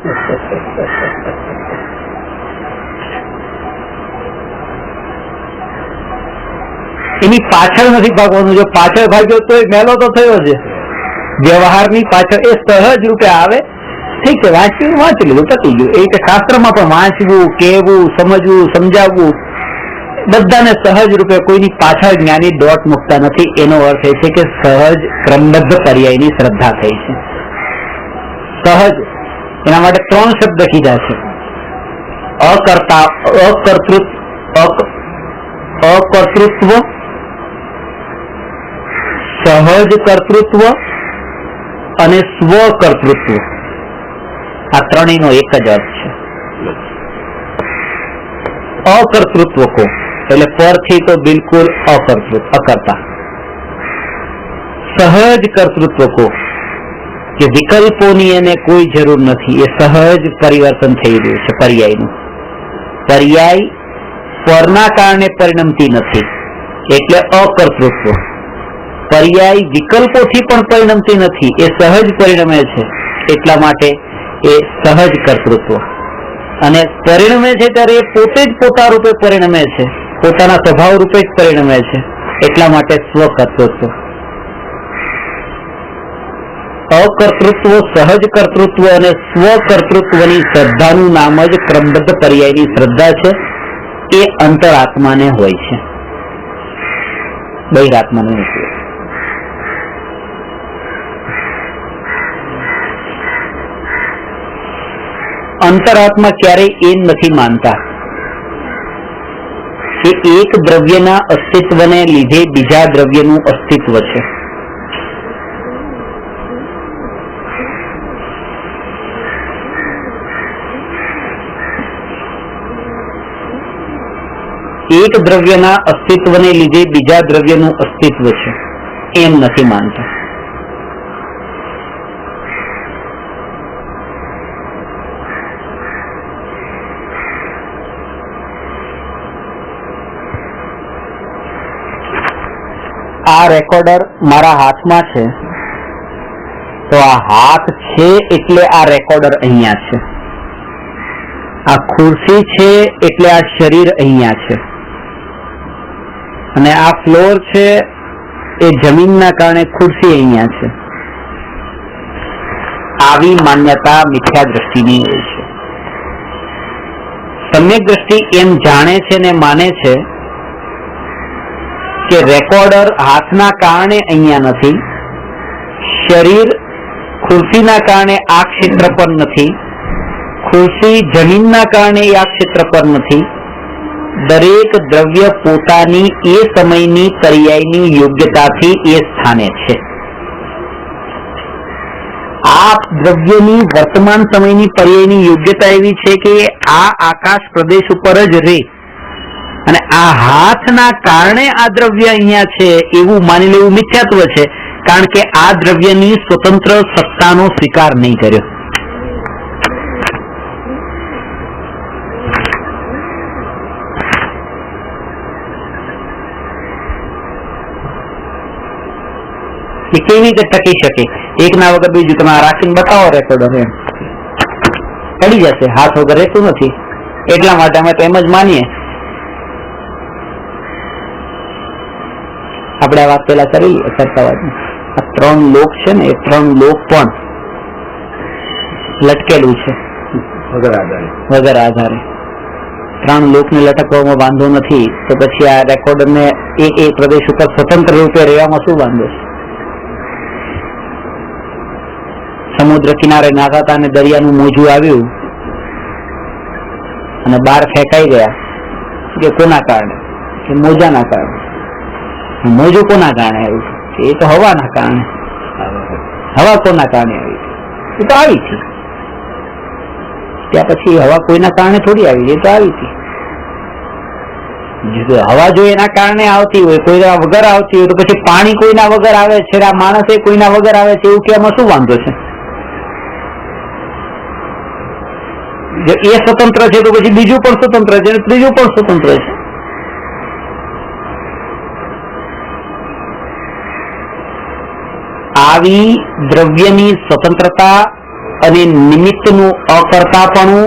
એની પાછળ નથી ભાગવાનું. જો પાછળ ભાગ્યો તો મેલો તો થયો છે. વ્યવહારની પાછળ એ સહજ રૂપે આવે, ઠીક છે, વાંચી લીધું, પતી ગયું. એ રીતે શાસ્ત્રમાં પણ વાંચવું, કહેવું, સમજવું, સમજાવવું, બધાને સહજ રૂપે, કોઈની પાછળ જ્ઞાની દોટ મૂકતા નથી. એનો અર્થ એ છે કે સહજ ક્રમબદ્ધ પર્યાયની શ્રદ્ધા થઈ છે. સહજ એના માટે 3 શબ્દ કીધા છે: અકર્તા, અકર્તૃત્વ, સહજ કર્તૃત્વ અને સ્વકર્તૃત્વ. આ ત્રણેયનો એક જ અર્થ છે. અકર્તૃત્વ કો એટલે પરથી તો બિલકુલ અકર્તા. સહજ કર્તૃત્વ કો કે વિકલ્પોની એને કોઈ જરૂર નથી, એ સહજ પરિવર્તન થઈ રહ્યું છે. પર્યાયનું પર્યાય પરના કારણે પરિણમતી નથી, એટલે અકર્તૃત્વ. પર્યાય વિકલ્પોથી પણ પરિણમતી નથી, એ સહજ પરિણમે છે, એટલા માટે એ સહજ કર્તૃત્વ. અને પરિણમે છે ત્યારે એ પોતે જ પોતા રૂપે પરિણમે છે, પોતાના સ્વભાવ રૂપે જ પરિણમે છે, એટલા માટે સ્વકર્તૃત્વ. અકર્તૃત્વ, સહજ કર્તૃત્વ અને સ્વકર્તૃત્વની શ્રદ્ધાનું નામ જ ક્રમબદ્ધ પર્યાયની શ્રદ્ધા છે. એ અંતરાત્માને હોય છે, બહિરાત્માને નથી. અંતરાત્મા ક્યારેય એ નથી માનતા કે એક દ્રવ્યના અસ્તિત્વને લીધે બીજા દ્રવ્યનું અસ્તિત્વ છે. એક દ્રવ્યના અસ્તિત્વને લીધે બીજા દ્રવ્યનું અસ્તિત્વ છે, એમ નથી માનતા. આ રેકોર્ડર મારા હાથમાં છે, તો આ હાથ છે એટલે આ રેકોર્ડર અહીંયા છે. આ ખુરશી છે એટલે આ શરીર અહીંયા છે. અને આ ફ્લોર છે એ જમીનના કારણે ખુરશી અહીંયા છે. આવી માન્યતા મિથ્યા દ્રષ્ટિની હોય છે. સમ્યક દ્રષ્ટિ એમ જાણે છે ને માને છે કે રેકોર્ડર હાથના કારણે અહીંયા નથી, શરીર ખુરશીના કારણે આ ક્ષેત્ર પર નથી, ખુરશી જમીનના કારણે આ ક્ષેત્ર પર નથી. દરેક દ્રવ્ય પોતાની એ સમયની પર્યાયની યોગ્યતાથી એ સ્થાને છે. આ દ્રવ્યની વર્તમાન સમયની પર્યાયની યોગ્યતા એવી છે કે આ આકાશ પ્રદેશ ઉપર જ રહે, અને આ હાથના કારણે આ દ્રવ્ય અહીંયા છે એવું માની લેવું મિથ્યાત્વ છે, કારણ કે આ દ્રવ્યની સ્વતંત્ર સત્તાનો સ્વીકાર નહીં કર્યો. એ કેવી રીતે ટકી શકે? એક ના વગર બીજું તમે રાખીને બતાવો રેકોર્ડર, એમ પડી જશે. હાથ વગર રહેતું નથી, એટલા માટે અમે તો એમ જ માનીએ. આપણે આ વાત પેલા કરી કરતા વાત, આ 3 લોક છે ને, એ 3 લોક પણ લટકેલું છે વગર આધારે. 3 લોકને લટકવામાં વાંધો નથી, તો પછી આ રેકોર્ડર ને એ પ્રદેશ ઉપર સ્વતંત્ર રૂપે રહેવામાં શું વાંધો છે? સમુદ્ર કિનારે નાખતા અને દરિયાનું મોજું આવ્યું અને બહાર ફેંકાઈ ગયા, કે કોના કારણે? કે મોજાના કારણે. મોજું કોના કારણે આવ્યું? એ તો હવાના કારણે. હવા કોના કારણે આવી? એ તો આવી હતી. ત્યાં પછી હવા કોઈના કારણે થોડી આવી, એ તો આવી હતી. હવા જો એના કારણે આવતી હોય, કોઈના વગર આવતી હોય, તો પછી પાણી કોઈના વગર આવે છે, આ માણસે કોઈના વગર આવે છે, એવું કહેવામાં શું વાંધો છે? જો એ સ્વતંત્ર છે તો પછી બીજું પણ સ્વતંત્ર છે, ત્રીજું પણ સ્વતંત્ર છે. આવી દ્રવ્યની સ્વતંત્રતા અને નિમિત્તનું અકર્તાપણું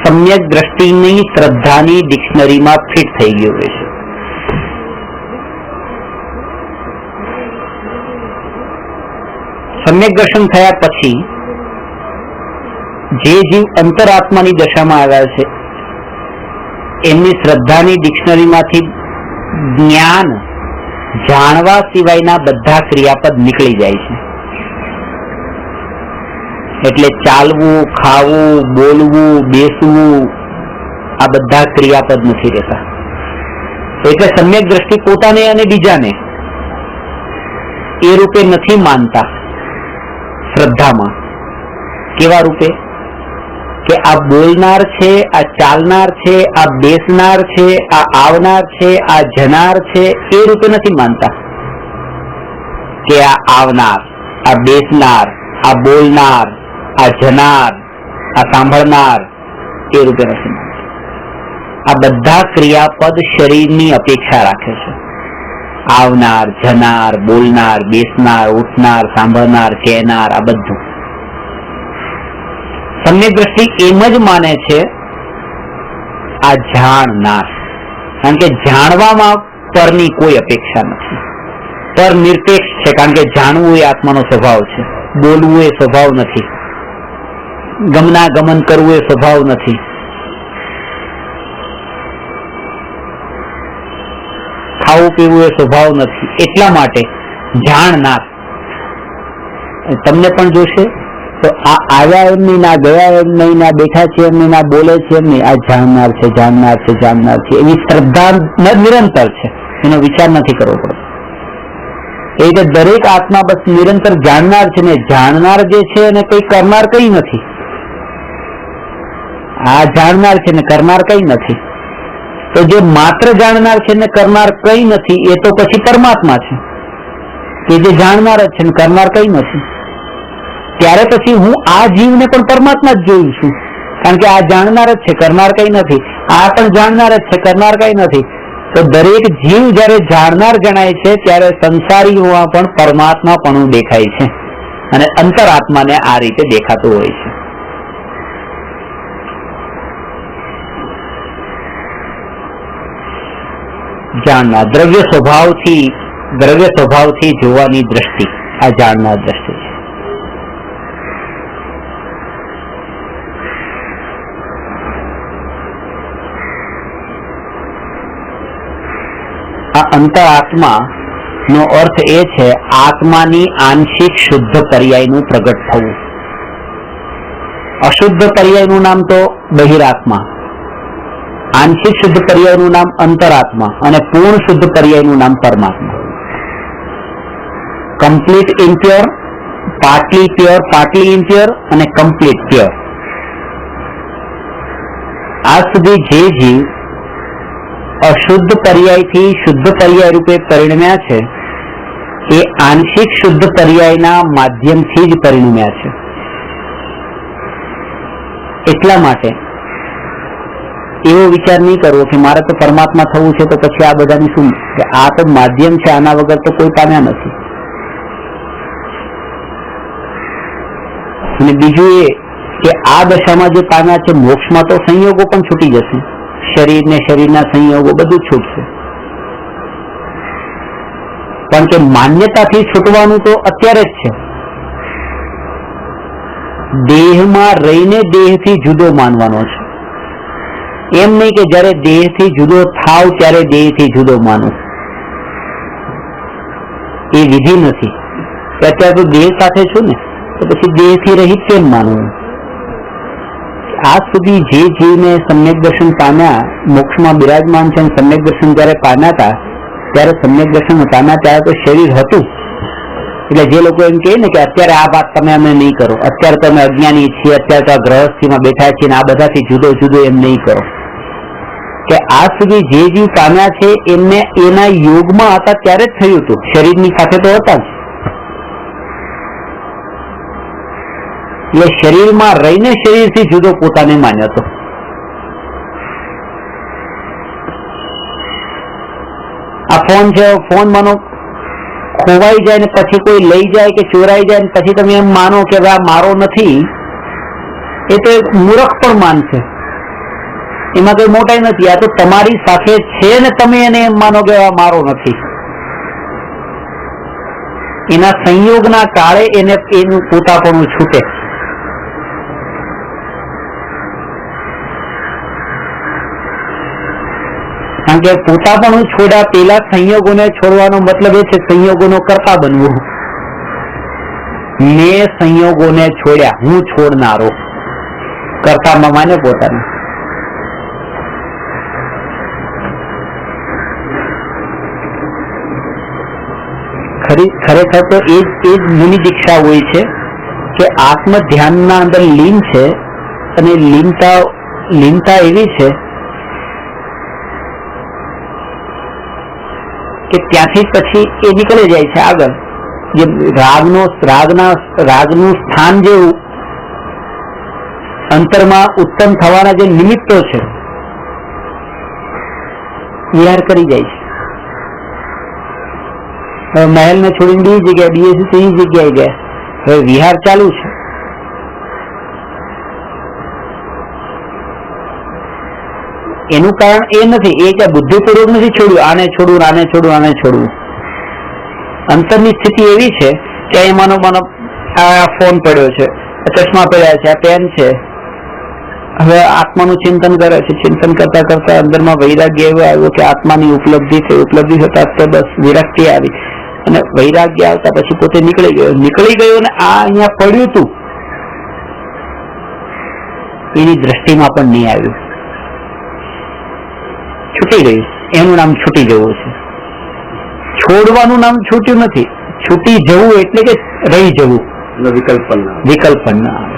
સમ્યક દ્રષ્ટિની શ્રદ્ધાની ડિક્શનરીમાં ફિટ થઈ ગયું હોય છે. સમ્યક દર્શન થયા પછી જે જીવ અંતરાત્માની દશામાં આવ્યા છે, એમની શ્રદ્ધાની ડિક્શનરીમાંથી જ્ઞાન જાણવા સિવાયના બધા ક્રિયાપદ નીકળી જાય છે. એટલે ચાલવું, ખાવું, બોલવું, બેસવું, આ બધા ક્રિયાપદ નથી રહેતા. એટલે સમ્યક દ્રષ્ટિ પોતાને અને બીજાને એ રૂપે નથી માનતા શ્રદ્ધામાં. કેવા રૂપે? કે આ બોલનાર છે, આ ચાલનાર છે, આ બેસનાર છે, આ આવનાર છે, આ જનાર છે, એ રૂપે નથી માનતા. કે આ આવનાર, આ બેસનાર, આ બોલનાર, આ જનાર, આ સાંભળનાર, એ રૂપે નથી માનતા. આ બધા ક્રિયાપદ શરીરની અપેક્ષા રાખે છે. આવનાર, જનાર, બોલનાર, બેસનાર, ઉઠનાર, સાંભળનાર, કહેનાર, આ બધું. સમ્યક દ્રષ્ટિ એમ જ માને છે આ જાણનાર, કારણ કે જાણવામાં પરની કોઈ અપેક્ષા નથી. પર નિરપેક્ષ છે, કારણ કે જાણવું એ આત્માનો સ્વભાવ છે, બોલવું એ સ્વભાવ નથી, ગમના ગમન કરવું એ સ્વભાવ નથી. ખાવું પીવું એ સ્વભાવ નથી. એટલા માટે જાણનાર તમને પણ જોશે તો આ આવ્યા એમની ના, ગયા એમની ના, બેઠા છે એમની ના, બોલે છે એમની, આ જાણનાર છે, જાણનાર છે, જાણનાર છે. એની શ્રદ્ધા નિરંતર છે, એનો વિચાર નથી કરવો પડતો. એ રીતે દરેક આત્મા બસ નિરંતર જાણનાર છે, ને જાણનાર જે છે એને કઈ કરનાર કઈ નથી. આ જાણનાર છે ને કરનાર કઈ નથી. તો જે માત્ર જાણનાર છે ને કરનાર કઈ નથી, એ તો પછી પરમાત્મા છે, કે જે જાણનાર જ છે ને કરનાર કઈ નથી. ત્યારે પછી હું આ જીવને પણ પરમાત્મા જ જોઉં છું, કારણ કે આ જાણનાર જ છે, કરનાર કઈ નથી. આ પણ જાણનાર જ છે, કરનાર કઈ નથી. તો દરેક જીવ જયારે જાણનાર ગણાય છે, ત્યારે સંસારીઓમાં પણ પરમાત્મા પણ દેખાય છે, અને અંતરાત્માને આ રીતે દેખાતું હોય છે. જાણનાર દ્રવ્ય સ્વભાવથી જોવાની દ્રષ્ટિ, આ જાણનાર દ્રષ્ટિ છે. આ અંતરાત્મા નો અર્થ એ છે આત્માની આંશિક શુદ્ધ પર્યાયનું પ્રગટ થવું. અશુદ્ધ પર્યાયનું નામ તો બહિરાત્મા, આંશિક શુદ્ધ પર્યાયનું નામ અંતરાત્મા અને પૂર્ણ શુદ્ધ પર્યાયનું નામ પરમાત્મા. Complete impure, partly pure, partly impure અને કમ્પ્લીટ પ્યોર. આજ સુધી જે જીવ અશુદ્ધ પર્યાયથી શુદ્ધ પર્યાય રૂપે પરિણમ્યા છે એ આંશિક શુદ્ધ પર્યાયના માધ્યમથી જ પરિણમ્યા છે. એટલા માટે એવો વિચાર નહીં કરવો કે મારે તો પરમાત્મા થવું છે તો પછી આ બધાની શું, કે આ તો માધ્યમ છે, આના વગર તો કોઈ પામ્યા નથી. અને બીજું એ કે આ દશામાં જે પામ્યા છે મોક્ષમાં તો સંયોગો પણ છૂટી જશે, શરીર ને શરીરના સંયોગો બધું જ છૂટશે. પણ કે માન્યતાથી છૂટવાનું તો અત્યારે જ છે. દેહમાં રહીને દેહથી જુદો માનવાનો છે, એમ નહીં કે જયારે દેહથી જુદો થાવ ત્યારે દેહથી જુદો માનો. એ વિધિ નથી. અત્યારે તો દેહ સાથે છું ને તો પછી દેહથી રહિત કેમ માનવું? આજ સુધી જે જીવને સમ્યક દર્શન પામ્યા, મોક્ષમાં બિરાજમાન છે, સમ્યક દર્શન જયારે પામ્યા હતા ત્યારે સમ્યક દર્શન પામ્યા ત્યારે તો શરીર હતું. એટલે જે લોકો એમ કહે ને કે અત્યારે આ વાત તમે અમે નહીં કરો, અત્યારે તો અમે અજ્ઞાની છીએ, અત્યારે તો આ ગ્રહસ્થિમાં બેઠા છીએ ને આ બધાથી જુદો જુદો એમ નહીં કરો. કે આજ સુધી જે જીવ પામ્યા છે એમને એના યોગમાં હતા ત્યારે જ થયું હતું, શરીરની સાથે તો હતા જ. એટલે શરીરમાં રહીને શરીરથી જુદો પોતાને માન્યો હતો. આ ફોન છે, ફોન માનો ખોવાઈ જાય ને પછી કોઈ લઈ જાય કે ચોરાઈ જાય ને પછી તમે એમ માનો કે આ મારો નથી, એ તો એક મૂર્ખ પણ માનશે. એમાં કઈ મોટાઈ નથી. આ તો તમારી સાથે છે ને તમે એને એમ માનો કે આ મારો નથી. એના સંયોગના કાળે એને એનું પોતાપણું છૂટે. કારણ કે પોતાપણું છોડ્યા પેલા સંયોગોને છોડવાનો મતલબ એ છે સંયોગોનો કર્તા બનવું. મેં સંયોગોને છોડ્યા, હું છોડનારો, કર્તામાં માને પોતાને. ખરેખર તો એ જ મુનિ દીક્ષા હોય છે કે આત્મ ધ્યાનના અંદર લીન છે અને લીનતા એવી છે કે ત્યાંથી પછી એ નીકળી જાય છે આગળ. જે રાગનું સ્થાન જે અંતરમાં ઉત્પન્ન થવાના જે નિમિત્તો છે વિહાર કરી જાય છે. હવે મહેલ ને છોડીને બીજી જગ્યાએ, બીજી ત્રીજી જગ્યાએ ગયા, હવે વિહાર ચાલુ છે. એનું કારણ એ નથી એ કે બુદ્ધિપૂર્વક નથી છોડ્યું, આને છોડવું, આને છોડવું, આને છોડવું. અંતરની સ્થિતિ એવી છે કે અહીં માનો આ ફોન પડ્યો છે, ચશ્મા પડ્યા છે, આ પેન છે. હવે આત્માનું ચિંતન કરે છે. ચિંતન કરતા કરતા અંદરમાં વૈરાગ્ય એવો આવ્યો કે આત્માની ઉપલબ્ધિ થઈ. ઉપલબ્ધિ થતા તો બસ વિરક્તિ આવી અને વૈરાગ્ય આવતા પછી પોતે નીકળી ગયો ને આ અહીંયા પડ્યું હતું એની દ્રષ્ટિમાં પણ નહીં આવ્યું. છૂટી ગયું. એનું નામ છૂટી જવું છે. છોડવાનું નામ છૂટ્યું નથી. છૂટી જવું એટલે કે રહી જવું, વિકલ્પ ના આવે.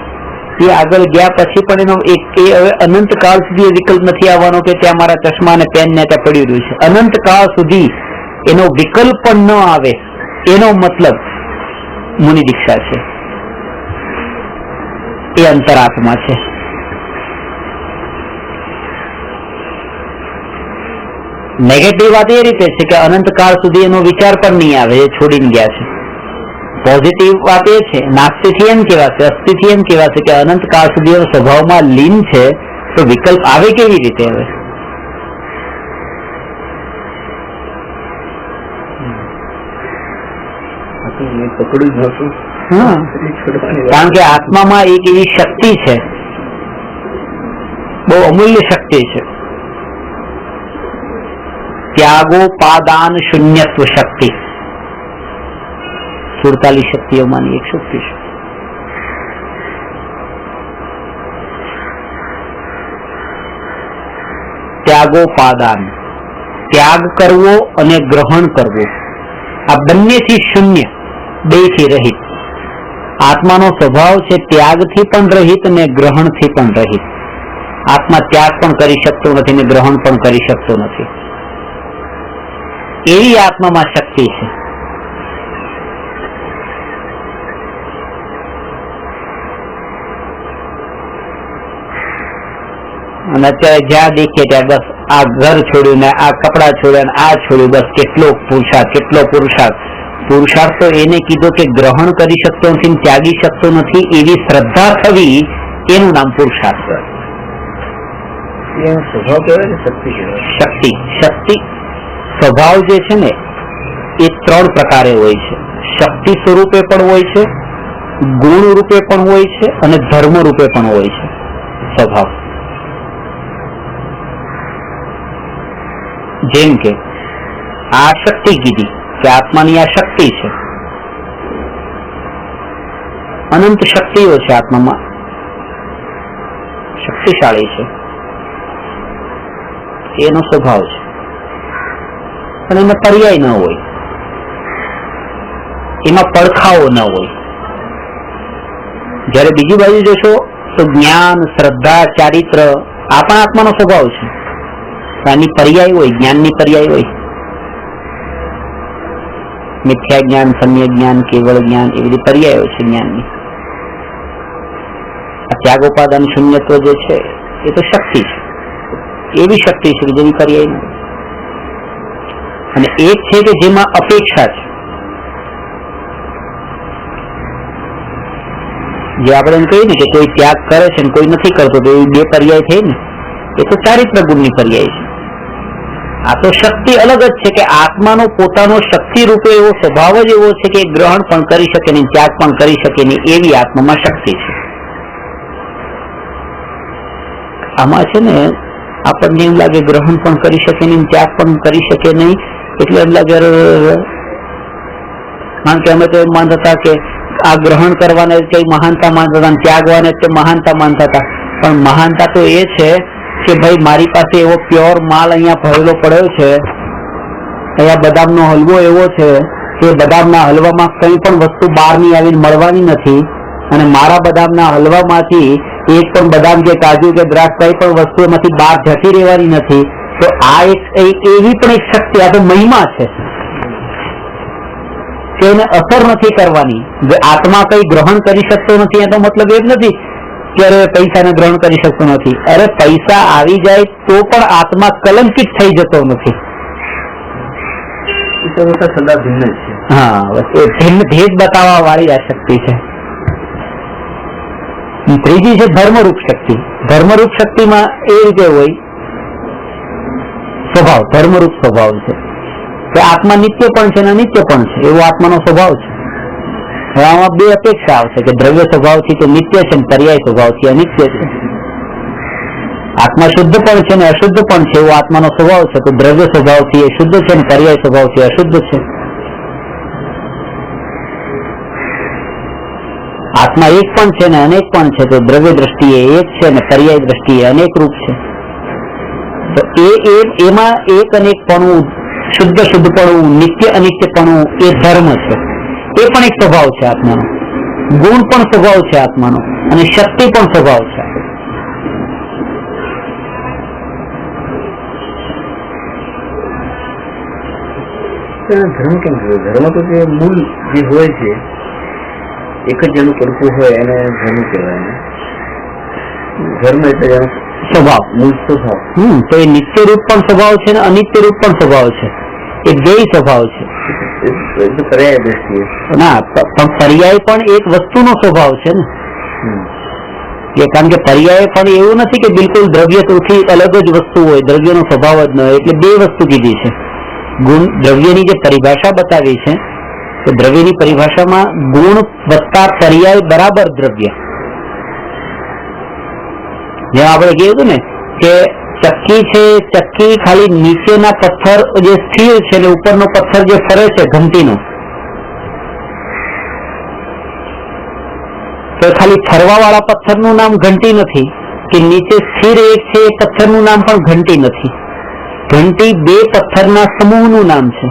એ આગળ ગયા પછી પણ એનો એ હવે અનંત કાળ સુધી વિકલ્પ નથી આવવાનો કે ત્યાં મારા ચશ્મા અને પેન ને ત્યાં પડી રહ્યું છે. અનંત કાળ સુધી એનો વિકલ્પ પણ ન આવે. એનો મતલબ મુનિ દીક્ષા છે. એ અંતરાત્મા છે. નેગેટિવ વાત એ રીતે છે કે અનંત કાળ સુધી એનો વિચાર પણ નહીં આવે, એ છોડીને ગયા છે. પોઝિટિવ વાત એ છે, નાસ્તિથી એમ કહેવાશે, અસ્થિથી એમ કહેવાશે કે અનંત કાળ સુધી એનો સ્વભાવમાં લીન છે તો વિકલ્પ આવે કેવી રીતે? હવે કારણ કે આત્મામાં એક એવી શક્તિ છે, બહુ અમૂલ્ય શક્તિ છે ત્યાગોપાદાન શૂન્યત્વ શક્તિ 47 શક્તિઓમાંની એક શક્તિ છે. ત્યાગોપાદાન, ત્યાગ કરવો અને ગ્રહણ કરવું, આ બંનેથી શૂન્ય, બેથી રહિત. આત્માનો સ્વભાવ છે ત્યાગથી પણ રહિત અને ગ્રહણથી પણ રહિત. આત્મા ત્યાગ પણ કરી શકતો નથી ને ગ્રહણ પણ કરી શકતો નથી. એવી આત્મામાં શક્તિ છે. અને અત્યારે જ્યાં દેખીએ ત્યાં બસ આ ઘર છોડ્યું ને આ કપડા છોડ્યા ને આ છોડ્યું, બસ કેટલો પુરુષાર્થ. પુરુષાર્થ તો એને કીધો કે ગ્રહણ કરી શકતો નથી, ત્યાગી શકતો નથી એવી શ્રદ્ધા થવી, એનું નામ પુરુષાર્થ. સ્વભાવ કહેવાય ને શક્તિ કહેવાય. શક્તિ સ્વભાવ જે છે ને એ 3 પ્રકારે હોય છે. શક્તિ સ્વરૂપે પણ હોય છે, ગુણ રૂપે પણ હોય છે અને ધર્મ રૂપે પણ હોય છે સ્વભાવ. જેમ કે આ શક્તિ કીધી કે આત્માની આ શક્તિ છે, અનંત શક્તિઓ છે આત્મામાં, શક્તિશાળી છે, એનો સ્વભાવ છે. પણ એમાં પર્યાય ન હોય, એમાં પડખાઓ ન હોય. જયારે બીજી બાજુ જોશો તો જ્ઞાન, શ્રદ્ધા, ચારિત્ર આ પણ આત્માનો સ્વભાવ છે. આની પર્યાય હોય, જ્ઞાનની પર્યાય હોય. મિથ્યા જ્ઞાન, સમ્યક જ્ઞાન, કેવળ જ્ઞાન, એ બધી પર્યાયો છે જ્ઞાનની. આ ત્યાગોપાદાન શૂન્યત્વ જે છે એ તો શક્તિ છે, એવી શક્તિ છે કે જેની પર્યાય નથી. અને એક છે કે જેમાં અપેક્ષા છે. જે આપણે એમ કહીએ ને કે કોઈ ત્યાગ કરે છે ને કોઈ નથી કરતો, તો એ 2 પર્યાય થઈ ને, એ તો ચારિત્ર ગુણની પર્યાય છે. આ તો શક્તિ અલગ જ છે કે આત્માનો પોતાનો શક્તિ રૂપે એવો સ્વભાવ જ એવો છે કે ગ્રહણ પણ કરી શકે નહીં, ત્યાગ પણ કરી શકે નહીં, એવી આત્મામાં શક્તિ છે. આમાં છે ને આપણને એમ લાગે ગ્રહણ પણ કરી શકે નહીં, ત્યાગ પણ કરી શકે નહીં, એટલે એમ લાગે કારણ કે અમે તો એમ માનતા હતા કે આ ગ્રહણ કરવાને કઈ મહાનતા માનતા હતા, ત્યાગવાને મહાનતા માનતા હતા. પણ મહાનતા તો એ છે કે ભાઈ મારી પાસે એવો પ્યોર માલ અહીંયા ભરેલો પડ્યો છે, અહીંયા બદામનો હલવો એવો છે કે બદામના હલવામાં કઈ પણ વસ્તુ બહારની આવીને મળવાની નથી, અને મારા બદામના હલવામાંથી એક પણ બદામ કે કાજુ કે દ્રાક્ષ કઈ પણ વસ્તુ એમાંથી બહાર જતી રહેવાની નથી. તો આ એક એવી પણ એક શક્તિ, આ તો મહિમા છે કે એને અસર નથી કરવાની. આત્મા કઈ ગ્રહણ કરી શકતો નથી એનો મતલબ એ જ નથી કે અરે પૈસાને ગ્રહણ કરી શકતો નથી. અરે પૈસા આવી જાય તો પણ આત્મા કલંકિત થઈ જતો નથી. હા, બસ એ ભેદ બતાવવા વાળી આ શક્તિ છે. ત્રીજી છે ધર્મરૂપ શક્તિ. ધર્મરૂપ શક્તિમાં એ રીતે હોય સ્વભાવ, ધર્મરૂપ સ્વભાવ છે કે આત્મા નિત્ય પણ છે અને અનિત્ય પણ છે, એવો આત્માનો સ્વભાવ છે. આમાં 2 અપેક્ષા આવશે કે દ્રવ્ય સ્વભાવથી તો નિત્ય છે, પર્યાય સ્વભાવથી અનિત્ય છે. આત્મા શુદ્ધ પણ છે ને અશુદ્ધ પણ છે, એવો આત્માનો સ્વભાવ છે. તો દ્રવ્ય સ્વભાવથી એ શુદ્ધ છે ને પર્યાય સ્વભાવથી અશુદ્ધ છે. આત્મા એક પણ છે ને અનેક પણ છે, તો દ્રવ્ય દ્રષ્ટિએ એક છે ને પર્યાય દ્રષ્ટિએ અનેક રૂપ છે. તો એમાં એક અનેકપણું, શુદ્ધ શુદ્ધપણું, નિત્ય અનિત્યપણું એ ધર્મ છે. એ પણ એક સ્વભાવ છે આત્માનો. ગુણ પણ સ્વભાવ છે આત્માનો, અને શક્તિ પણ સ્વભાવ છે. ધર્મ કેમ કહેવાય? ધર્મ તો જે મૂળ જે હોય છે એક જ જેનું પડખું હોય એને ધર્મ કહેવાય. ધર્મ એટલે એનો સ્વભાવ, મૂળ સ્વભાવ. તો એ નિત્ય રૂપ પણ સ્વભાવ છે ને અનિત્ય રૂપ પણ સ્વભાવ છે. એ 2 સ્વભાવ છે. પર્યાય દ્રષ્ટિએ ના, પણ પર્યાય પણ એક વસ્તુનો સ્વભાવ છે ને. કારણ કે પર્યાય પણ એવું નથી કે બિલકુલ દ્રવ્યથી અલગ જ વસ્તુ હોય, દ્રવ્યનો સ્વભાવ જ ન હોય. એટલે 2 વસ્તુ કીધી છે. ગુણ, દ્રવ્યની જે પરિભાષા બતાવી છે, તો દ્રવ્યની પરિભાષામાં ગુણ વત્તા પર્યાય બરાબર દ્રવ્ય. જેમ આપણે કહ્યું હતું ને કે ચક્કી છે, ચક્કી ખાલી નીચેના પથ્થર જે સ્થિર છે ને ઉપરનો પથ્થર જે ફરે છે ઘંટીનો, તો ખાલી ફરવા વાળા પથ્થરનું નામ ઘંટી નથી કે નીચે સ્થિર એક છે એ પથ્થરનું નામ પણ ઘંટી નથી. ઘંટી બે પથ્થરના સમૂહનું નામ છે.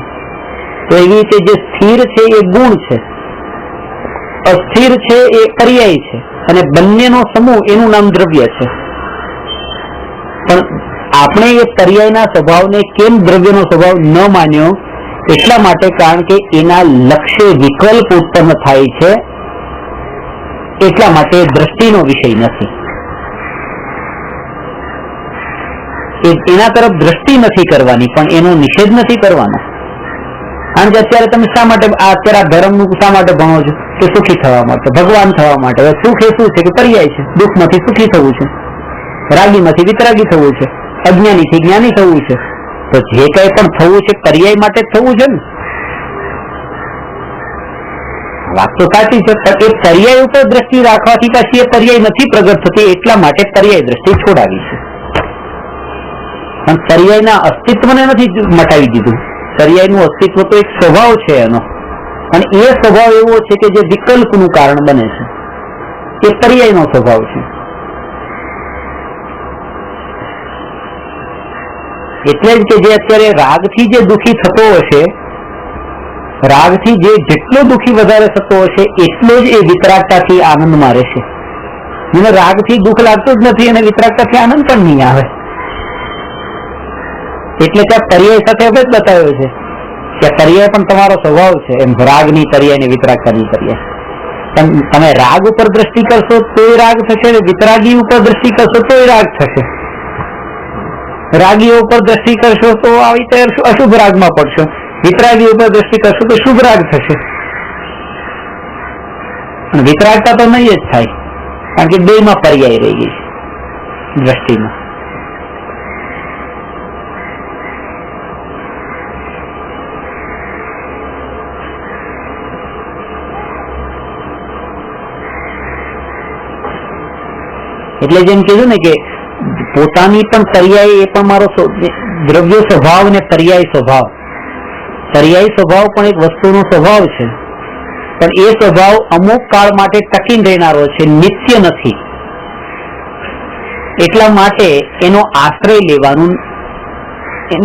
તો એવી રીતે જે સ્થિર છે એ ગુણ છે, અસ્થિર છે એ પર્યાય છે, અને બંનેનો સમૂહ એનું નામ દ્રવ્ય છે. પણ આપણે એ પર્યાયના સ્વભાવને કેમ દ્રવ્યનો સ્વભાવ ન માન્યો? એટલા માટે કારણ કે એના લક્ષ્ય વિકલ્પ ઉત્પન્ન થાય છે, એટલા માટે દ્રષ્ટિનો વિષય નથી. એના તરફ દ્રષ્ટિ નથી કરવાની, પણ એનો નિષેધ નથી કરવાનો. કારણ કે અત્યારે તમે શા માટે અત્યારે આ ધર્મનું શા માટે ભણો છો? કે સુખી થવા માટે, ભગવાન થવા માટે. હવે સુખ એ શું છે? કે પર્યાય છે. દુઃખમાંથી સુખી થવું છે, રાગીમાંથી વિતરાગી થવું છે, અજ્ઞાનીથી જ્ઞાની થવું છે. તો જે કઈ પણ થવું છે પર્યાય માટે જ થવું છે ને. વાત તો સાચી છે, પણ એ પર્યાય ઉપર દ્રષ્ટિ રાખવાથી પાછી એ પર્યાય નથી પ્રગટ થતી, એટલા માટે પર્યાય દ્રષ્ટિ છોડાવી છે. પણ પર્યાયના અસ્તિત્વને નથી મટાવી દીધું. પર્યાયનું અસ્તિત્વ તો એક સ્વભાવ છે એનો, અને એ સ્વભાવ એવો છે કે જે વિકલ્પનું કારણ બને છે. એ પર્યાયનો સ્વભાવ છે. એટલે જ કે જે અત્યારે રાગથી જે દુઃખી થતો હશે, રાગથી જે જેટલો દુઃખી વધારે થતો હશે એટલો જ એ વિતરાગતાથી આનંદમાં રહેશે. મને રાગથી દુઃખ લાગતું જ નથી અને વિતરાગતાથી આનંદ પણ નહીં આવે. એટલે ત્યાં પર્યાય સાથે હવે જ બતાવ્યો છે કે પર્યાય પણ તમારો સ્વભાવ છે. એમ રાગની પર્યાય ને વિતરાગતાની પર્યાય. પણ તમે રાગ ઉપર દ્રષ્ટિ કરશો તો એ રાગ થશે, વિતરાગી ઉપર દ્રષ્ટિ કરશો તો એ રાગ થશે. રાગીઓ ઉપર દ્રષ્ટિ કરશો તો આવી રીતે અશુભ રાગમાં પડશો, વિતરાગી ઉપર દ્રષ્ટિ કરશો તો શુભ રાગ થશે. વિતરાગતા તો નહીં જ થાય, કારણ કે બે માં પર્યાય રહી ગઈ છે દ્રષ્ટિમાં. એટલે જેમ કીધું ને કે પોતાની પણ પર્યાય એ પણ મારો દ્રવ્ય સ્વભાવ ને પર્યાય સ્વભાવ. પર્યાય સ્વભાવ પણ એક વસ્તુનો સ્વભાવ છે, પણ એ સ્વભાવ અમુક કાળ માટે ટકીને રહેનારો છે, નિત્ય નથી. એટલા માટે એનો આશ્રય લેવાનું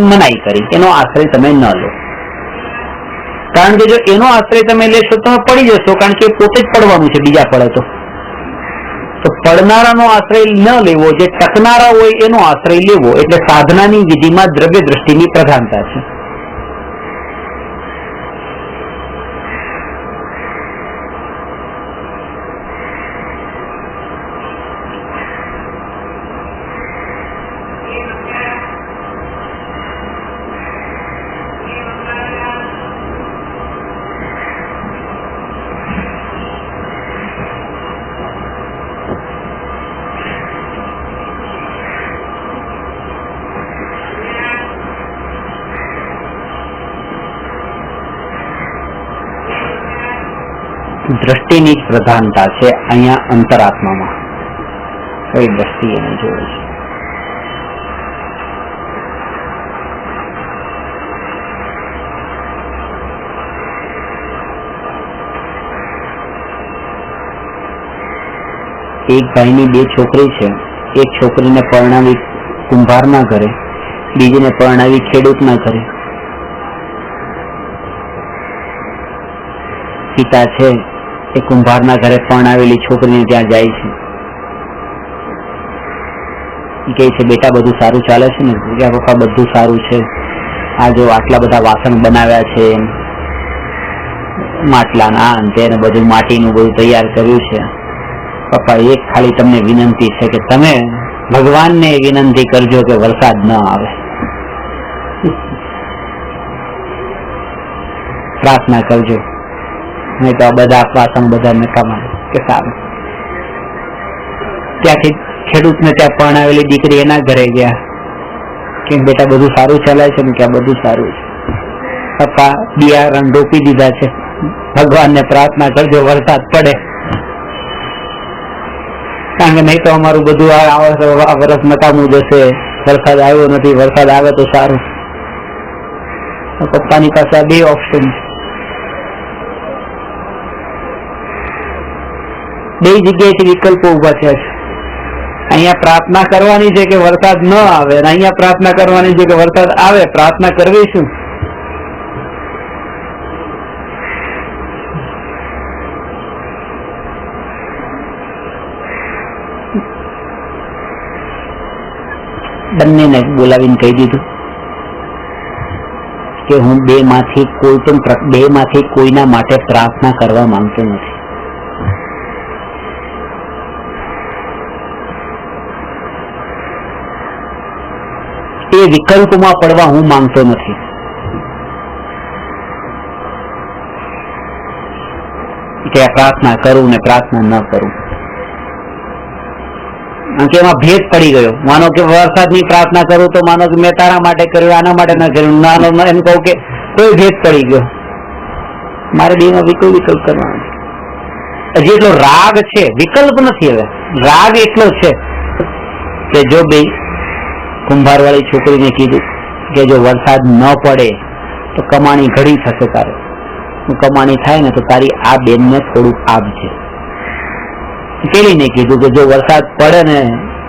મનાઈ કરી. એનો આશ્રય તમે ન લો, કારણ કે જો એનો આશ્રય તમે લેશો તમે પડી જશો, કારણ કે પોતે જ પડવાનું છે. બીજા પડે તો પડનારાનો આશ્રય ન લેવો, જે ટકનારા હોય એનો આશ્રય લેવો. એટલે સાધનાની વિધિમાં દ્રવ્ય દ્રષ્ટિની પ્રધાનતા છે. દ્રષ્ટિની જ પ્રધાનતા છે અહીંયા અંતરાત્મામાં. કઈ દ્રષ્ટિ એને જોડે છે? એક ભાઈની બે છોકરી છે. એક છોકરીને પરણાવી કુંભારના ઘરે, બીજીને પરણાવી ખેડૂતના ઘરે. પિતા છે એ કુંભારના ઘરે પરણાવેલી છોકરીને ત્યાં જાય છે. કહે છે, બેટા બધું સારું ચાલે છે ને? કે પપ્પા બધું સારું છે. આ જો આટલા બધા વાસણ બનાવ્યા છે, માટલાના અંતે ને બધું માટીનું બધું તૈયાર કર્યું છે. પપ્પા એક ખાલી તમને વિનંતી છે કે તમે ભગવાનને વિનંતી કરજો કે વરસાદ ન આવે. પ્રાર્થના કરજો, નહીં તો આ બધા વાસણ બધા નકામા. કે સારું. ત્યાંથી ખેડૂતને ત્યાં પરણાવેલી દીકરી એના ઘરે ગયા કે બેટા બધું સારું ચાલે છે ને? કે બધું સારું છે પપ્પા, બિયારણ રોપી દીધા છે, ભગવાનને પ્રાર્થના કરજો વરસાદ પડે, કારણ કે નહીં તો અમારું બધું આ વર્ષ નકામું જશે, વરસાદ આવ્યો નથી, વરસાદ આવે તો સારું. પપ્પાની પાસે આ બે ઓપ્શન છે. બે જગ્યાએથી વિકલ્પો ઉભા થયા છે. અહીંયા પ્રાર્થના કરવાની છે કે વરસાદ ન આવે, અને અહીંયા પ્રાર્થના કરવાની છે કે વરસાદ આવે. પ્રાર્થના કરવી શું? બંનેને બોલાવીને કહી દીધું કે હું બે માંથી કોઈના માટે પ્રાર્થના કરવા માંગતો નથી. એ વિકલ્પમાં પડવા હું માંગતો નથી. કે પ્રાર્થના કરું ને પ્રાર્થના ન કરું, કે એમાં ભેદ પડી ગયો. માનો કે વરસાદની પ્રાર્થના કરું તો માનો કે મેં તારા માટે કર્યું, આના માટે ન કર્યું, નાનો એમ કહું કે કોઈ ભેદ પડી ગયો. મારે બેમાં વિકલ્પ કરવાનો. હજી એટલો રાગ છે, વિકલ્પ નથી. હવે રાગ એટલો છે કે જો બે કુંભાર વાળી છોકરીને કીધું કે જો વરસાદ ન પડે તો કમાણી ઘડી થશે તારે, કમાણી થાય ને તો તારી આ બેનને થોડુંક આપજે. પેલીને કીધું કે જો વરસાદ પડે ને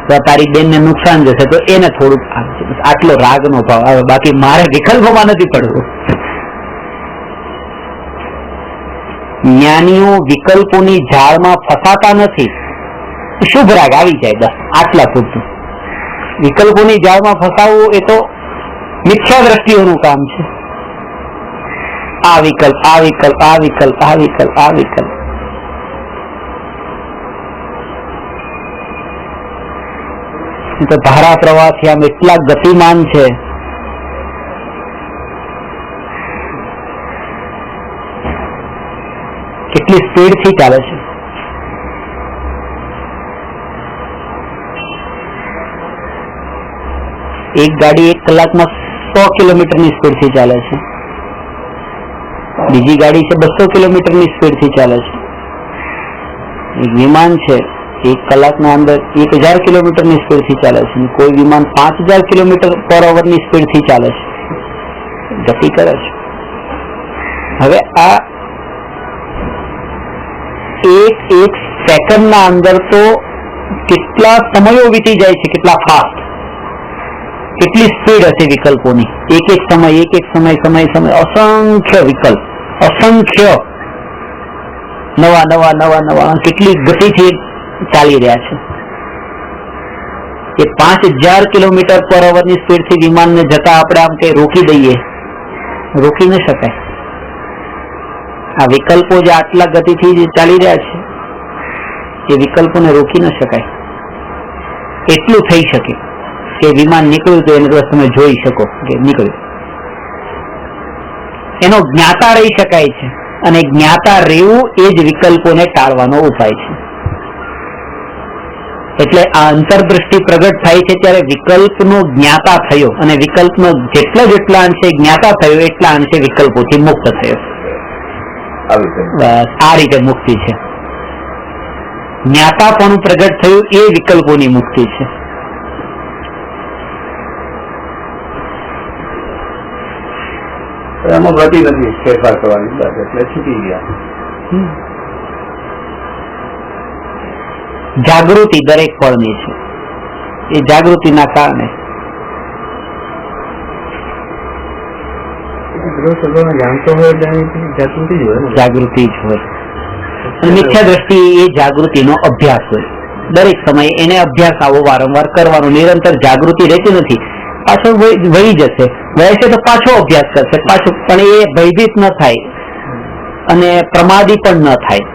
તો તારી બેનને નુકસાન જશે તો એને થોડુંક આપજે. આટલો રાગનો ભાવ આવે. બાકી મારે વિકલ્પમાં નથી પડવું. જ્ઞાનીઓ વિકલ્પોની જાળમાં ફસાતા નથી. શુભ રાગ આવી જાય, બસ આટલા પૂરતું. વિકલ્પોની જાળમાં ફસાવવું એ તો મિથ્યા દ્રષ્ટિઓનું કામ છે. આ વિકલ્પ, આ વિકલ્પ, આ વિકલ્પ, આ વિકલ્પ, આ વિકલ્પ. તો ધારા પ્રવાહથી આમ એટલા ગતિમાન છે કેટલી સ્પીડ થી ચાલે છે. એક ગાડી 1 કલાકમાં 100 કિલોમીટરની સ્પીડ થી ચાલે છે. બીજી ગાડી છે 200 કિલોમીટરની સ્પીડ થી ચાલે છે. એક વિમાન છે 1 કલાકના અંદર 1000 કિલોમીટરની સ્પીડ થી ચાલે છે. કોઈ વિમાન 5000 કિલોમીટર/અવર ની સ્પીડ થી ચાલે છે, ગતિ કરે છે. હવે આ એક સેકન્ડના અંદર તો કેટલા સમયો વીતી જાય છે, કેટલા ફાસ્ટ, કેટલી સ્પીડ હશે વિકલ્પોની. એક સમય અસંખ્ય વિકલ્પ, અસંખ્ય નવા કેટલી ગતિથી ચાલી રહ્યા છે. એ 5000 કિલોમીટર/અવર ની સ્પીડ થી વિમાનને જતા આપણે આમ કઈ રોકી દઈએ, રોકી ન શકાય. આ વિકલ્પો જે આટલા ગતિથી જે ચાલી રહ્યા છે એ વિકલ્પોને રોકી ન શકાય. એટલું થઈ શકે કે વિમાન નીકળ્યું તો એને બસ તમે જોઈ શકો કે નીકળ્યું. એનો જ્ઞાતા રહી શકાય છે, અને જ્ઞાતા રહેવું એ જ વિકલ્પોને ટાળવાનો ઉપાય છે. એટલે આ અંતરદ્રષ્ટિ પ્રગટ થાય છે ત્યારે વિકલ્પનો જ્ઞાતા થયો, અને વિકલ્પનો જેટલા અંશે જ્ઞાતા થયો એટલા અંશે વિકલ્પોથી મુક્ત થયો. બસ આ રીતે મુક્તિ છે. જ્ઞાતાપણું પ્રગટ થયું એ વિકલ્પોની મુક્તિ છે. એમાં ગતિ નથી ફેરફાર કરવાની, બસ એટલે છૂટી ગયા. જાગૃતિ દરેક પળની છે. એ જાગૃતિના કારણે જાગૃતિ જ હોય. મિથ્યા દ્રષ્ટિ એ જાગૃતિનો અભ્યાસ હોય. દરેક સમયે એને અભ્યાસ આવો વારંવાર કરવાનો. નિરંતર જાગૃતિ રહેતી નથી. પાછો વહી જશે, વહેશે તો પાછો અભ્યાસ કરશે, પાછો. પણ એ ભયભીત ન થાય અને પ્રમાદી પણ ન થાય.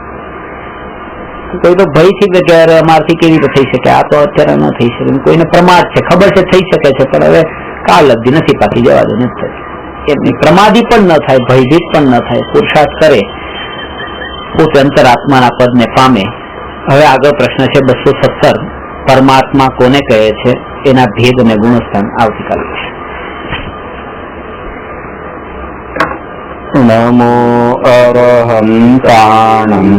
કોઈ તો ભયથી કે અમારથી કેવી રીતે થઈ શકે, આ તો અત્યારે ન થઈ શકે. કોઈને પ્રમાદ છે, ખબર છે થઈ શકે છે, પણ હવે કાલ લબ્ધી નથી પાકી, જવા દો નથી થતી. એમની પ્રમાદી પણ ન થાય, ભયભીત પણ ન થાય. પુરુષાર્થ કરે, પોતે અંતરાત્માના પદને પામે. હવે આગળ પ્રશ્ન છે 217. પરમાત્મા કોને કહે છે? એના ભેદ અને ગુણસ્થાન આવતીકાલે છે. નમો અરહંતાણમ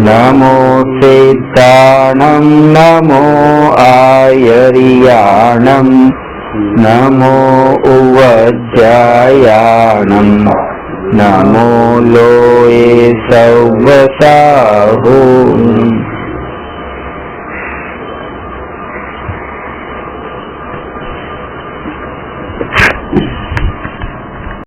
નમો સિદ્ધાણમ નમો આયરિયાણમ નમો ઉવજ્જાયાણમ નમો લોએ સૌવસાહુ